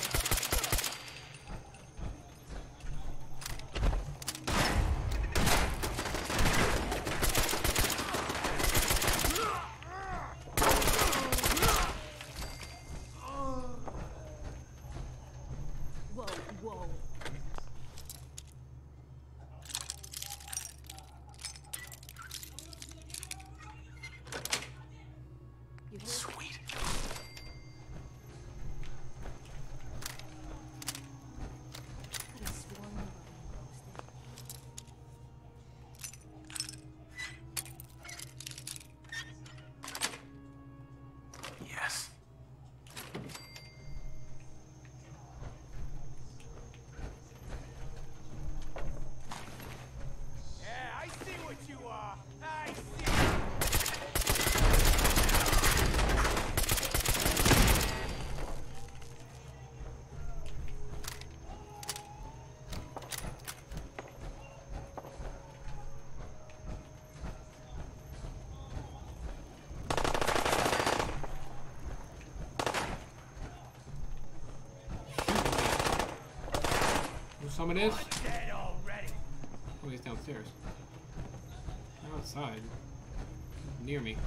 Whoa, whoa. Sweet. Could have sworn we were being roasted. Yes. Yeah, I see what you are. I see. Where someone is? Dead already. Oh, he's downstairs. They're outside. Near me.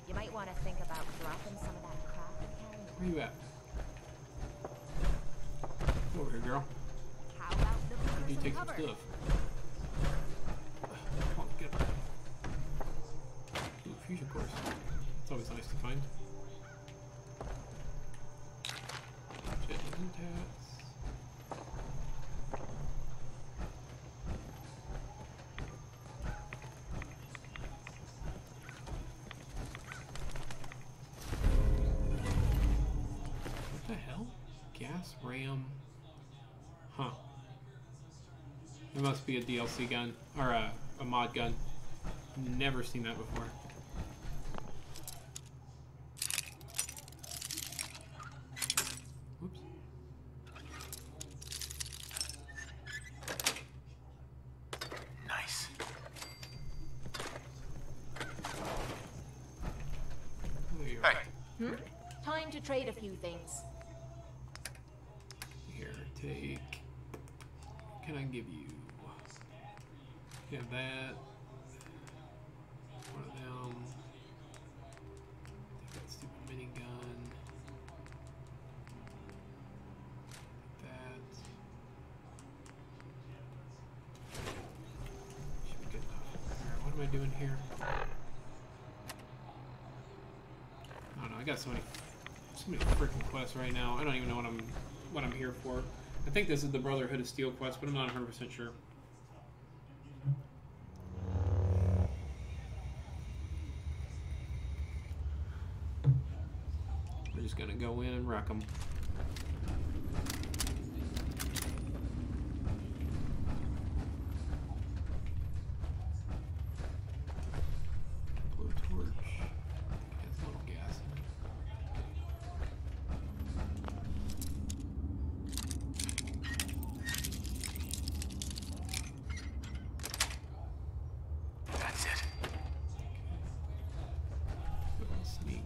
You might want to think about dropping some of that crap again. Where you at? Over here, girl. How about looking for You some take some cover? stuff. Come on, get up. Ooh, fusion cores. It's always nice to find. Jet and tats. What the hell? Gas ram. Huh. It must be a DLC gun, or a mod gun. Never seen that before. Whoops. Nice. Hmm? Time to trade a few things. Here, take. What can I give you? Yeah, that. One of them. Take that stupid minigun. That. Should be good enough. Alright, what am I doing here? I don't know, I got so many freaking quests right now. I don't even know what I'm here for. I think this is the Brotherhood of Steel quest, but I'm not 100% sure. We're just gonna go in and wreck them. Blowtorch. Has a little gas in it. That's it. Little sneak.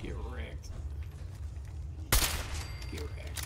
Get wrecked. Get wrecked.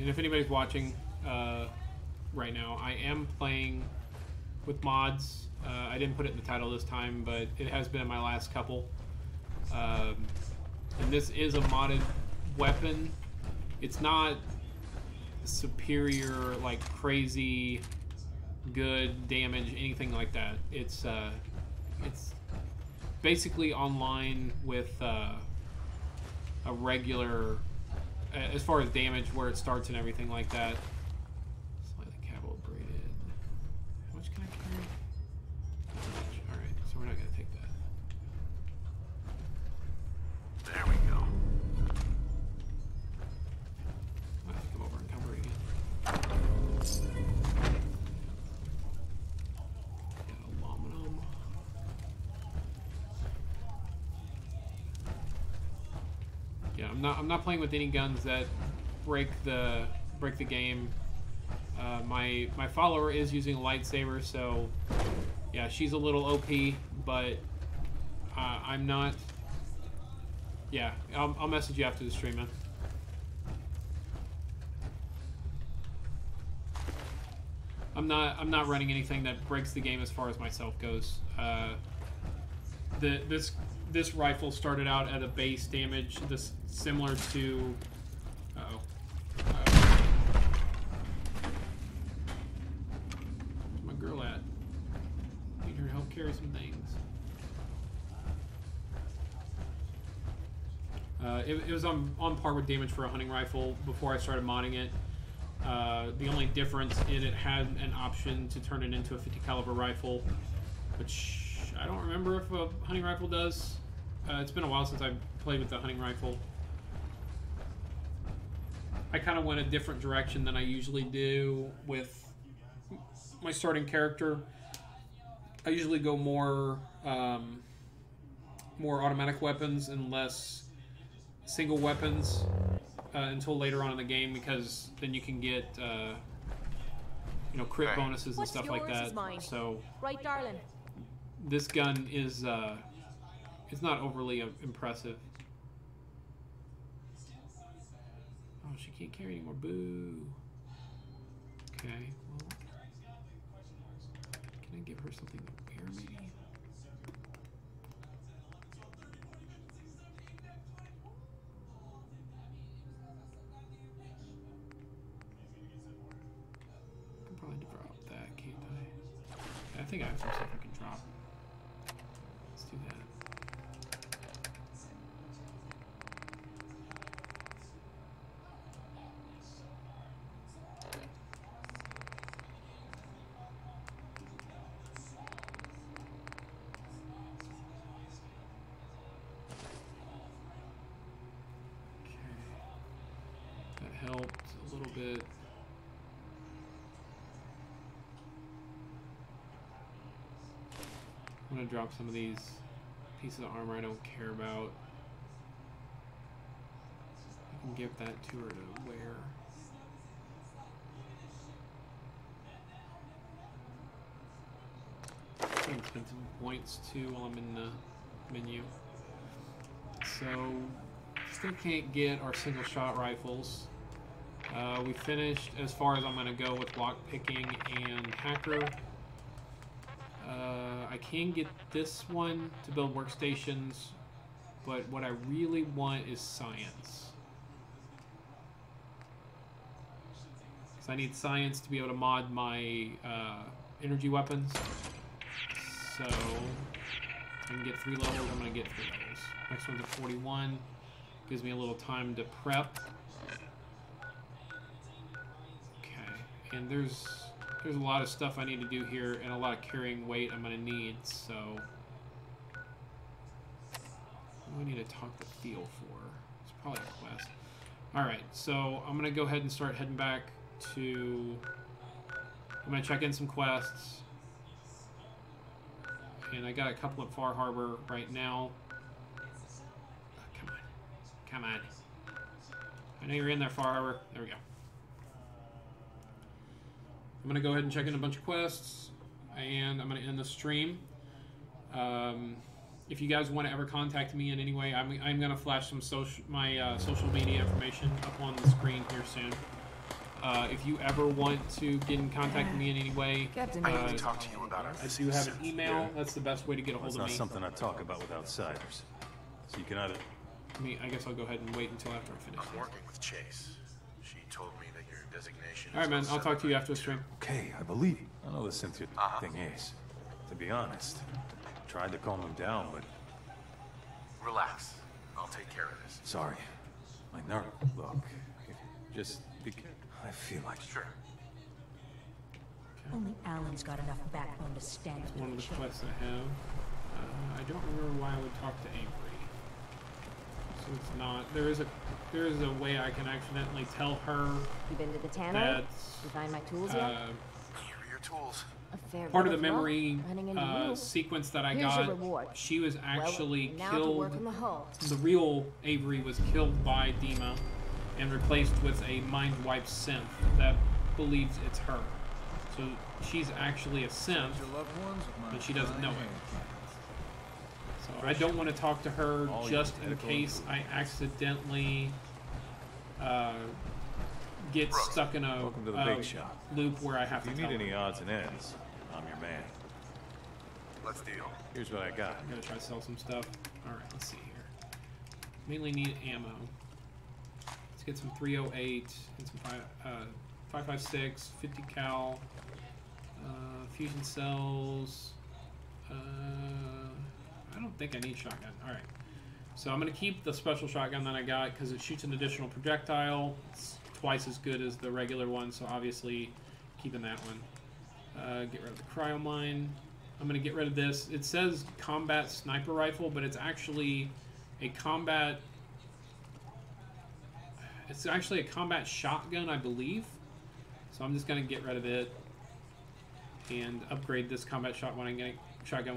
And if anybody's watching right now, I am playing with mods. I didn't put it in the title this time, but it has been in my last couple. And this is a modded weapon. It's not superior, like crazy good damage, anything like that. It's basically online with a regular, as far as damage, where it starts and everything like that. Slightly calibrated. How much can I carry? Not much. Alright, so we're not going to take that. There we go. I'll have to come over and cover it again. Got aluminum. Yeah, I'm not playing with any guns that break the game. My follower is using a lightsaber, so yeah, she's a little OP, but I'm not. Yeah, I'll message you after the stream, man. I'm not running anything that breaks the game as far as myself goes. This rifle started out at a base damage, this similar to. Uh-oh. Where's my girl at? Need her to help carry some things. It was on par with damage for a hunting rifle before I started modding it. The only difference in it had an option to turn it into a 50 caliber rifle, which I don't remember if a hunting rifle does. It's been a while since I've played with the hunting rifle. I kind of went a different direction than I usually do with my starting character. I usually go more automatic weapons and less single weapons until later on in the game, because then you can get crit bonuses and stuff like that. So Right, darling. this gun is it's not overly impressive. Oh, she can't carry anymore. Boo. Okay, well, can I give her something to wear, maybe? I can probably drop that, can't I? I think I have some stuff I can drop. Let's do that. That helped a little bit. I'm gonna drop some of these pieces of armor I don't care about. I can give that to her to wear. I can spend some points too while I'm in the menu. So, still can't get our single shot rifles. We finished as far as I'm going to go with lockpicking and hacker. I can get this one to build workstations, but what I really want is science. Because I need science to be able to mod my energy weapons. So, I can get 3 levels, I'm going to get 3 levels. Next one's at 41. Gives me a little time to prep. Okay, and there's a lot of stuff I need to do here, and a lot of carrying weight I'm going to need, so what do I need to talk to Theo for? It's probably a quest. Alright, so I'm going to go ahead and start heading back to... I'm going to check in some quests. And I got a couple at Far Harbor right now. Oh, come on. Come on. I know you're in there, Far Harbor. There we go. I'm going to go ahead and check in a bunch of quests, and I'm going to end the stream. If you guys want to ever contact me in any way, I'm going to flash some social media information up on the screen here soon. If you ever want to get in contact with me in any way, I need to talk to you about it. I do have an email. That's the best way to get a hold It's of not me. something I talk about with outsiders. So you can either... I guess I'll go ahead and wait until after I finish. I'm working with Chase. She told me that your designation. All right, man. I'll talk to you after the stream. Okay, I believe you. I know the Cynthia thing is. To be honest, tried to calm him down, but... Relax. I'll take care of this. Sorry. My nerve. Look, just... I feel like... Sure. Only Alan's got enough backbone to stand That's for one of the shit. quests I have. I don't remember why I would talk to Avery. So it's not. There is a way I can accidentally tell her. You been to the tannery? That, You find my tools yet? Here are your tools. A fair part of bit the luck memory running into you. sequence that I Here's your got, reward. she was actually now to killed. work on the hull. The real Avery was killed by Dima and replaced with a mind-wiped synth that believes it's her. So she's actually a synth, but she doesn't know it. So I don't want to talk to her just in case I accidentally get stuck in a Welcome to the big shop. loop where I have to If you tell need her. any odds and ends, I'm your man. Let's deal. Here's what I got. I'm gonna try to sell some stuff. Alright, let's see here. Mainly need ammo. Let's get some 308 and some 5.56, 50 cal, fusion cells. I don't think I need shotgun. Alright. So I'm gonna keep the special shotgun that I got because it shoots an additional projectile. It's twice as good as the regular one, so obviously keeping that one. Get rid of the cryo mine. I'm gonna get rid of this. It says combat sniper rifle, but it's actually a combat. It's actually a combat shotgun, I believe. So I'm just gonna get rid of it and upgrade this combat shotgun when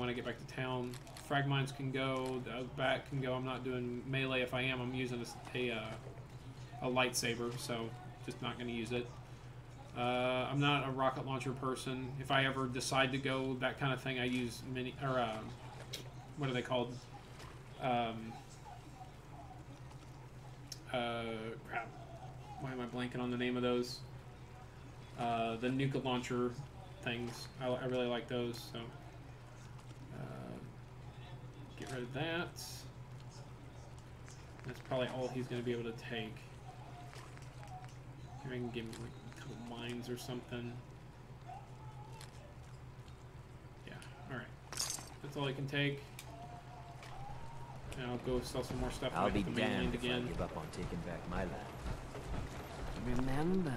I get back to town. Frag mines can go. The back can go. I'm not doing melee. If I am, I'm using a lightsaber, so just not gonna use it. I'm not a rocket launcher person. If I ever decide to go that kind of thing, I use what are they called? Crap. Why am I blanking on the name of those? The nuke launcher things. I really like those, so get rid of that. That's probably all he's going to be able to take. Maybe I can give him like a couple mines or something. Yeah, alright. That's all he can take. And I'll go sell some more stuff. I'll be the mainland damned if I again. give up on taking back my land. Remember,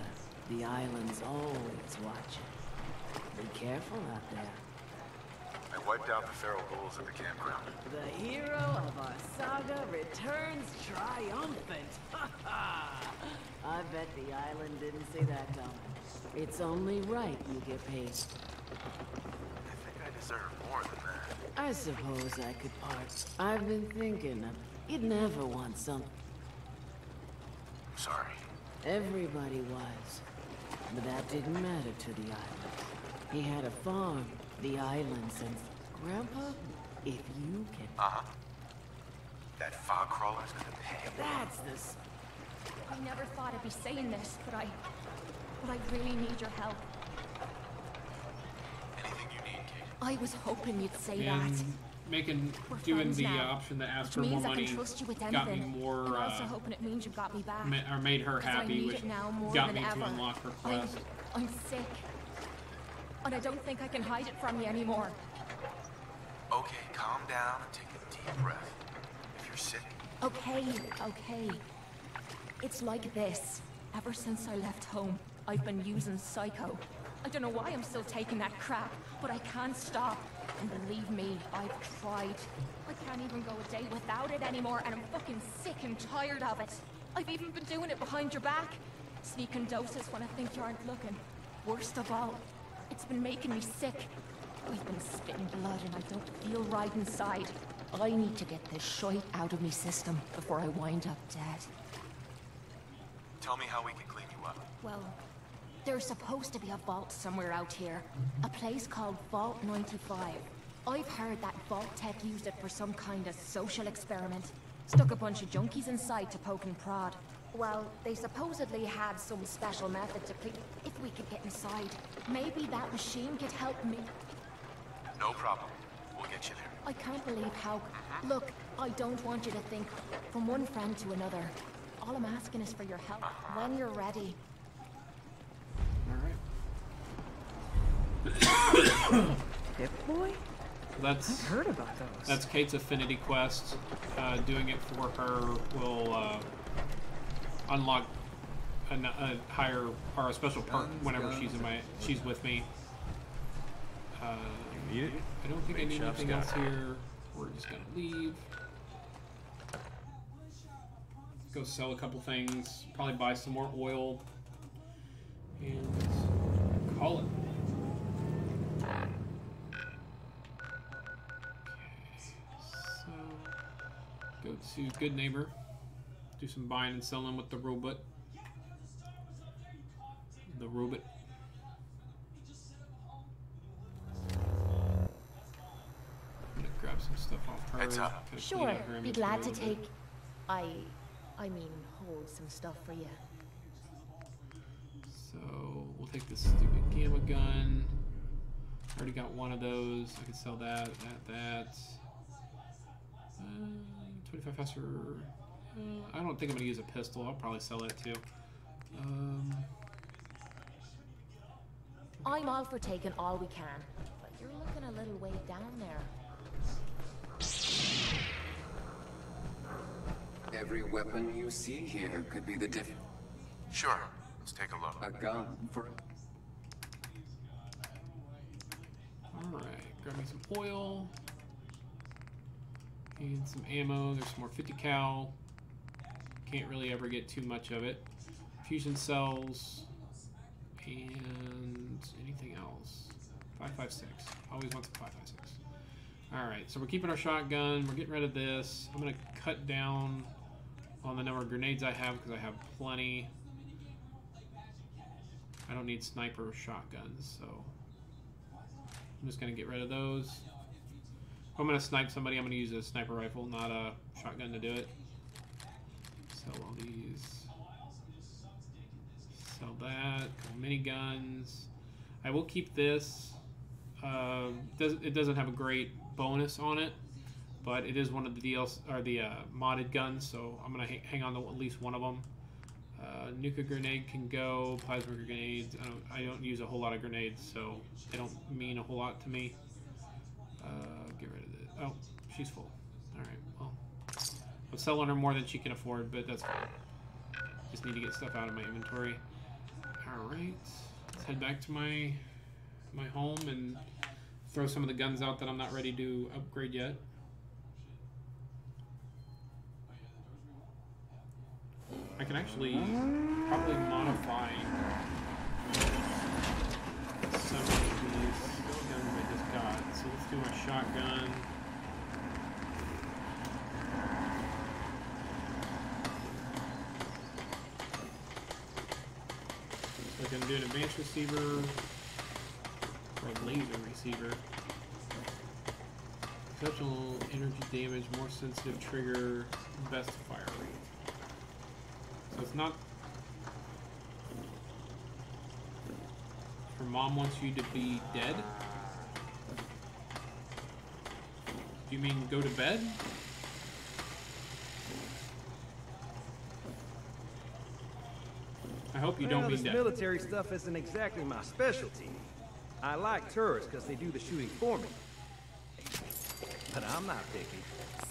the island's always watching. Be careful out there. I wiped out the feral ghouls at the campground. The hero of our saga returns triumphant. I bet the island didn't see that coming. It's only right you get paid. I think I deserve more than that. I suppose I could part. I've been thinking of you'd never want something. Sorry. Everybody was. But that didn't matter to the island. He had a farm, the island, since Grandpa, if you can... That fog crawler's gonna pay. That's this. I never thought I'd be saying this, but I really need your help. Anything you need, Kate. I was hoping you'd say And that. doing friends the now, option that asked which for more means I can money trust you with got me anything. more, I'm also hoping it means you got me back. or made her 'Cause I happy, need which it now more got than me ever. to unlock her quest. I'm sick. And I don't think I can hide it from you anymore. Okay, calm down and take a deep breath. If you're sick, Okay. It's like this. Ever since I left home, I've been using Psycho. I don't know why I'm still taking that crap, but I can't stop. And believe me, I've tried. I can't even go a day without it anymore, and I'm fucking sick and tired of it. I've even been doing it behind your back. Sneaking doses when I think you aren't looking. Worst of all, it's been making me sick. I've been spitting blood and I don't feel right inside. I need to get this shite out of me system before I wind up dead. tell me how we can clean you up. Well, there's supposed to be a vault somewhere out here. A place called Vault 95. I've heard that Vault Tech used it for some kind of social experiment. Stuck a bunch of junkies inside to poke and prod. Well, they supposedly had some special method to clean. If we could get inside, maybe that machine could help me. No problem. We'll get you there. I can't believe how... Look, I don't want you to think from one friend to another. All I'm asking is for your help when you're ready. Pip-Boy? I've heard about those. That's Kate's affinity quest. Doing it for her will unlock a higher or a special perk whenever she's with me. You need it? I don't think I need anything else here. We're just gonna leave. Go sell a couple things. Probably buy some more oil. And call it. Go to Good Neighbor, do some buying and selling with the robot. I'm gonna grab some stuff off her. Heads up. Sure, be glad to take... I mean, hold some stuff for you. So, we'll take this stupid gamma gun. Already got one of those. I can sell that. 25 faster. I don't think I'm gonna use a pistol. I'll probably sell that too. I'm all for taking all we can, but you're looking a little way down there. Every weapon you see here could be the diff. Sure. Let's take a look. A gun for. Alright, grab me some oil. And some ammo. There's some more 50 cal. Can't really ever get too much of it. Fusion cells. And anything else. 5.56. Always wants a 5.56. Alright, so we're keeping our shotgun. We're getting rid of this. I'm going to cut down on the number of grenades I have because I have plenty. I don't need sniper shotguns, so I'm just going to get rid of those. If I'm going to snipe somebody, I'm going to use a sniper rifle, not a shotgun to do it. Sell all these. Sell that. Couple miniguns. I will keep this. It doesn't have a great bonus on it, but it is one of the DLC or the modded guns, so I'm going to hang on to at least one of them. Nuka grenade can go. Plasma grenades. I don't use a whole lot of grenades, so they don't mean a whole lot to me. Get rid of it. Oh, she's full. Alright, well. I'm selling her more than she can afford, but that's fine. Just need to get stuff out of my inventory. Alright. Let's head back to my home and throw some of the guns out that I'm not ready to upgrade yet. I can actually probably modify some of these guns I just got. So let's do my shotgun. So I can do an advanced receiver or a laser receiver. Exceptional energy damage, more sensitive trigger, best fire rate. So it's not... Your mom wants you to be dead? Do you mean go to bed? I hope you don't mean this dead. Military stuff isn't exactly my specialty. I like tourists because they do the shooting for me. But I'm not picky.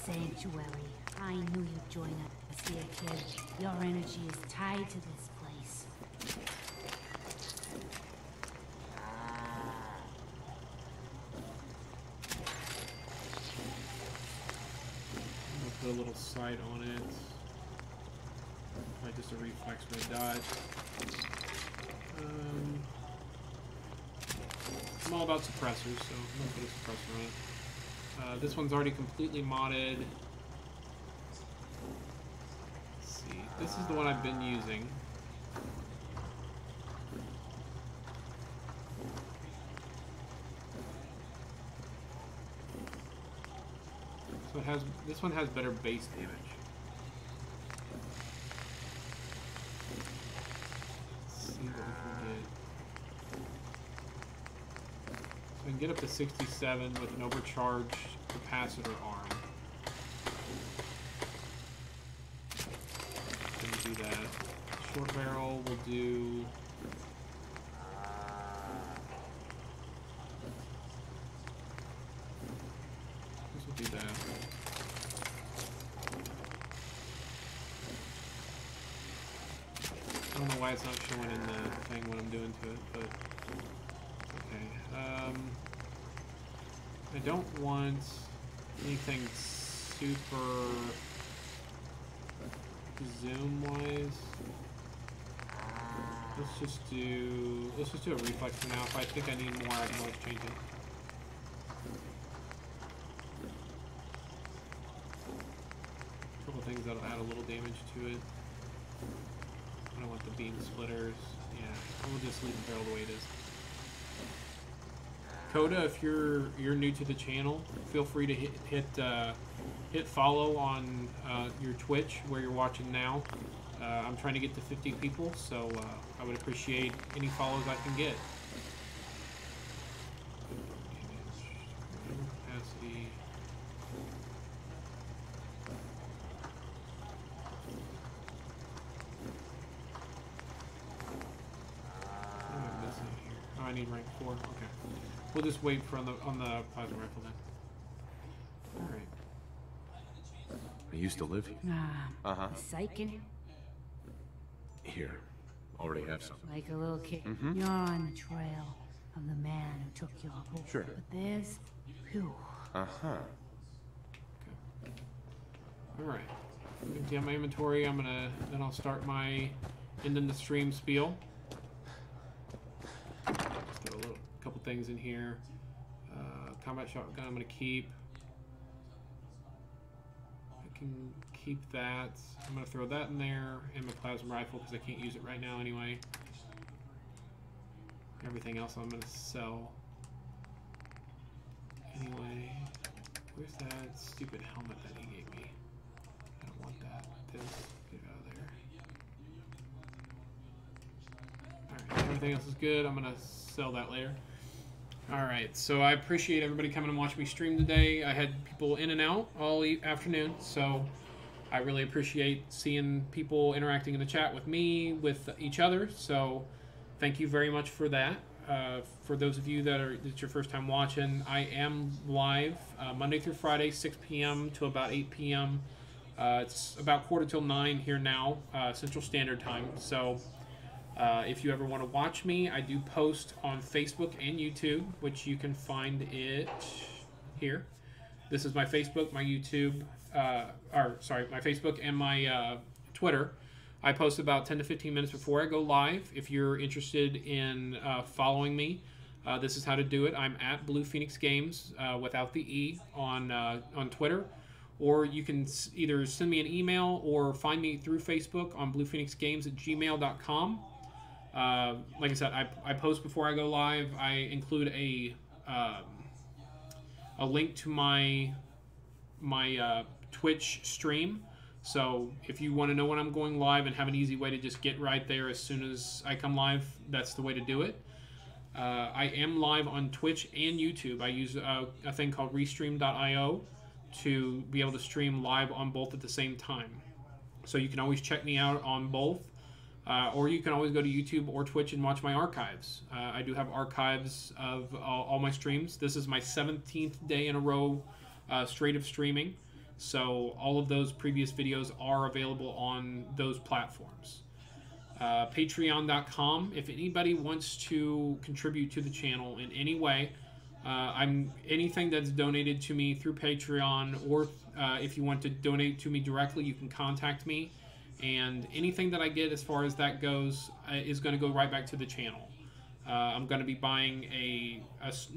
Sanctuary. I knew you'd join us here, kid. Your energy is tied to this place. I'm gonna put a little sight on it. Like just a reflex when I dodge. I'm all about suppressors, so I'm gonna put a suppressor on it. This one's already completely modded. Let's see. This is the one I've been using. So it has, this one has better base damage. can get up to 67 with an overcharged capacitor arm. Gonna do that. Short barrel will do. This will do that. I don't know why it's not showing in the thing what I'm doing to it, but okay. I don't want anything super zoom-wise. Let's just do a reflex for now. If I think I need more, I can always change it. A couple things that'll add a little damage to it. I don't want the beam splitters. Yeah, we'll just leave the barrel the way it is. Coda, if you're new to the channel, feel free to hit follow on your Twitch where you're watching now. I'm trying to get to 50 people, so I would appreciate any follows I can get. Capacity. What am I missing here? Oh, I need rank 4. Okay. We'll just wait for on the plasma rifle then. All right. I used to live here. Psychic. Here. Already have some. Like a little kid. Mhm. You're on the trail of the man who took your book. Sure. But there's... Phew. Uh-huh. All right. Empty out my inventory. Then I'll start my ending the stream spiel. Just throw a couple things in here. Combat shotgun I'm gonna keep. I can keep that. I'm gonna throw that in there, and my plasma rifle because I can't use it right now anyway. Everything else I'm gonna sell. Anyway, where's that stupid helmet that he gave me? I don't want that. This, get it out of there. Alright, everything else is good. I'm gonna sell that later. Alright, so I appreciate everybody coming and watching me stream today. I had people in and out all afternoon, so I really appreciate seeing people interacting in the chat with me, with each other, so thank you very much for that. For those of you that's your first time watching, I am live Monday through Friday, 6 p.m. to about 8 p.m. It's about 8:45 here now, Central Standard Time, so if you ever want to watch me, I do post on Facebook and YouTube, which you can find it here. This is my Facebook, my YouTube, my Facebook and my Twitter. I post about 10 to 15 minutes before I go live. If you're interested in following me, this is how to do it. I'm at Blue Phoenix Games without the E on Twitter. Or you can either send me an email or find me through Facebook on bluephoenixgames@gmail.com. Like I said, I post before I go live. I include a link to my Twitch stream. So if you want to know when I'm going live and have an easy way to just get right there as soon as I come live, that's the way to do it. I am live on Twitch and YouTube. I use a thing called Restream.io to be able to stream live on both at the same time. So you can always check me out on both. Or you can always go to YouTube or Twitch and watch my archives. I do have archives of all my streams. This is my 17th day in a row straight of streaming. So all of those previous videos are available on those platforms. Patreon.com. If anybody wants to contribute to the channel in any way, anything that's donated to me through Patreon, or if you want to donate to me directly, you can contact me. And anything that I get as far as that goes is going to go right back to the channel. I'm going to be buying a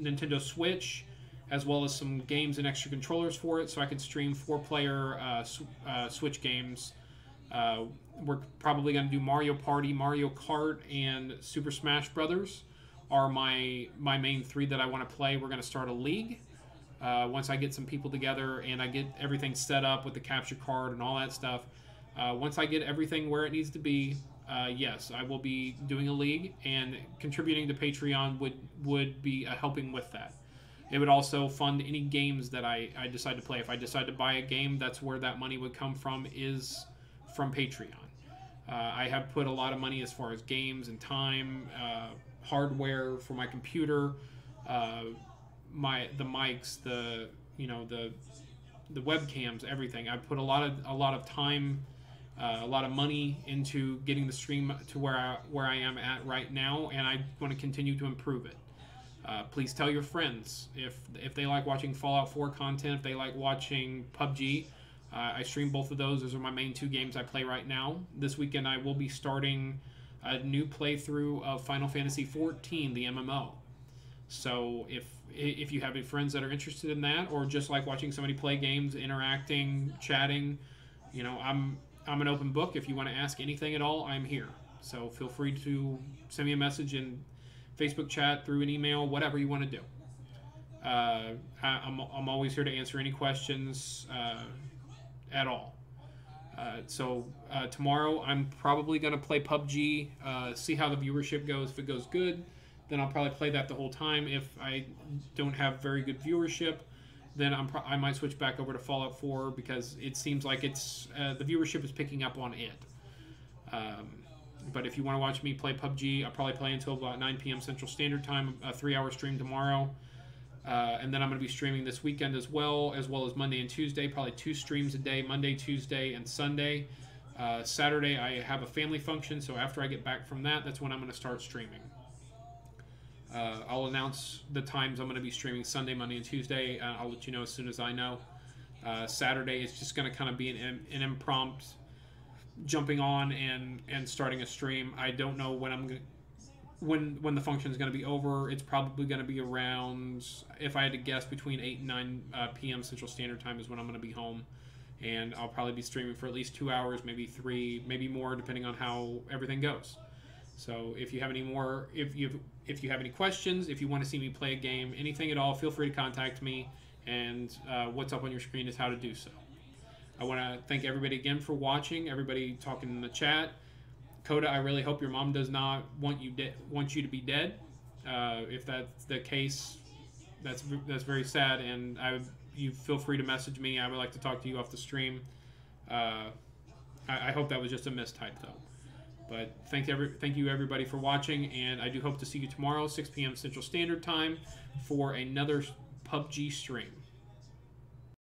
Nintendo Switch, as well as some games and extra controllers for it, so I can stream 4-player Switch games. We're probably going to do Mario Party, Mario Kart, and Super Smash Brothers are my main 3 that I want to play. We're going to start a league. Once I get some people together and I get everything set up with the capture card and all that stuff, once I get everything where it needs to be, yes, I will be doing a league, and contributing to Patreon would be helping with that. It would also fund any games that I decide to play. If I decide to buy a game, that's where that money would come from, is from Patreon. I have put a lot of money as far as games and time, hardware for my computer, the mics, the webcams, everything. I put a lot of time, a lot of money into getting the stream to where I am at right now, and I want to continue to improve it. Please tell your friends if they like watching Fallout 4 content, if they like watching PUBG. I stream both of those. Those are my main 2 games I play right now. This weekend I will be starting a new playthrough of Final Fantasy XIV, the MMO. So if you have any friends that are interested in that, or just like watching somebody play games, interacting, chatting, I'm an open book. If you want to ask anything at all, I'm here. So feel free to send me a message in Facebook chat, through an email, whatever you want to do. I'm always here to answer any questions at all. So tomorrow I'm probably going to play PUBG, see how the viewership goes. If it goes good, then I'll probably play that the whole time. If I don't have very good viewership, then I might switch back over to Fallout 4, because it seems like it's the viewership is picking up on it. But if you want to watch me play PUBG, I'll probably play until about 9 p.m. Central Standard Time, a 3-hour stream tomorrow. And then I'm going to be streaming this weekend as well as Monday and Tuesday, probably 2 streams a day, Monday, Tuesday, and Sunday. Saturday I have a family function, so after I get back from that, that's when I'm going to start streaming. I'll announce the times I'm going to be streaming Sunday, Monday, and Tuesday. I'll let you know as soon as I know. Saturday is just going to kind of be an impromptu jumping on and starting a stream. I don't know when when the function is going to be over. It's probably going to be around, if I had to guess, between 8 and 9 p.m. Central Standard Time is when I'm going to be home. And I'll probably be streaming for at least 2 hours, maybe 3, maybe more, depending on how everything goes. So if you have any more, if you have any questions, if you want to see me play a game, anything at all, feel free to contact me. And what's up on your screen is how to do so. I want to thank everybody again for watching, everybody talking in the chat. Coda, I really hope your mom does not want you to be dead. If that's the case, that's very sad, and you feel free to message me. I would like to talk to you off the stream. I hope that was just a mistype, though. But thank you everybody for watching, and I do hope to see you tomorrow, 6 p.m. Central Standard Time, for another PUBG stream.